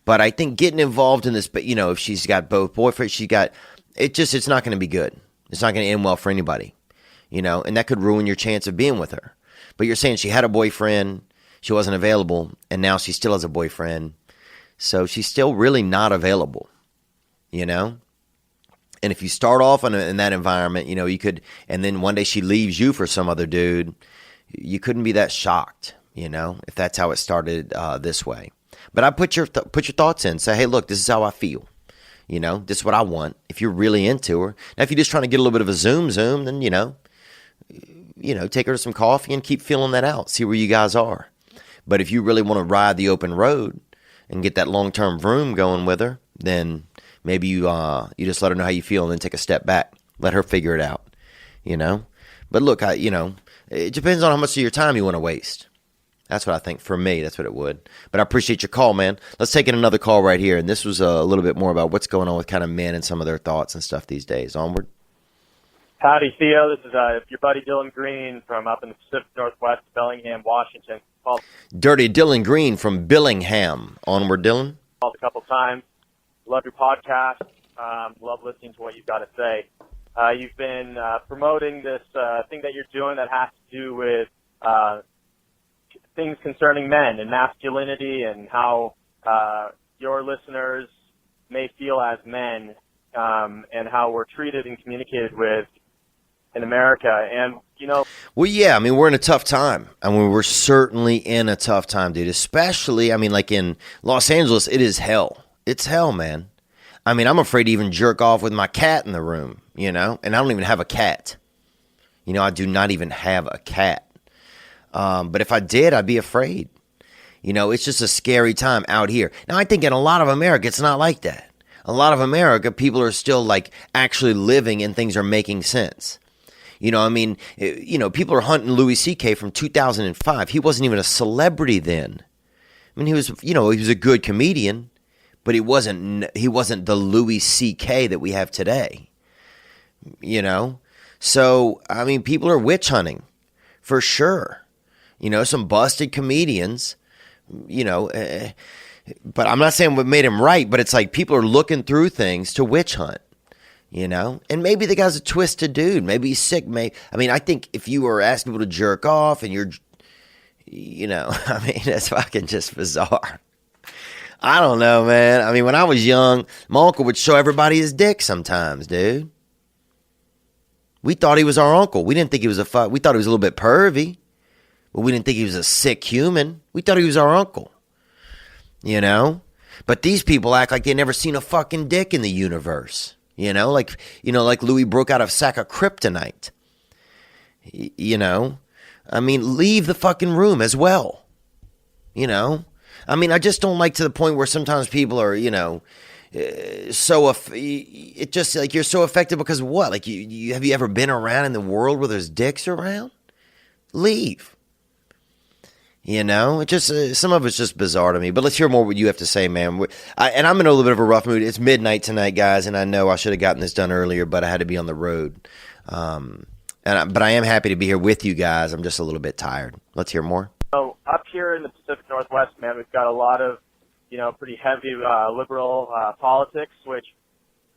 but I think getting involved in this, but if she's got both boyfriends, it's not going to be good. It's not going to end well for anybody, you know, and that could ruin your chance of being with her. But you're saying she had a boyfriend, she wasn't available, and now she still has a boyfriend. So she's still really not available, you know? And if you start off in that environment, you know, you could, and then one day she leaves you for some other dude, you couldn't be that shocked, you know, if that's how it started this way. But I put your thoughts in. Say, hey, look, this is how I feel. You know, this is what I want. If you're really into her. Now, if you're just trying to get a little bit of a zoom, then, you know, take her to some coffee and keep feeling that out. See where you guys are. But if you really want to ride the open road and get that long-term vroom going with her, then maybe you just let her know how you feel and then take a step back. Let her figure it out, you know. But look, it depends on how much of your time you want to waste. That's what I think. For me, that's what it would. But I appreciate your call, man. Let's take in another call right here. And this was a little bit more about what's going on with kind of men and some of their thoughts and stuff these days. Onward. Howdy, Theo. This is your buddy Dylan Green from up in the Pacific Northwest, Bellingham, Washington. Called Dirty Dylan Green from Billingham. Onward, Dylan. Called a couple times. Love your podcast. Love listening to what you've got to say. You've been promoting this thing that you're doing that has to do with things concerning men and masculinity and how your listeners may feel as men and how we're treated and communicated with in America. And, you know... Well, yeah, I mean, we're in a tough time. I mean, we're certainly in a tough time, dude. Especially, I mean, like in Los Angeles, it is hell. It's hell, man. I mean, I'm afraid to even jerk off with my cat in the room, you know? And I don't even have a cat. You know, I do not even have a cat. But if I did, I'd be afraid. You know, it's just a scary time out here. Now, I think in a lot of America, it's not like that. A lot of America, people are still like actually living and things are making sense. You know, I mean, people are hunting Louis C.K. from 2005. He wasn't even a celebrity then. I mean, he was a good comedian, but he wasn't the Louis C.K. that we have today. You know? So, I mean, people are witch hunting for sure. You know, some busted comedians, you know, but I'm not saying what made him right, but it's like people are looking through things to witch hunt, you know, and maybe the guy's a twisted dude. Maybe he's sick. I think if you were asking people to jerk off and you're, you know, I mean, that's fucking just bizarre. I don't know, man. I mean, when I was young, my uncle would show everybody his dick sometimes, dude. We thought he was our uncle. We didn't think he was we thought he was a little bit pervy. But we didn't think he was a sick human. We thought he was our uncle. You know? But these people act like they never seen a fucking dick in the universe. You know? Like Louis broke out of a sack of kryptonite. You know? I mean, leave the fucking room as well. You know? I mean, I just don't like to the point where sometimes people are, you know, it just like you're so affected because of what? Like, have you ever been around in the world where there's dicks around? Leave. You know, it just some of it's just bizarre to me. But let's hear more what you have to say, man. And I'm in a little bit of a rough mood. It's midnight tonight, guys, and I know I should have gotten this done earlier, but I had to be on the road. But I am happy to be here with you guys. I'm just a little bit tired. Let's hear more. So up here in the Pacific Northwest, man, we've got a lot of, you know, pretty heavy liberal politics, which,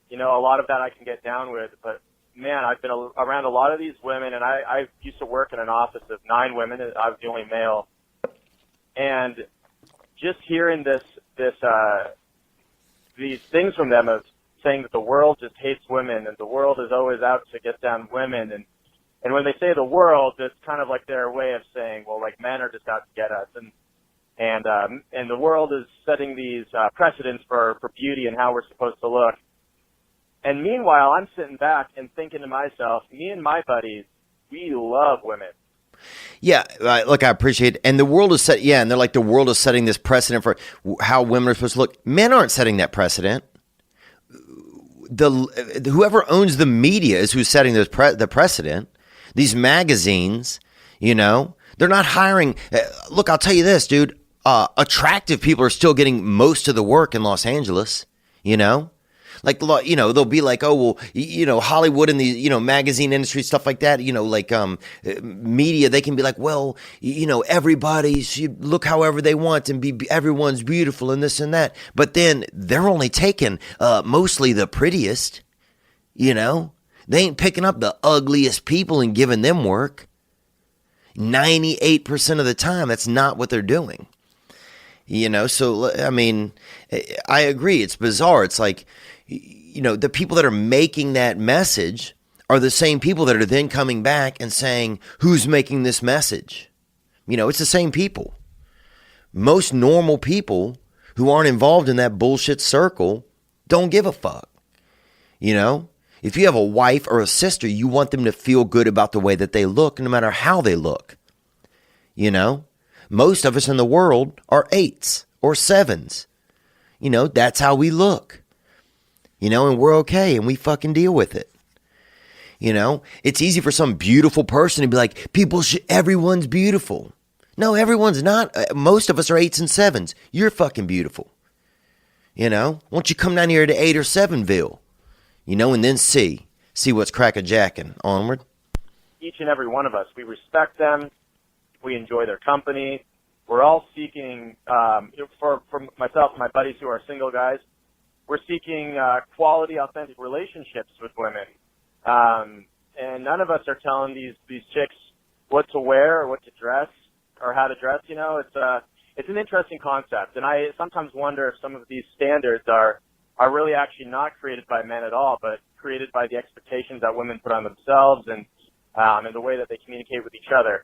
you know, a lot of that I can get down with. But man, I've been around a lot of these women, and I used to work in an office of 9 women. And I was the only male. And just hearing these things from them of saying that the world just hates women and the world is always out to get down women. And when they say the world, it's kind of like their way of saying, well, like men are just out to get us. And the world is setting these precedents for beauty and how we're supposed to look. And meanwhile, I'm sitting back and thinking to myself, me and my buddies, we love women. Yeah, look, I appreciate it. And the world is and they're like, the world is setting this precedent for how women are supposed to look. Men aren't setting that precedent. Whoever owns the media is who's setting the precedent. These magazines, you know, they're not hiring. Look, I'll tell you this, dude. Attractive people are still getting most of the work in Los Angeles, you know? Like, you know, they'll be like, oh, well, you know, Hollywood and the, you know, magazine industry, stuff like that, you know, like media, they can be like, well, you know, everybody should look however they want and everyone's beautiful and this and that. But then they're only taking mostly the prettiest, you know. They ain't picking up the ugliest people and giving them work. 98% of the time, that's not what they're doing. You know, so, I mean, I agree. It's bizarre. It's like, you know, the people that are making that message are the same people that are then coming back and saying, who's making this message? You know, it's the same people. Most normal people who aren't involved in that bullshit circle don't give a fuck. You know, if you have a wife or a sister, you want them to feel good about the way that they look, no matter how they look. You know, most of us in the world are 8s or 7s. You know, that's how we look. You know, and we're okay and we fucking deal with it. You know, it's easy for some beautiful person to be like, everyone's beautiful. No, everyone's not. Most of us are 8s and 7s. You're fucking beautiful. You know, why don't you come down here to 8 or 7ville? You know, and then see what's crack-a-jacking. Onward. Each and every one of us, we respect them. We enjoy their company. We're all seeking, for myself and my buddies who are single guys, we're seeking quality, authentic relationships with women. And none of us are telling these chicks what to wear or what to dress or how to dress. You know, it's an interesting concept. And I sometimes wonder if some of these standards are really actually not created by men at all, but created by the expectations that women put on themselves and the way that they communicate with each other.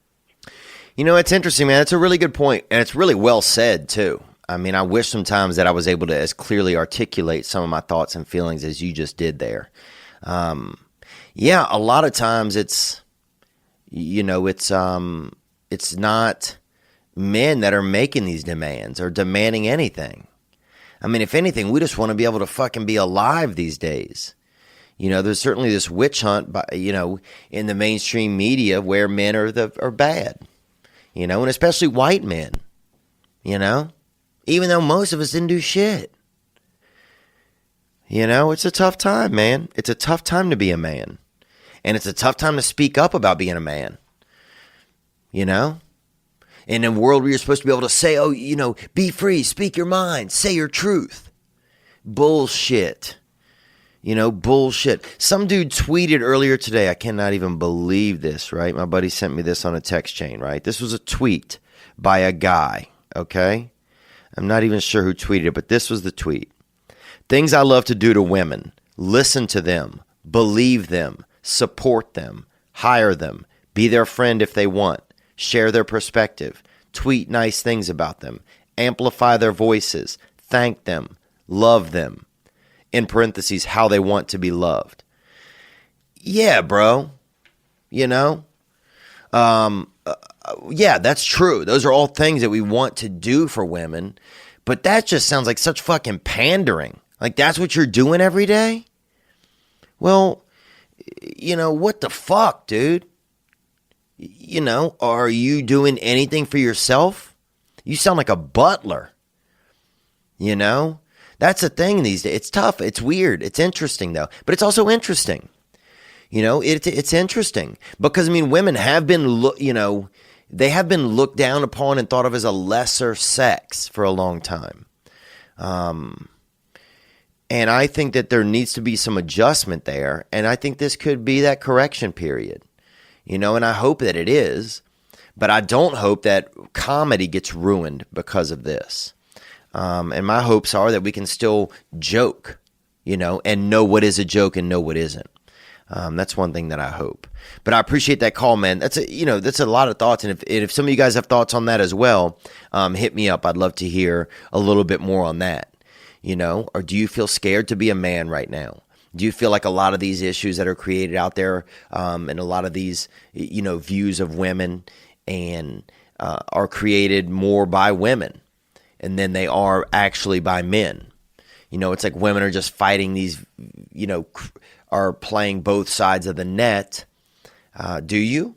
You know, it's interesting, man. It's a really good point, and it's really well said, too. I mean, I wish sometimes that I was able to as clearly articulate some of my thoughts and feelings as you just did there. Yeah, a lot of times it's, you know, it's not men that are making these demands or demanding anything. I mean, if anything, we just want to be able to fucking be alive these days. You know, there's certainly this witch hunt, you know, in the mainstream media where men are bad. You know, and especially white men. You know, even though most of us didn't do shit. You know, it's a tough time, man. It's a tough time to be a man. And it's a tough time to speak up about being a man. You know? In a world where you're supposed to be able to say, oh, you know, be free, speak your mind, say your truth. Bullshit. You know, bullshit. Some dude tweeted earlier today, I cannot even believe this, right? My buddy sent me this on a text chain, right? This was a tweet by a guy, okay? I'm not even sure who tweeted it, but this was the tweet. Things I love to do to women. Listen to them. Believe them. Support them. Hire them. Be their friend if they want. Share their perspective. Tweet nice things about them. Amplify their voices. Thank them. Love them. In parentheses, how they want to be loved. Yeah, bro. You know? Yeah, that's true. Those are all things that we want to do for women. But that just sounds like such fucking pandering. Like, that's what you're doing every day? Well, you know, what the fuck, dude? You know, are you doing anything for yourself? You sound like a butler. You know? That's the thing these days. It's tough. It's weird. It's interesting, though. But it's also interesting. You know, it's interesting. Because, I mean, women have been, they have been looked down upon and thought of as a lesser sex for a long time. And I think that there needs to be some adjustment there. And I think this could be that correction period. You know, and I hope that it is. But I don't hope that comedy gets ruined because of this. And my hopes are that we can still joke, you know, and know what is a joke and know what isn't. That's one thing that I hope. But I appreciate that call, man. That's a lot of thoughts. And if some of you guys have thoughts on that as well, hit me up. I'd love to hear a little bit more on that. You know, or do you feel scared to be a man right now? Do you feel like a lot of these issues that are created out there, and a lot of these, you know, views of women and are created more by women? And then they are actually by men. You know, it's like women are just fighting these, you know, are playing both sides of the net. Do you?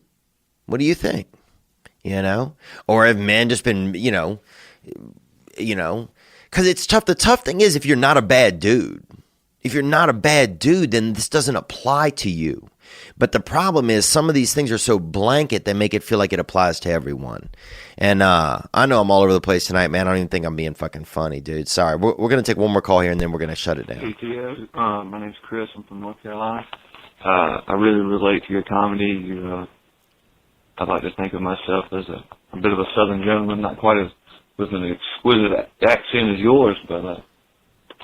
What do you think? You know? Or have men just been, you know, because it's tough. The tough thing is if you're not a bad dude. If you're not a bad dude, then this doesn't apply to you. But the problem is some of these things are so blanket they make it feel like it applies to everyone. And I know I'm all over the place tonight, man. I don't even think I'm being fucking funny, dude. Sorry. We're going to take one more call here, and then we're going to shut it down. Hey, Theo. My name's Chris. I'm from North Carolina. I really relate to your comedy. I like to think of myself as a bit of a Southern gentleman, not quite as with an exquisite accent as yours, but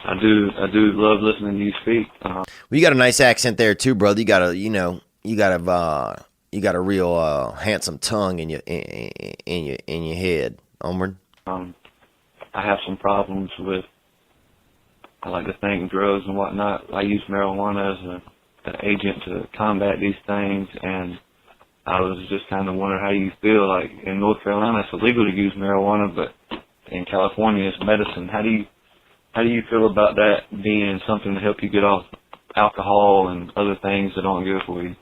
I do love listening to you speak. Well, you got a nice accent there too, brother. You got a real handsome tongue in your head, Omar. I have some problems with, I like to think, drugs and whatnot. I use marijuana as an agent to combat these things, and I was just kind of wondering how you feel. Like in North Carolina, it's illegal to use marijuana, but in California, it's medicine. How do you feel about that being something to help you get off alcohol and other things that aren't good for you?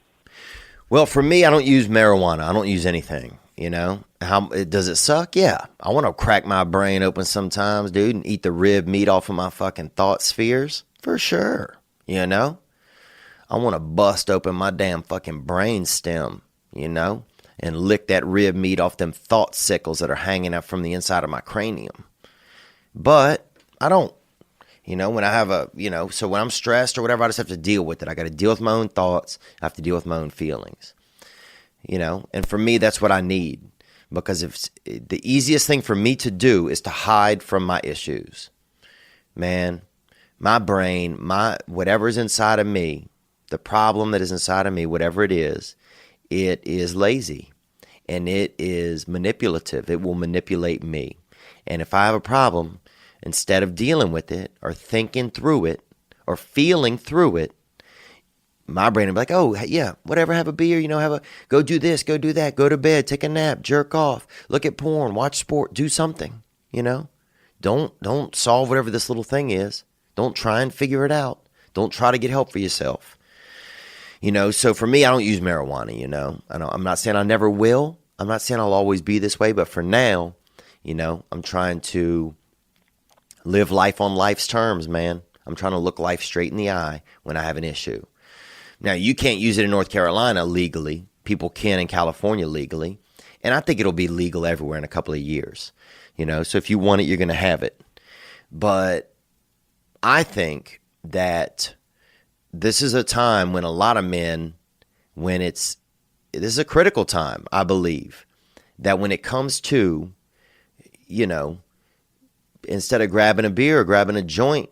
Well, for me, I don't use marijuana. I don't use anything. Does it suck? Yeah. I want to crack my brain open sometimes, dude, and eat the rib meat off of my fucking thought spheres. For sure. I want to bust open my damn fucking brain stem, and lick that rib meat off them thought sickles that are hanging out from the inside of my cranium. But I don't. When I have so when I'm stressed or whatever, I just have to deal with it. I got to deal with my own thoughts. I have to deal with my own feelings. And for me, that's what I need, because the easiest thing for me to do is to hide from my issues. Man, my brain, whatever's inside of me, the problem that is inside of me, whatever it is lazy and it is manipulative. It will manipulate me. And if I have a problem, instead of dealing with it or thinking through it or feeling through it, my brain will be like, oh, yeah, whatever, have a beer, go do this, go do that, go to bed, take a nap, jerk off, look at porn, watch sport, do something, Don't solve whatever this little thing is. Don't try and figure it out. Don't try to get help for yourself. So for me, I don't use marijuana, I'm not saying I never will. I'm not saying I'll always be this way, but for now, I'm trying to live life on life's terms, man. I'm trying to look life straight in the eye when I have an issue. Now, you can't use it in North Carolina legally. People can in California legally. And I think it'll be legal everywhere in a couple of years. So if you want it, you're going to have it. But I think that this is a time when a lot of men, this is a critical time, I believe, that when it comes to, instead of grabbing a beer or grabbing a joint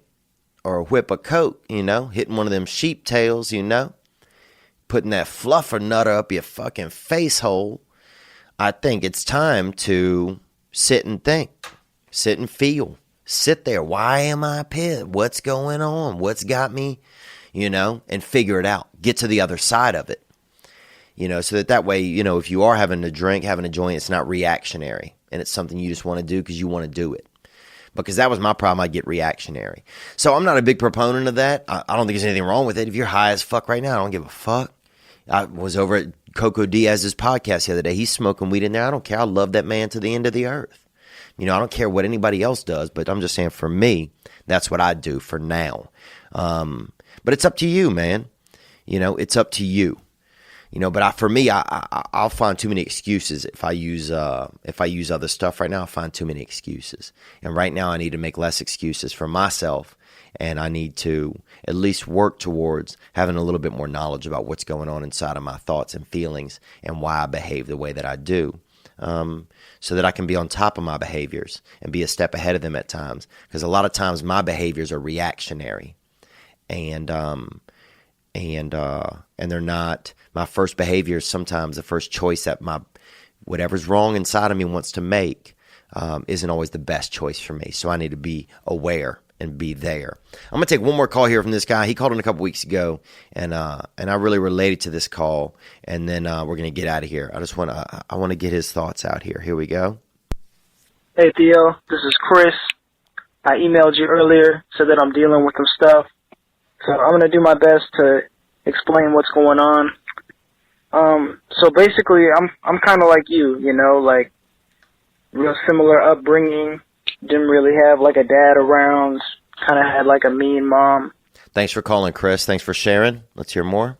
or a whip of coke, hitting one of them sheep tails, putting that fluffer nutter up your fucking face hole, I think it's time to sit and think, sit and feel, sit there. Why am I pissed? What's going on? What's got me, and figure it out. Get to the other side of it, so that way, if you are having a drink, having a joint, it's not reactionary and it's something you just want to do because you want to do it. Because that was my problem. I get reactionary. So I'm not a big proponent of that. I don't think there's anything wrong with it. If you're high as fuck right now, I don't give a fuck. I was over at Coco Diaz's podcast the other day. He's smoking weed in there. I don't care. I love that man to the end of the earth. I don't care what anybody else does, but I'm just saying for me, that's what I do for now. But it's up to you, man. It's up to you. But for me, I'll find too many excuses if I use other stuff right now. I'll find too many excuses, and right now I need to make less excuses for myself, and I need to at least work towards having a little bit more knowledge about what's going on inside of my thoughts and feelings and why I behave the way that I do, so that I can be on top of my behaviors and be a step ahead of them at times. Because a lot of times my behaviors are reactionary, and they're not. My first behavior is sometimes the first choice that whatever's wrong inside of me wants to make isn't always the best choice for me. So I need to be aware and be there. I'm going to take one more call here from this guy. He called in a couple weeks ago, and I really related to this call, and then we're going to get out of here. I want to get his thoughts out here. Here we go. Hey, Theo. This is Chris. I emailed you earlier, said that I'm dealing with some stuff. So I'm going to do my best to explain what's going on. So basically, I'm kind of like you, like real similar upbringing. Didn't really have like a dad around. Kind of had like a mean mom. Thanks for calling, Chris. Thanks for sharing. Let's hear more.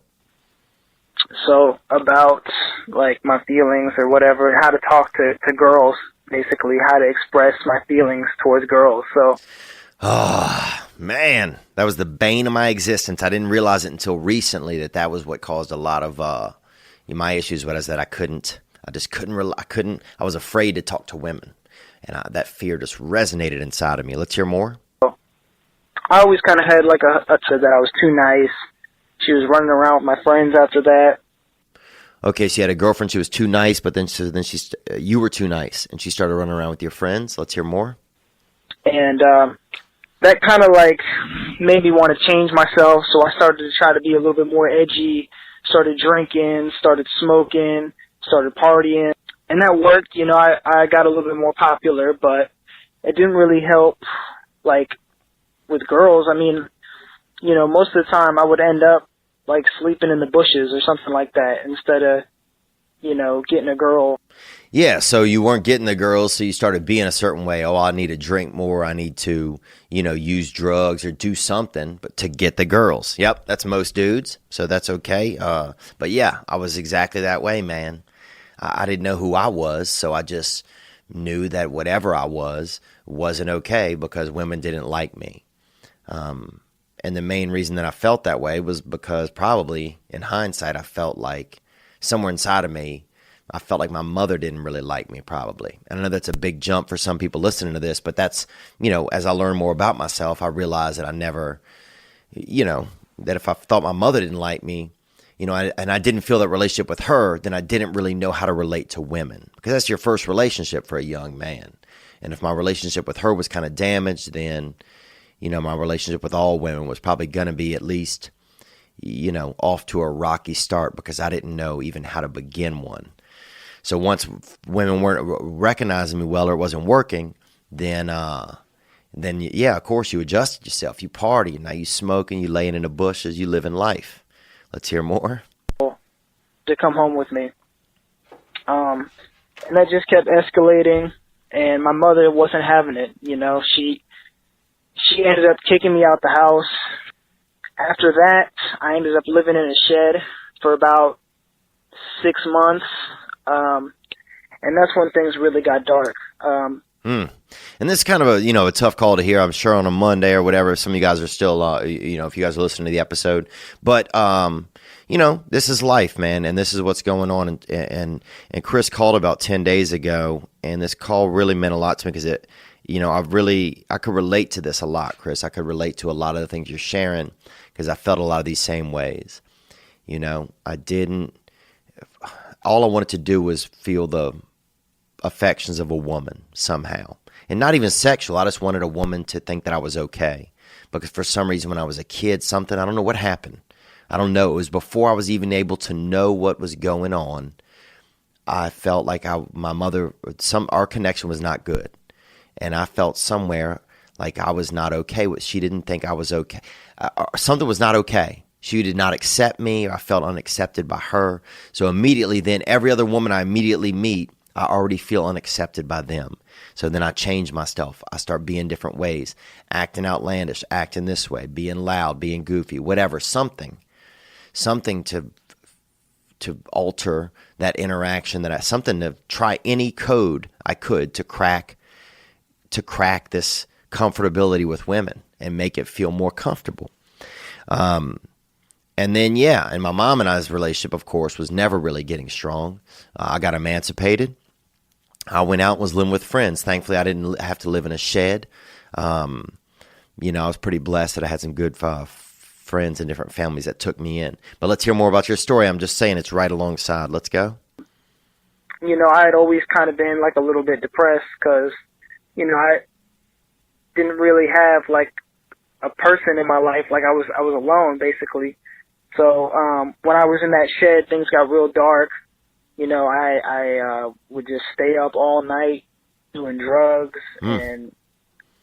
So about like my feelings or whatever, how to talk to girls, basically how to express my feelings towards girls. So Man, that was the bane of my existence. I didn't realize it until recently that was what caused a lot of my issues. Was that I was afraid to talk to women, and that fear just resonated inside of me. Let's hear more. I always kind of had like a said that I was too nice. She was running around with my friends after that. Okay, she had a girlfriend. She was too nice, but then you were too nice, and she started running around with your friends. Let's hear more. And that kind of like made me want to change myself, so I started to try to be a little bit more edgy, started drinking, started smoking, started partying, and that worked. You know, I got a little bit more popular, but it didn't really help, like, with girls. I mean, you know, most of the time I would end up, like, sleeping in the bushes or something like that instead of, you know, getting a girl. Yeah, so you weren't getting the girls, so you started being a certain way. Oh, I need to drink more. I need to, you know, use drugs or do something, but to get the girls. Yep, that's most dudes, so that's okay. But yeah, I was exactly that way, man. I didn't know who I was, so I just knew that whatever I wasn't okay because women didn't like me. And the main reason that I felt that way was because probably, in hindsight, I felt like somewhere inside of me, I felt like my mother didn't really like me, probably. And I know that's a big jump for some people listening to this, but that's, you know, as I learn more about myself, I realized that I never, you know, that if I thought my mother didn't like me, you know, and I didn't feel that relationship with her, then I didn't really know how to relate to women, because that's your first relationship for a young man. And if my relationship with her was kind of damaged, then, you know, my relationship with all women was probably going to be at least, you know, off to a rocky start, because I didn't know even how to begin one. So once women weren't recognizing me well, or it wasn't working, then yeah, of course you adjusted yourself. You party, now you smoking, you laying in the bushes, you living life. Let's hear more. To come home with me. And that just kept escalating, and my mother wasn't having it. You know, she ended up kicking me out the house. After that, I ended up living in a shed for about 6 months. And that's when things really got dark. And this is kind of a, you know, a tough call to hear, I'm sure, on a Monday or whatever. Some of you guys are still, you know, if you guys are listening to the episode. But, you know, this is life, man, and this is what's going on. And Chris called about 10 days ago, and this call really meant a lot to me because it, you know, I could relate to this a lot, Chris. I could relate to a lot of the things you're sharing because I felt a lot of these same ways. You know, all I wanted to do was feel the affections of a woman somehow. And not even sexual. I just wanted a woman to think that I was okay. Because for some reason when I was a kid, I don't know what happened. I don't know. It was before I was even able to know what was going on. I felt like my mother, our connection was not good. And I felt somewhere like I was not okay with. She didn't think I was okay. Something was not okay. She did not accept me, or I felt unaccepted by her. So immediately then, every other woman I immediately meet, I already feel unaccepted by them. So then I change myself. I start being different ways, acting outlandish, acting this way, being loud, being goofy, whatever, something to alter that interaction, something to try any code I could to crack this comfortability with women and make it feel more comfortable. And then, yeah, and my mom and I's relationship, of course, was never really getting strong. I got emancipated. I went out and was living with friends. Thankfully, I didn't have to live in a shed. You know, I was pretty blessed that I had some good friends and different families that took me in. But let's hear more about your story. I'm just saying it's right alongside. Let's go. You know, I had always kind of been like a little bit depressed because, you know, I didn't really have like a person in my life. Like I was alone basically. So when I was in that shed, things got real dark. You know, I would just stay up all night doing drugs and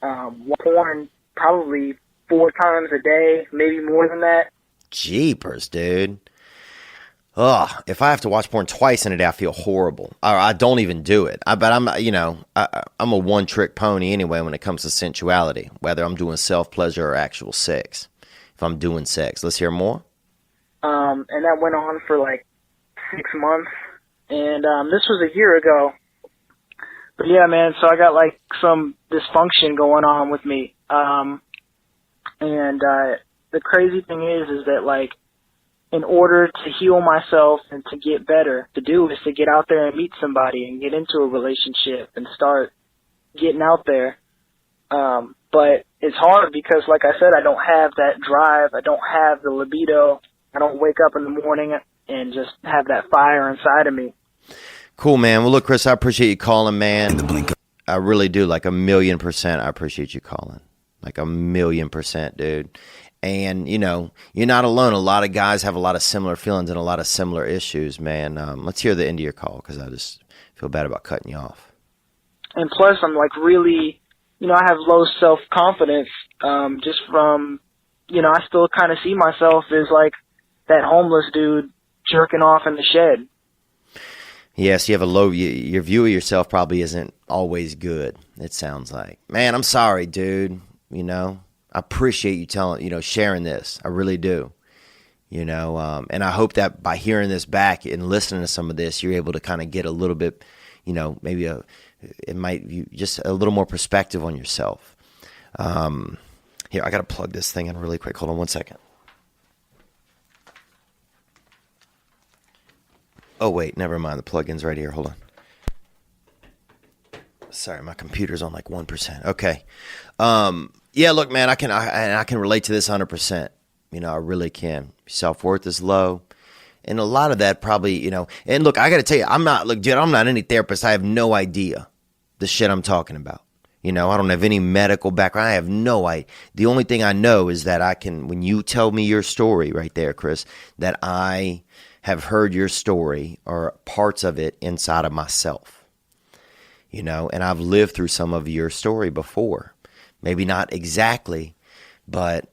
porn probably 4 times a day, maybe more than that. Jeepers, dude. Ugh, if I have to watch porn twice in a day, I feel horrible. I don't even do it. But I'm a one-trick pony anyway when it comes to sensuality, whether I'm doing self-pleasure or actual sex. If I'm doing sex. Let's hear more. And that went on for like 6 months. And this was a year ago. But yeah, man, so I got like some dysfunction going on with me. And the crazy thing is that, like, in order to heal myself and to get better, to do is to get out there and meet somebody and get into a relationship and start getting out there. But it's hard because, like I said, I don't have that drive. I don't have the libido. I don't wake up in the morning and just have that fire inside of me. Cool, man. Well, look, Chris, I appreciate you calling, man. I really do. Like 1,000,000%. I appreciate you calling. Like 1,000,000%, dude. And, you know, you're not alone. A lot of guys have a lot of similar feelings and a lot of similar issues, man. Let's hear the end of your call because I just feel bad about cutting you off. And plus, I'm like really, you know, I have low self-confidence just from, you know, I still kind of see myself as like that homeless dude jerking off in the shed. Yes, you have a low, your view of yourself probably isn't always good, it sounds like. Man, I'm sorry, dude. You know, I appreciate you sharing this. I really do. You know, and I hope that by hearing this back and listening to some of this, you're able to kind of get a little bit, you know, maybe just a little more perspective on yourself. Here, I got to plug this thing in really quick. Hold on one second. Oh, wait, never mind. The plug-in's right here. Hold on. Sorry, my computer's on like 1%. Okay. Yeah, look, man, I can relate to this 100%. You know, I really can. Self-worth is low. And a lot of that probably, you know, and look, I got to tell you, I'm not any therapist. I have no idea the shit I'm talking about. You know, I don't have any medical background. I have no idea. The only thing I know is that when you tell me your story right there, Chris, that I have heard your story or parts of it inside of myself. You know, and I've lived through some of your story before. Maybe not exactly, but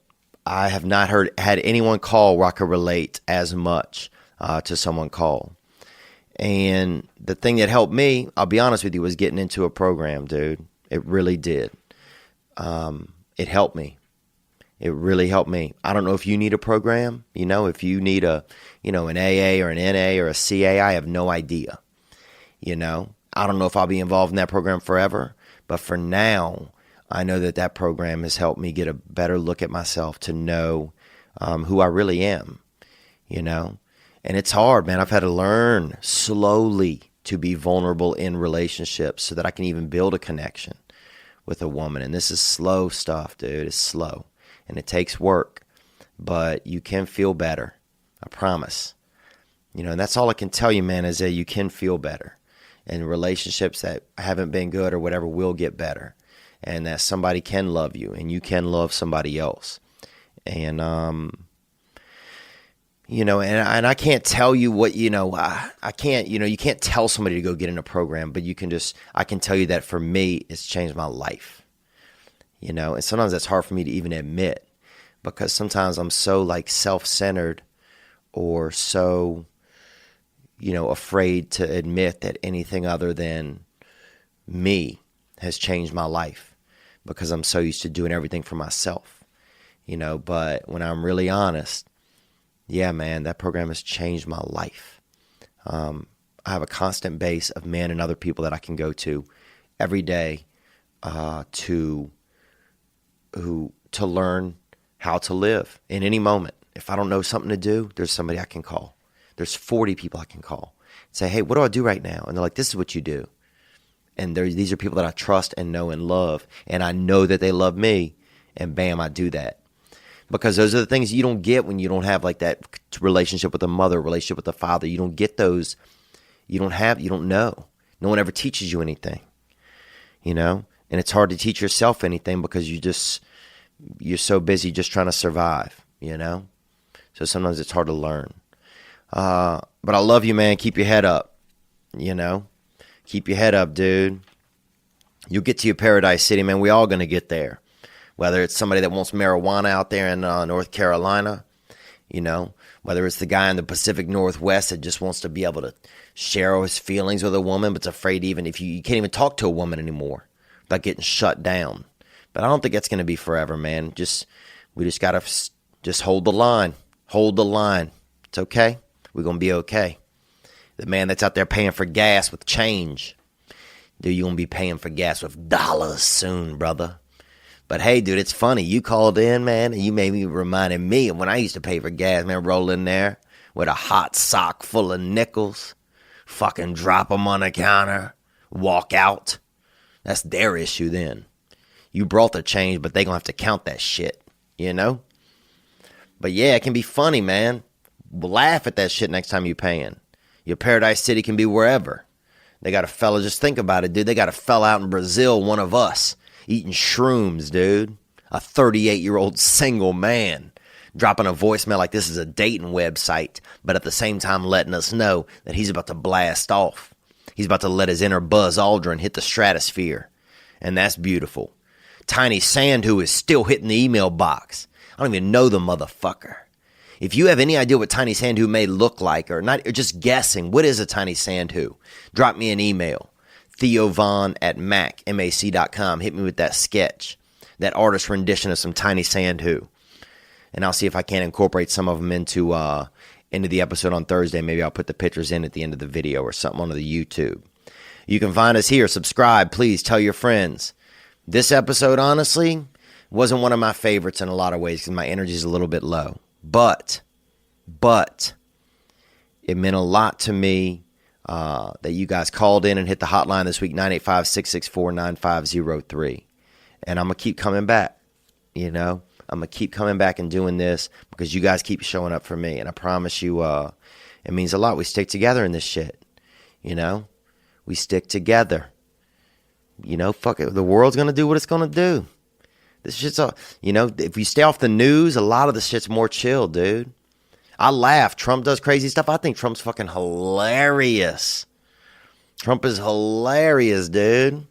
I have not had anyone call where I could relate as much to someone call. And the thing that helped me, I'll be honest with you, was getting into a program, dude. It really did. It helped me. It really helped me. I don't know if you need a program. You know, if you need an AA or an NA or a CA, I have no idea. You know, I don't know if I'll be involved in that program forever, but for now, I know that program has helped me get a better look at myself to know who I really am, you know. And it's hard, man. I've had to learn slowly to be vulnerable in relationships so that I can even build a connection with a woman. And this is slow stuff, dude. It's slow. And it takes work. But you can feel better. I promise. You know, and that's all I can tell you, man, is that you can feel better. And relationships that haven't been good or whatever will get better. And that somebody can love you and you can love somebody else. And, you know, and I can't tell you what, you know, I can't, you know, you can't tell somebody to go get in a program, but I can tell you that for me, it's changed my life, you know, and sometimes that's hard for me to even admit because sometimes I'm so like self-centered or so, you know, afraid to admit that anything other than me has changed my life because I'm so used to doing everything for myself, you know, but when I'm really honest, yeah, man, that program has changed my life. I have a constant base of men and other people that I can go to every day to learn how to live in any moment. If I don't know something to do, there's somebody I can call. There's 40 people I can call. Say, hey, what do I do right now? And they're like, this is what you do. And these are people that I trust and know and love. And I know that they love me. And bam, I do that. Because those are the things you don't get when you don't have like that relationship with a mother, relationship with a father. You don't get those. You don't know. No one ever teaches you anything, you know? And it's hard to teach yourself anything because you're so busy just trying to survive, you know? So sometimes it's hard to learn. But I love you, man. Keep your head up, you know? Keep your head up, dude. You'll get to your paradise city, man. We all going to get there. Whether it's somebody that wants marijuana out there in North Carolina, you know, whether it's the guy in the Pacific Northwest that just wants to be able to share his feelings with a woman, but's afraid even if you can't even talk to a woman anymore without getting shut down. But I don't think that's going to be forever, man. We just got to just hold the line. Hold the line. It's okay. We're going to be okay. The man that's out there paying for gas with change, dude, you're going to be paying for gas with dollars soon, brother. But hey, dude, it's funny. You called in, man, and you made me reminded me of when I used to pay for gas, man, roll in there with a hot sock full of nickels, fucking drop them on the counter, walk out. That's their issue then. You brought the change, but they gonna have to count that shit, you know? But yeah, it can be funny, man. Laugh at that shit next time you paying. Your Paradise City can be wherever. They got a fella, just think about it, dude. They got a fella out in Brazil, one of us, eating shrooms, dude. A 38-year-old single man dropping a voicemail like this is a dating website, but at the same time letting us know that he's about to blast off. He's about to let his inner Buzz Aldrin hit the stratosphere. And that's beautiful. Tiny Sandhu is still hitting the email box. I don't even know the motherfucker. If you have any idea what Tiny Sandhu may look like, or not, or just guessing, what is a Tiny Sandhu? Drop me an email. TheoVon@mac.com. Hit me with that sketch, that artist rendition of some Tiny Sandhu. And I'll see if I can incorporate some of them into the episode on Thursday. Maybe I'll put the pictures in at the end of the video or something on the YouTube. You can find us here. Subscribe, please. Tell your friends. This episode, honestly, wasn't one of my favorites in a lot of ways because my energy is a little bit low. But it meant a lot to me that you guys called in and hit the hotline this week, 985-664-9503. And I'm going to keep coming back, you know. I'm going to keep coming back and doing this because you guys keep showing up for me. And I promise you it means a lot. We stick together in this shit, you know. We stick together. You know, fuck it. The world's going to do what it's going to do. This shit's all, you know, if you stay off the news, a lot of the shit's more chill, dude. I laugh. Trump does crazy stuff. I think Trump's fucking hilarious. Trump is hilarious, dude.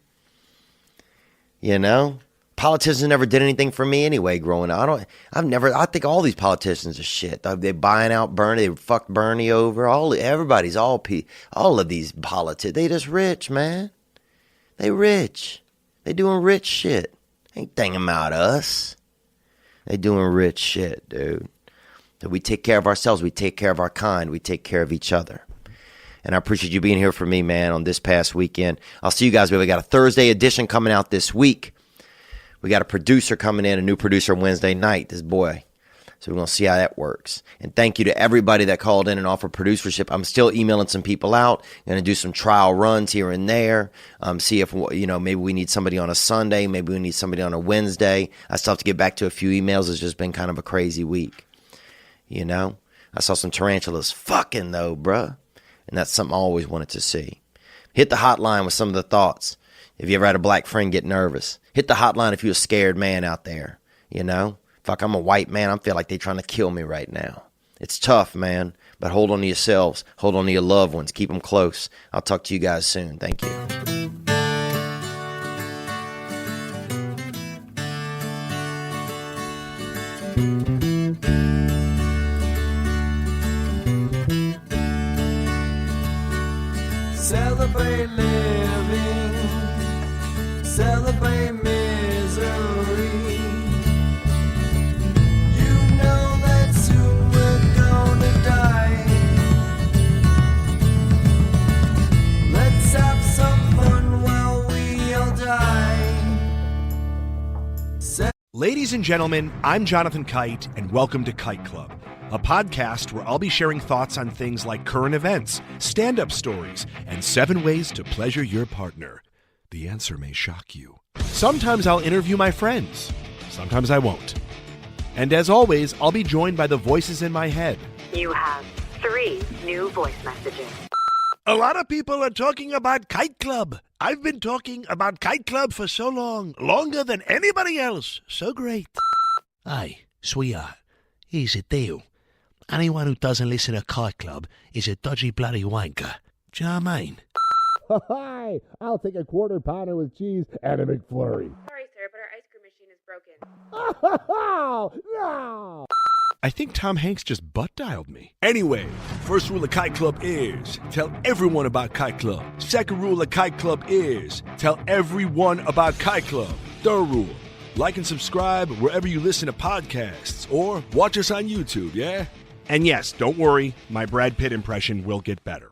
You know? Politicians never did anything for me anyway growing up. I think all these politicians are shit. They buying out Bernie. They fucked Bernie over. All of these politicians. They just rich, man. They rich. They doing rich shit. Ain't thinking about us. They doing rich shit, dude. So we take care of ourselves. We take care of our kind. We take care of each other. And I appreciate you being here for me, man, on this past weekend. I'll see you guys. We got a Thursday edition coming out this week. We got a producer coming in, a new producer Wednesday night, this boy. So we're going to see how that works. And thank you to everybody that called in and offered producership. I'm still emailing some people out. Going to do some trial runs here and there. See if, you know, maybe we need somebody on a Sunday. Maybe we need somebody on a Wednesday. I still have to get back to a few emails. It's just been kind of a crazy week. You know? I saw some tarantulas fucking though, bruh. And that's something I always wanted to see. Hit the hotline with some of the thoughts. If you ever had a black friend get nervous. Hit the hotline if you're a scared man out there. You know? Fuck, I'm a white man. I feel like they're trying to kill me right now. It's tough, man. But hold on to yourselves. Hold on to your loved ones. Keep them close. I'll talk to you guys soon. Thank you. Celebrate living, celebrate misery. You know that soon we're gonna die. Let's have some fun while we all die. Ladies and gentlemen, I'm Jonathan Kite, and welcome to Kite Club, a podcast where I'll be sharing thoughts on things like current events, stand-up stories, and 7 ways to pleasure your partner. The answer may shock you. Sometimes I'll interview my friends. Sometimes I won't. And as always, I'll be joined by the voices in my head. You have 3 new voice messages. A lot of people are talking about Kite Club. I've been talking about Kite Club for so long, longer than anybody else. So great. Hey, sweetheart, here's Theo. Anyone who doesn't listen to Kite Club is a dodgy bloody wanker. Do you know what I mean? Hi, I'll take a quarter pounder with cheese and a McFlurry. Sorry, sir, but our ice cream machine is broken. No! I think Tom Hanks just butt-dialed me. Anyway, first rule of Kite Club is tell everyone about Kite Club. Second rule of Kite Club is tell everyone about Kite Club. Third rule, like and subscribe wherever you listen to podcasts or watch us on YouTube, yeah? And yes, don't worry, my Brad Pitt impression will get better.